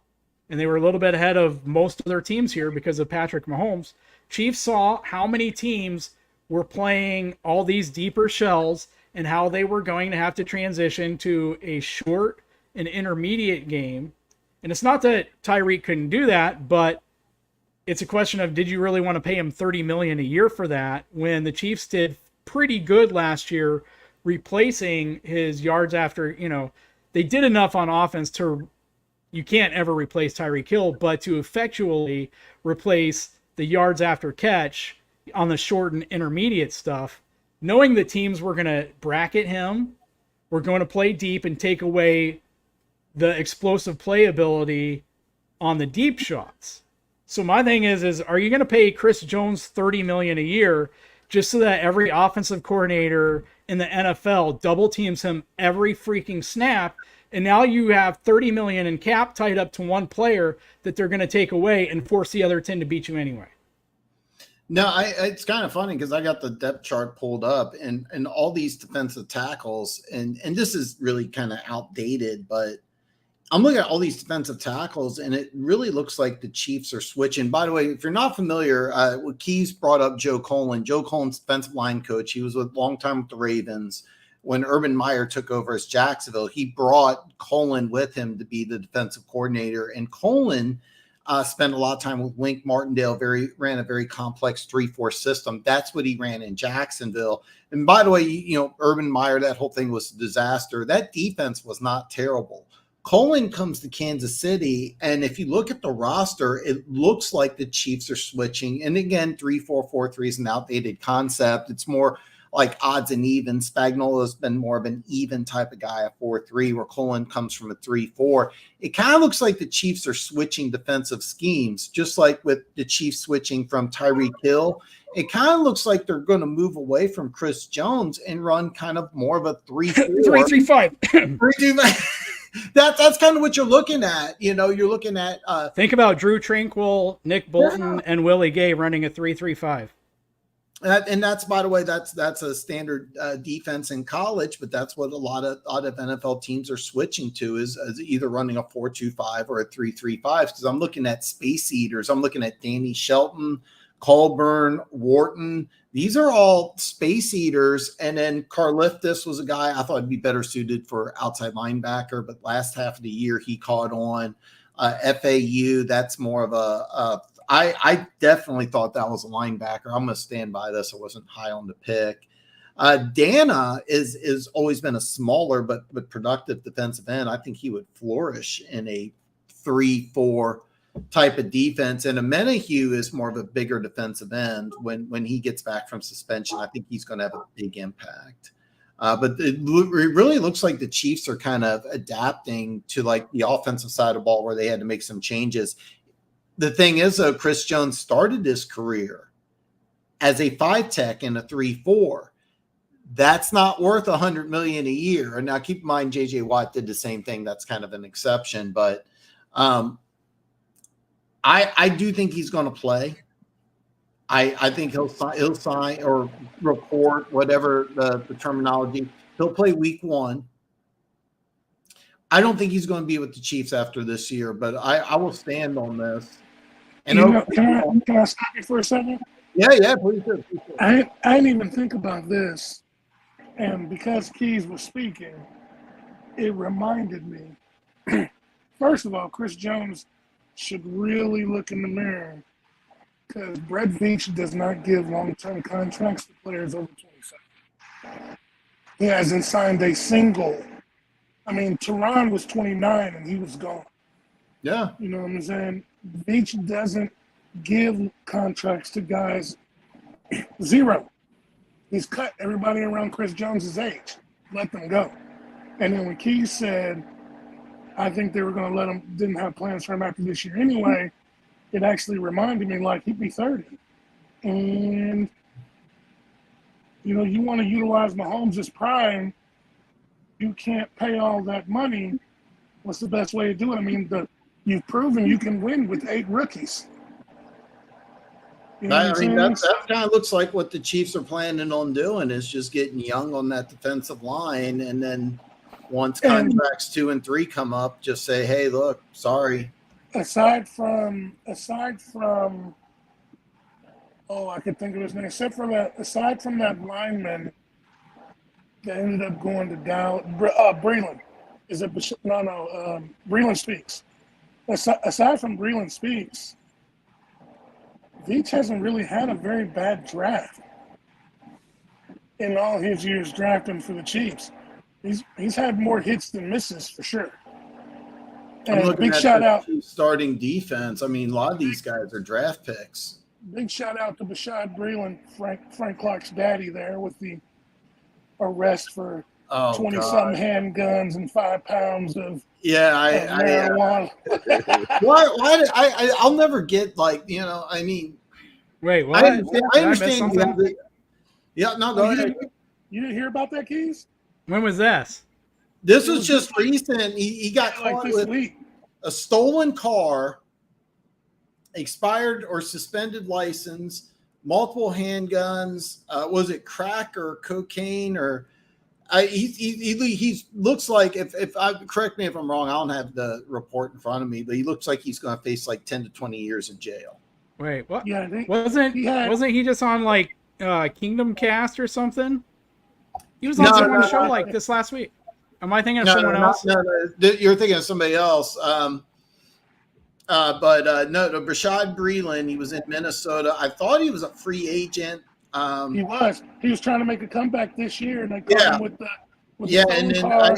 and they were a little bit ahead of most of their teams here because of Patrick Mahomes, Chiefs saw how many teams were playing all these deeper shells and how they were going to have to transition to a short and intermediate game. And it's not that Tyreek couldn't do that, but it's a question of, did you really want to pay him $30 million a year for that when the Chiefs did pretty good last year replacing his yards after, they did enough on offense to, you can't ever replace Tyreek Hill, but to effectually replace the yards after catch on the short and intermediate stuff, knowing the teams were going to bracket him, were going to play deep and take away the explosive playability on the deep shots. So my thing is are you going to pay Chris Jones $30 million a year just so that every offensive coordinator in the NFL double teams him every freaking snap? And now you have $30 million in cap tied up to one player that they're going to take away and force the other 10 to beat you anyway.
No, it's kind of funny because I got the depth chart pulled up and all these defensive tackles, and this is really kind of outdated, but I'm looking at all these defensive tackles, and it really looks like the Chiefs are switching. By the way, if you're not familiar, Keas brought up Joe Cullen. Joe Cullen's defensive line coach. He was a long time with the Ravens. When Urban Meyer took over as Jacksonville, he brought Cullen with him to be the defensive coordinator. And Cullen spent a lot of time with Wink Martindale, ran a very complex 3-4 system. That's what he ran in Jacksonville. And by the way, Urban Meyer, that whole thing was a disaster. That defense was not terrible. Cullen comes to Kansas City, and if you look at the roster, it looks like the Chiefs are switching. And again, 3-4-4-3 is an outdated concept. It's more like odds and evens. Spagnuolo's been more of an even type of guy, a 4-3, where Cullen comes from a 3-4. It kind of looks like the Chiefs are switching defensive schemes, just like with the Chiefs switching from Tyreek Hill. It kind of looks like they're going to move away from Chris Jones and run kind of more of a 3-4.
3-3-5.
3-3-5. That's kind of what you're looking at. You're looking at
think about Drew Tranquill, Nick Bolton, and Willie Gay running a 3-3-5.
And that's, by the way, that's a standard defense in college, but that's what a lot of NFL teams are switching to is either running a 4-2-5 or a 3-3-5. Because I'm looking at space eaters. I'm looking at Danny Shelton, Colburn, Wharton. These are all space eaters. And then Karlaftis was a guy I thought would be better suited for outside linebacker, but last half of the year he caught on. FAU, that's more of I definitely thought that was a linebacker. I'm going to stand by this. I wasn't high on the pick. Dana is always been a smaller but productive defensive end. I think he would flourish in a 3-4 type of defense. And Omenihu is more of a bigger defensive end. When he gets back from suspension, I think he's going to have a big impact. But it really looks like the Chiefs are kind of adapting to like the offensive side of the ball where they had to make some changes. The thing is, though, Chris Jones started his career as a 5-tech in a 3-4. That's not worth $100 million a year. And now keep in mind, J.J. Watt did the same thing. That's kind of an exception. But I do think he's going to play. I think he'll sign or report, whatever the terminology. He'll play week 1. I don't think he's going to be with the Chiefs after this year, but I will stand on this. And
can I stop you for a second?
Yeah, please do.
I didn't even think about this, and because Keys was speaking, it reminded me. First of all, Chris Jones should really look in the mirror because Brett Veach does not give long-term contracts to players over 27. He hasn't signed a single. I mean, Teron was 29 and he was gone.
Yeah.
You know what I'm saying? Veach doesn't give contracts to guys. Zero. He's cut everybody around Chris Jones's age. Let them go. And then when Keys said, I think they were going to let him, didn't have plans for him after this year anyway, it actually reminded me like he'd be 30. And, you know, you want to utilize Mahomes' prime, you can't pay all that money. What's the best way to do it? I mean, you've proven you can win with 8 rookies. You know
I mean, that kind of looks like what the Chiefs are planning on doing is just getting young on that defensive line. And then once contracts 2 and 3 come up, just say, hey, look, sorry.
Aside from, I could think of his name. Aside from that lineman that ended up going to Dallas, Breland. Is it? No. Breland Speaks. Aside from Breland Speaks, Veach hasn't really had a very bad draft in all his years drafting for the Chiefs. He's had more hits than misses for sure. And big shout out
starting defense. I mean, a lot of these guys are draft picks.
Big shout out to Bashad Breeland, Frank Clark's daddy there with the arrest for 20-something handguns and 5 pounds of marijuana.
I'll never get I mean.
Wait, what?
I understand. Go ahead.
You didn't hear about that, Keys?
When was this?
This was just recent. He got caught
this
with
week.
A stolen car, expired or suspended license, multiple handguns. Was it crack or cocaine or? He looks like if I correct me if I'm wrong. I don't have the report in front of me, but he looks like he's going to face like 10 to 20 years in jail.
Wait, what?
Yeah,
wasn't he just on like Kingdom Cast or something? He was on someone's show like this last week. Am I thinking of someone else?
No, you're thinking of somebody else. Rashad Breeland, he was in Minnesota. I thought he was a free agent.
He was trying to make a comeback this year, and they caught him with the
and then
car,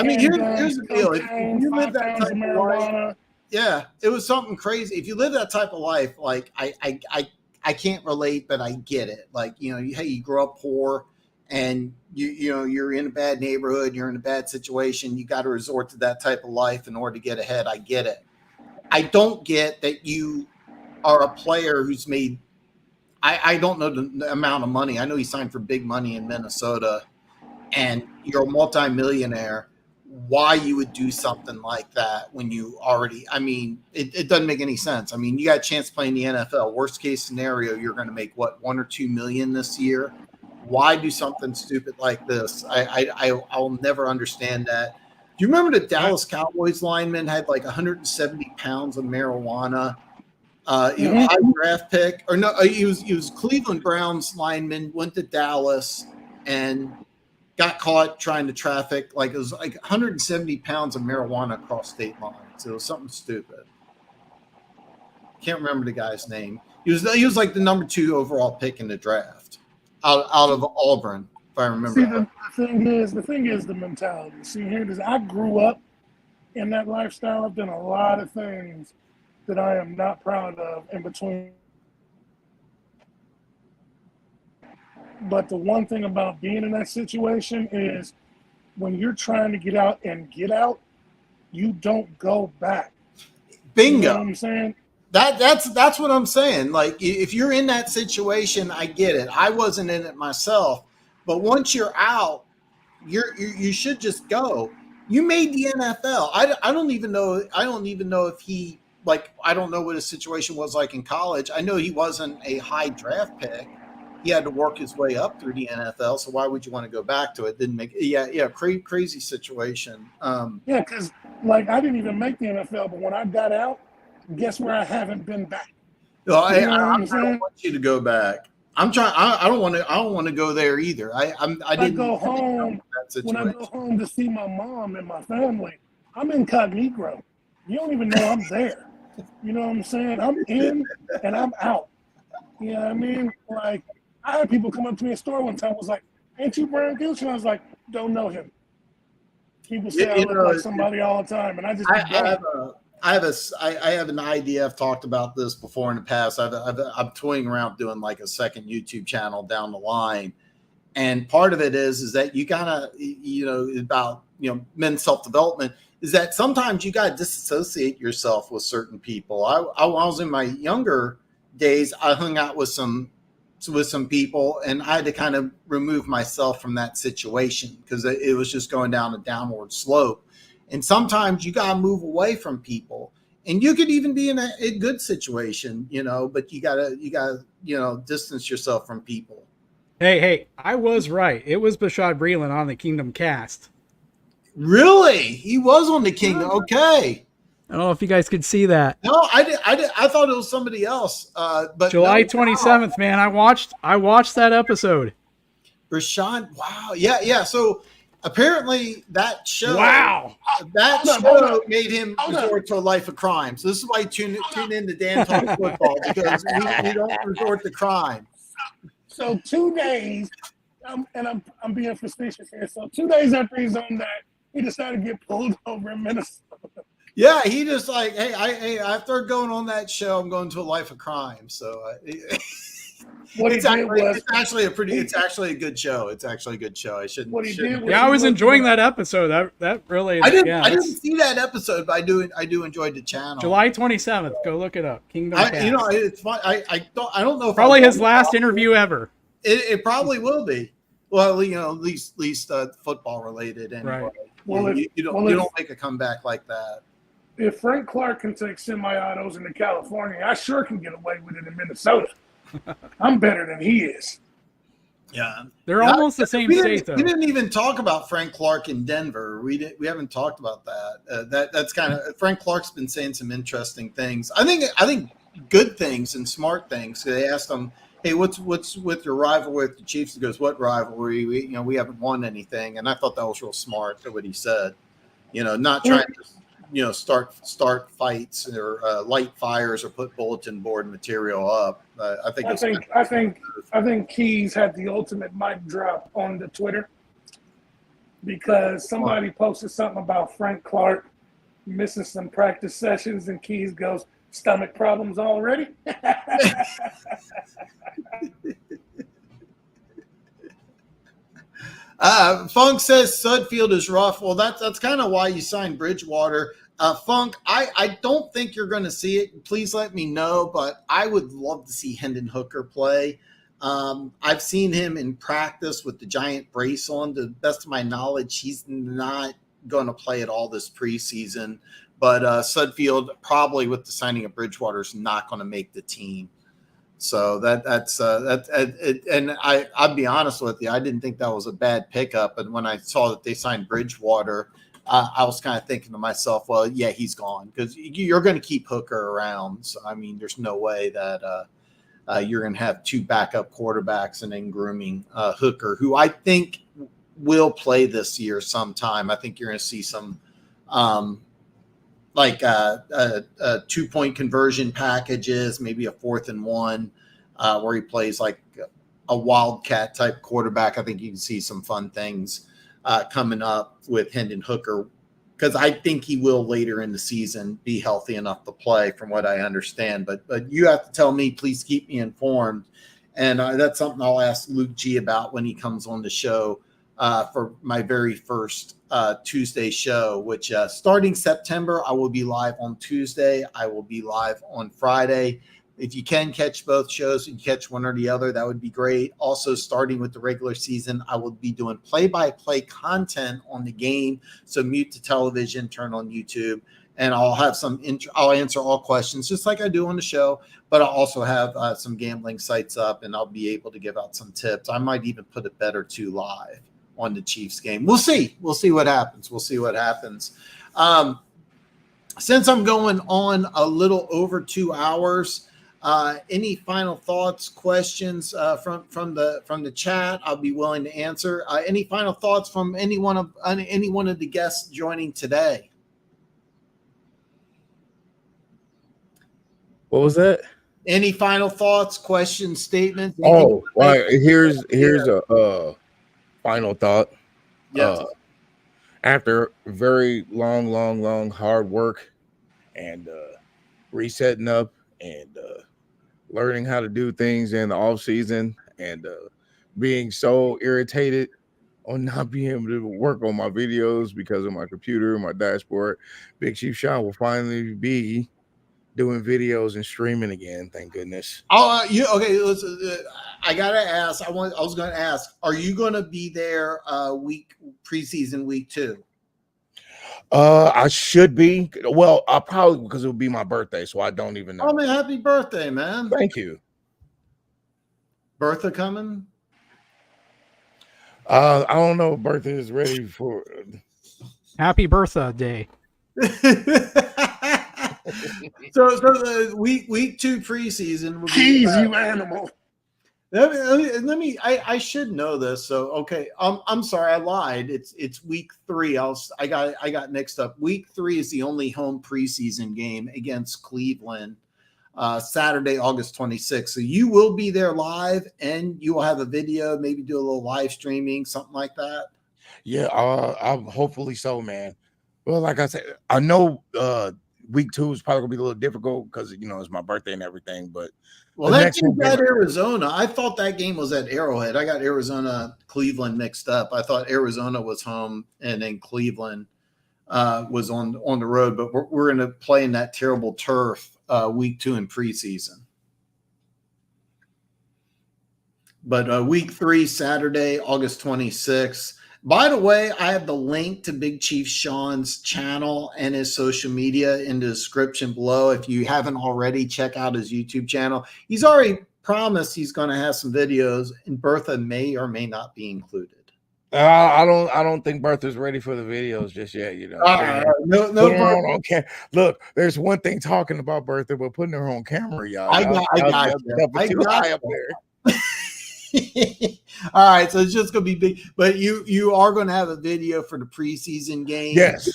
here's the deal: if you live that type of
marijuana.
life, it was something crazy. If you live that type of life, like I can't relate, but I get it. Like you grow up poor, and you're in a bad neighborhood, you're in a bad situation, you got to resort to that type of life in order to get ahead. I get it. I don't get that you are a player who's made. I don't know the amount of money. I know he signed for big money in Minnesota, and you're a multimillionaire. Why you would do something like that when you already? I mean, it doesn't make any sense. I mean, you got a chance to play in the NFL. Worst case scenario, you're going to make what, $1 or $2 million this year. Why do something stupid like this? I'll never understand that. Do you remember the Dallas Cowboys lineman had like 170 pounds of marijuana? High draft pick, or no? He was Cleveland Browns lineman. Went to Dallas and got caught trying to traffic. Like it was like 170 pounds of marijuana across state lines. It was something stupid. Can't remember the guy's name. He was like the number 2 overall pick in the draft out of Auburn, if I remember.
See, the thing is the mentality. See, here it is. I grew up in that lifestyle. I've done a lot of things that I am not proud of in between. But the one thing about being in that situation is when you're trying to get out, you don't go back.
Bingo.
You know what I'm saying?
That's what I'm saying. Like if you're in that situation, I get it. I wasn't in it myself, but once you're out, you should just go. You made the NFL. I don't even know if he, like, I don't know what his situation was like in college. I know he wasn't a high draft pick. He had to work his way up through the NFL. So why would you want to go back to it? Didn't make crazy situation.
Because like I didn't even make the NFL, but when I got out, guess where I haven't been back?
Well,
You know what
I
I'm
don't
saying?
want you to go back. I'm trying. I don't want to. I don't want to go there either. I
I
didn't
go home
that
when I go
situation.
home to see my mom and my family. I'm incognito. You don't even know I'm there. You know what I'm saying? I'm in and I'm out. You know what I mean? Like, I had people come up to me in the store one time, was like, "Ain't you Brian Gooch?" And I was like, "Don't know him." People say I
You
look
know,
like somebody all the time, and I just be
I
going.
have a. I have an idea. I've talked about this before in the past. I'm toying around doing like a second YouTube channel down the line, and part of it is that you gotta, about men's self development is that sometimes you gotta disassociate yourself with certain people. I was in my younger days, I hung out with some people, and I had to kind of remove myself from that situation because it was just going down a downward slope. And sometimes you gotta move away from people, and you could even be in a good situation, but you gotta distance yourself from people.
Hey, I was right. It was Bashad Breeland on the Kingdom cast.
Really? He was on the Kingdom. Okay.
I don't know if you guys could see that.
No, I did. I thought it was somebody else. But
July
no,
27th, man. I watched that episode.
Rashawn. Wow. Yeah. So apparently that show.
Wow.
That
Hold
show
up.
made him
Hold up.
resort to a life of crime. So this is why you tune in to Dan Talk Football, because we don't resort to crime.
So 2 days, I'm being facetious here. So 2 days after he's on that, he decided to get pulled over in Minnesota.
Yeah, he just like, hey, after going on that show, I'm going to a life of crime. So
What he did was
it's actually a good show. It's actually a good show. I shouldn't.
What he did was
Yeah, I was enjoying that episode. That really.
I didn't see that episode, but I do enjoy the channel.
July 27th. Go look it up. Kingdom cast.
It's fun. I don't know if
Probably his last interview ever.
It probably will be. Well, at least football related. Anyway.
Right.
Well,
you don't make a comeback like that.
If Frank Clark can take semi-autos into California, I sure can get away with it in Minnesota. I'm better than he is.
Yeah,
they're almost the same state, though.
We didn't even talk about Frank Clark in Denver. We haven't talked about that. That's kind of Frank Clark's been saying some interesting things. I think good things and smart things. They asked him, "Hey, what's with your rivalry with the Chiefs?" He goes, "What rivalry? We haven't won anything." And I thought that was real smart. What he said. Not trying to start fights or light fires or put bulletin board material up. I
think Keas had the ultimate mic drop on the Twitter because somebody posted something about Frank Clark missing some practice sessions, and Keas goes, "Stomach problems already?"
Funk says Sudfield is rough. Well, that's kind of why you signed Bridgewater. Funk, I don't think you're going to see it. Please let me know, but I would love to see Hendon Hooker play. I've seen him in practice with the giant brace on. To the best of my knowledge, he's not going to play at all this preseason. But Sudfield, probably with the signing of Bridgewater, is not going to make the team. So and I'll be honest with you, I didn't think that was a bad pickup. And when I saw that they signed Bridgewater, I was kind of thinking to myself, well, yeah, he's gone because you're going to keep Hooker around. So, I mean, there's no way that you're going to have two backup quarterbacks and then grooming Hooker, who I think will play this year sometime. I think you're going to see some like 2-point conversion packages, maybe a 4th and 1 where he plays like a wildcat type quarterback. I think you can see some fun things coming up with Hendon Hooker because I think he will later in the season be healthy enough to play from what I understand. But you have to tell me, please keep me informed. And that's something I'll ask Luke G about when he comes on the show for my very first Tuesday show, which starting September, I will be live on Tuesday. I will be live on Friday. If you can catch both shows, you catch one or the other, that would be great. Also, starting with the regular season, I will be doing play-by-play content on the game. So mute to television, turn on YouTube, and I'll have I'll answer all questions just like I do on the show. But I'll also have some gambling sites up, and I'll be able to give out some tips. I might even put a bet or two live on the Chiefs game. We'll see. We'll see what happens. Since I'm going on a little over 2 hours, Any final thoughts, questions from the chat? I'll be willing to answer. Any final thoughts from any one of the guests joining today?
What was that?
Any final thoughts, questions, statements?
Oh, right. Here's a final thought.
Yes.
After very long hard work and resetting up and learning how to do things in the off season and being so irritated on not being able to work on my videos because of my computer, my dashboard, Big Chief Shawn will finally be doing videos and streaming again. Thank goodness.
Oh, okay? I gotta ask. I was going to ask. Are you going to be there preseason week 2?
I should be. Well, I'll probably, because it will be my birthday, so I don't even know.
Oh man, happy birthday, man!
Thank you.
Bertha coming?
I don't know if Bertha is ready for.
Happy birthday.
So the week 2 preseason will be,
Keys, you animal.
let me I should know this. So okay, I'm sorry, I lied. It's week 3. I got mixed up. Week 3 is the only home preseason game against Cleveland, Saturday, August 26th. So you will be there live, and you will have a video, maybe do a little live streaming, something like that.
Yeah, I'm hopefully so, man. Well, like I said, I know week 2 is probably gonna be a little difficult because it's my birthday and everything. But
that game's at Arizona. I thought that game was at Arrowhead. I got Arizona, Cleveland mixed up. I thought Arizona was home and then Cleveland was on the road. But we're going to play in that terrible turf week 2 in preseason. But week 3, Saturday, August 26th. By the way, I have the link to Big Chief Shawn's channel and his social media in the description below. If you haven't already, check out his YouTube channel. He's already promised he's going to have some videos, and Bertha may or may not be included.
I don't think Bertha's ready for the videos just yet. No. Okay. Look, there's one thing talking about Bertha, but putting her on camera, y'all.
I got
you. High up there.
All right, so it's just gonna be big, but you are going to have a video for the preseason game.
Yes,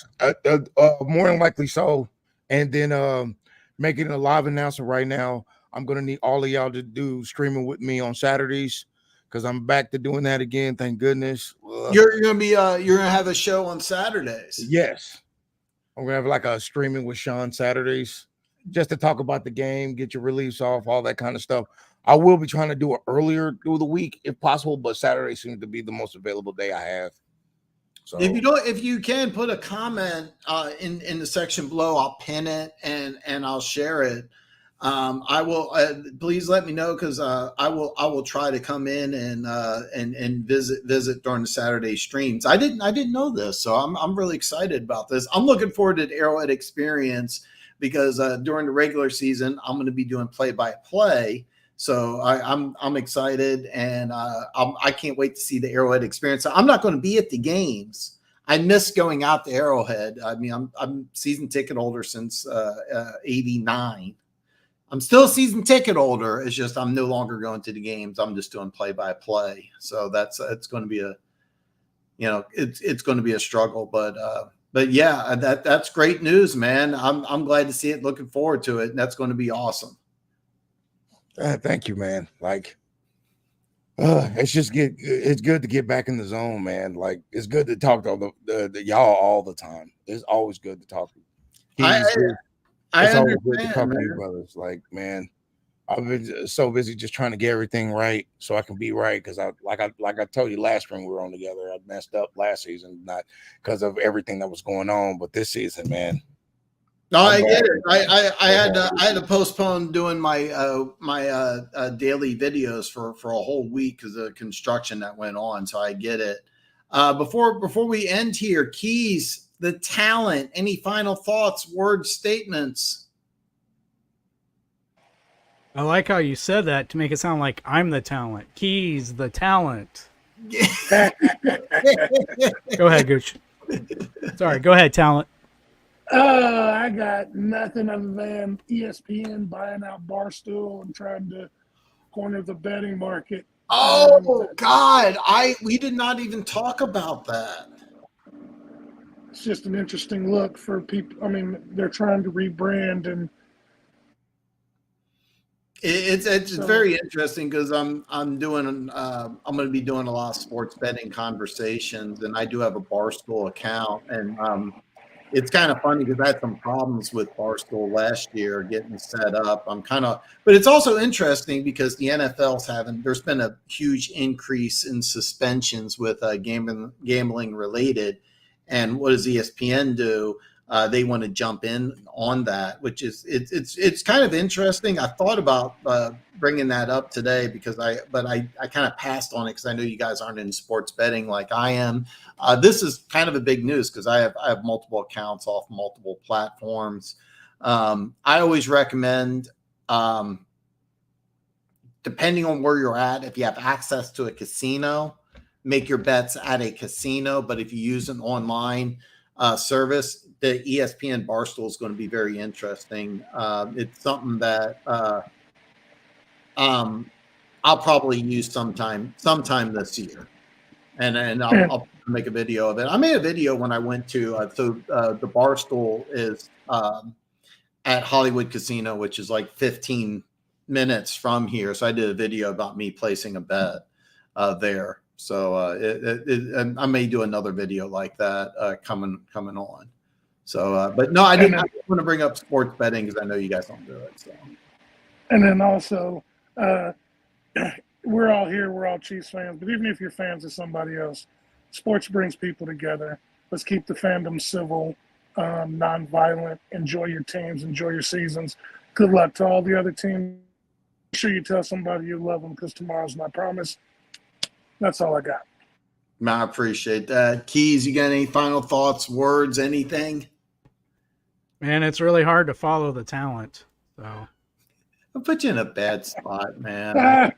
more than likely so. And then making a live announcement right now. I'm gonna need all of y'all to do streaming with me on Saturdays because I'm back to doing that again. Thank goodness.
You're gonna have a show on Saturdays.
Yes, I'm gonna have like a streaming with Shawn Saturdays just to talk about the game, get your reliefs off, all that kind of stuff. I will be trying to do it earlier through the week if possible, but Saturday seems to be the most available day I have. So
if you can put a comment in the section below, I'll pin it and I'll share it. I will please let me know because I will try to come in and visit during the Saturday streams. I didn't know this, so I'm really excited about this. I'm looking forward to the Arrowhead experience because during the regular season I'm going to be doing play-by-play. So I'm excited, and I can't wait to see the Arrowhead experience. I'm not going to be at the games. I miss going out to Arrowhead. I mean, I'm season ticket holder since '89. I'm still a season ticket holder. It's just I'm no longer going to the games. I'm just doing play-by-play. So it's going to be it's going to be a struggle, but yeah, that's great news, man. I'm glad to see it. Looking forward to it, and that's going to be awesome.
Thank you, man. Like, it's good to get back in the zone, man. Like, it's good to talk to the y'all all the time. It's always good to talk to you. It's always good to talk to you brothers. Like, man, I've been so busy just trying to get everything right so I can be right. Because I told you last spring we were on together. I messed up last season, not because of everything that was going on, but this season, man.
No, I get it. I had to postpone doing my daily videos for a whole week because of the construction that went on. So I get it. Before we end here, Keys, the talent. Any final thoughts, words, statements?
I like how you said that to make it sound like I'm the talent. Keys, the talent. Go ahead, Gooch. Sorry, go ahead, talent.
I got nothing other than ESPN buying out Barstool and trying to corner the betting market.
Oh God, we did not even talk about that.
It's just an interesting look for people. I mean, they're trying to rebrand, and
it's very interesting because I'm going to be doing a lot of sports betting conversations, and I do have a Barstool account, and it's kind of funny because I had some problems with Barstool last year getting set up. But it's also interesting because the NFL's there's been a huge increase in suspensions with gambling related. And what does ESPN do? They want to jump in on that, which is it's kind of interesting. I thought about bringing that up today because I kind of passed on it because I know you guys aren't in sports betting like I am. This is kind of a big news because I have multiple accounts off multiple platforms. I always recommend, depending on where you're at, if you have access to a casino, make your bets at a casino. But if you use an online service, the ESPN Barstool is going to be very interesting. It's something that I'll probably use sometime this year, and I'll make a video of it. I made a video when I went to the Barstool is at Hollywood Casino, which is like 15 minutes from here. So I did a video about me placing a bet there. So I may do another video like that coming on. So, but no, I didn't want to bring up sports betting because I know you guys don't do it. So,
and then also, we're all here, we're all Chiefs fans, but even if you're fans of somebody else, sports brings people together. Let's keep the fandom civil, nonviolent. Enjoy your teams, enjoy your seasons. Good luck to all the other teams. Make sure you tell somebody you love them because tomorrow's not promised. That's all I got.
I appreciate that. Keys, you got any final thoughts, words, anything?
Man, it's really hard to follow the talent. So
I'll put you in a bad spot, man.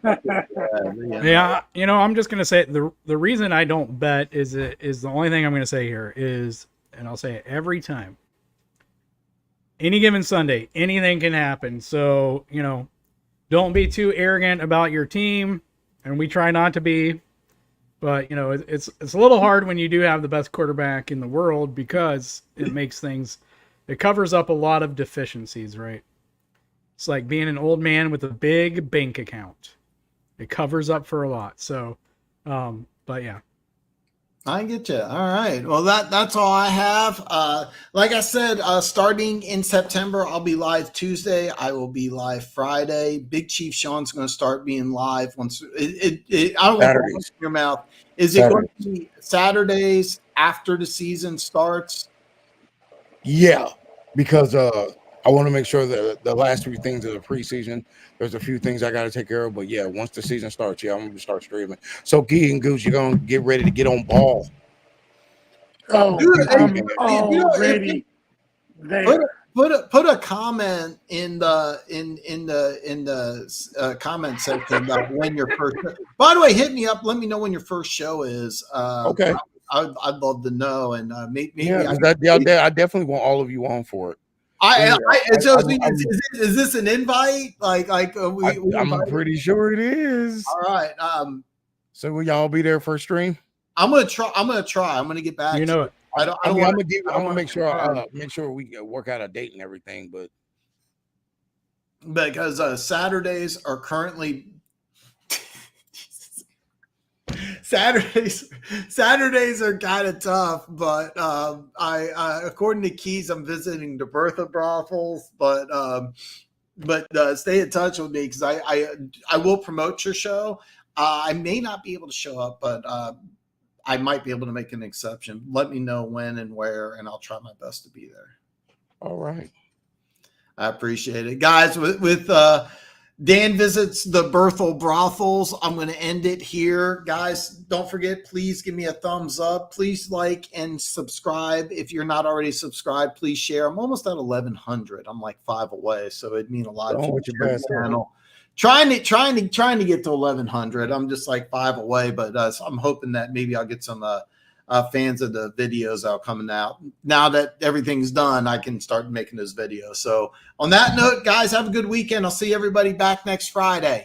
Yeah, I'm just gonna say the reason I don't bet is the only thing I'm gonna say here is, and I'll say it every time. Any given Sunday, anything can happen. So, don't be too arrogant about your team, and we try not to be. But, it's a little hard when you do have the best quarterback in the world because it covers up a lot of deficiencies, right? It's like being an old man with a big bank account. It covers up for a lot. So, but yeah.
I get you. All right. Well, that's all I have. Like I said, starting in September, I'll be live Tuesday. I will be live Friday. Big Chief Shawn's going to start being live once. I don't want to put in your mouth. Is it going to be Saturdays after the season starts?
Yeah, because I want to make sure that the last 3 things of the preseason, there's a few things I got to take care of. But yeah, once the season starts, I'm going to start streaming. So Keas and Gooch, you're going to get ready to get on ball.
Oh, I'm already there.
Put a comment in the comment section about when your first. By the way, hit me up. Let me know when your first show is.
Okay.
I'd love to know, and maybe
I definitely want all of you on for it.
Is this an invite?
I'm pretty sure it is.
All right.
So will y'all be there for a stream?
I'm gonna try. I'm gonna get back.
You know it.
I'm gonna make sure we work out a date and everything, but
because Saturdays are currently Saturdays are kind of tough, but I according to Keas, I'm visiting the Bertha brothels, but stay in touch with me because I will promote your show. I may not be able to show up, but I might be able to make an exception. Let me know when and where, and I'll try my best to be there.
All right.
I appreciate it. Guys, with Dan visits the Berthel brothels, I'm going to end it here. Guys, don't forget, please give me a thumbs up. Please like and subscribe. If you're not already subscribed, please share. I'm almost at 1,100. I'm like 5 away, so it'd mean a lot if you share the channel. Trying to get to 1,100. I'm just like 5 away, but I'm hoping that maybe I'll get some fans of the videos that are coming out. Now that everything's done, I can start making those videos. So on that note, guys, have a good weekend. I'll see everybody back next Friday.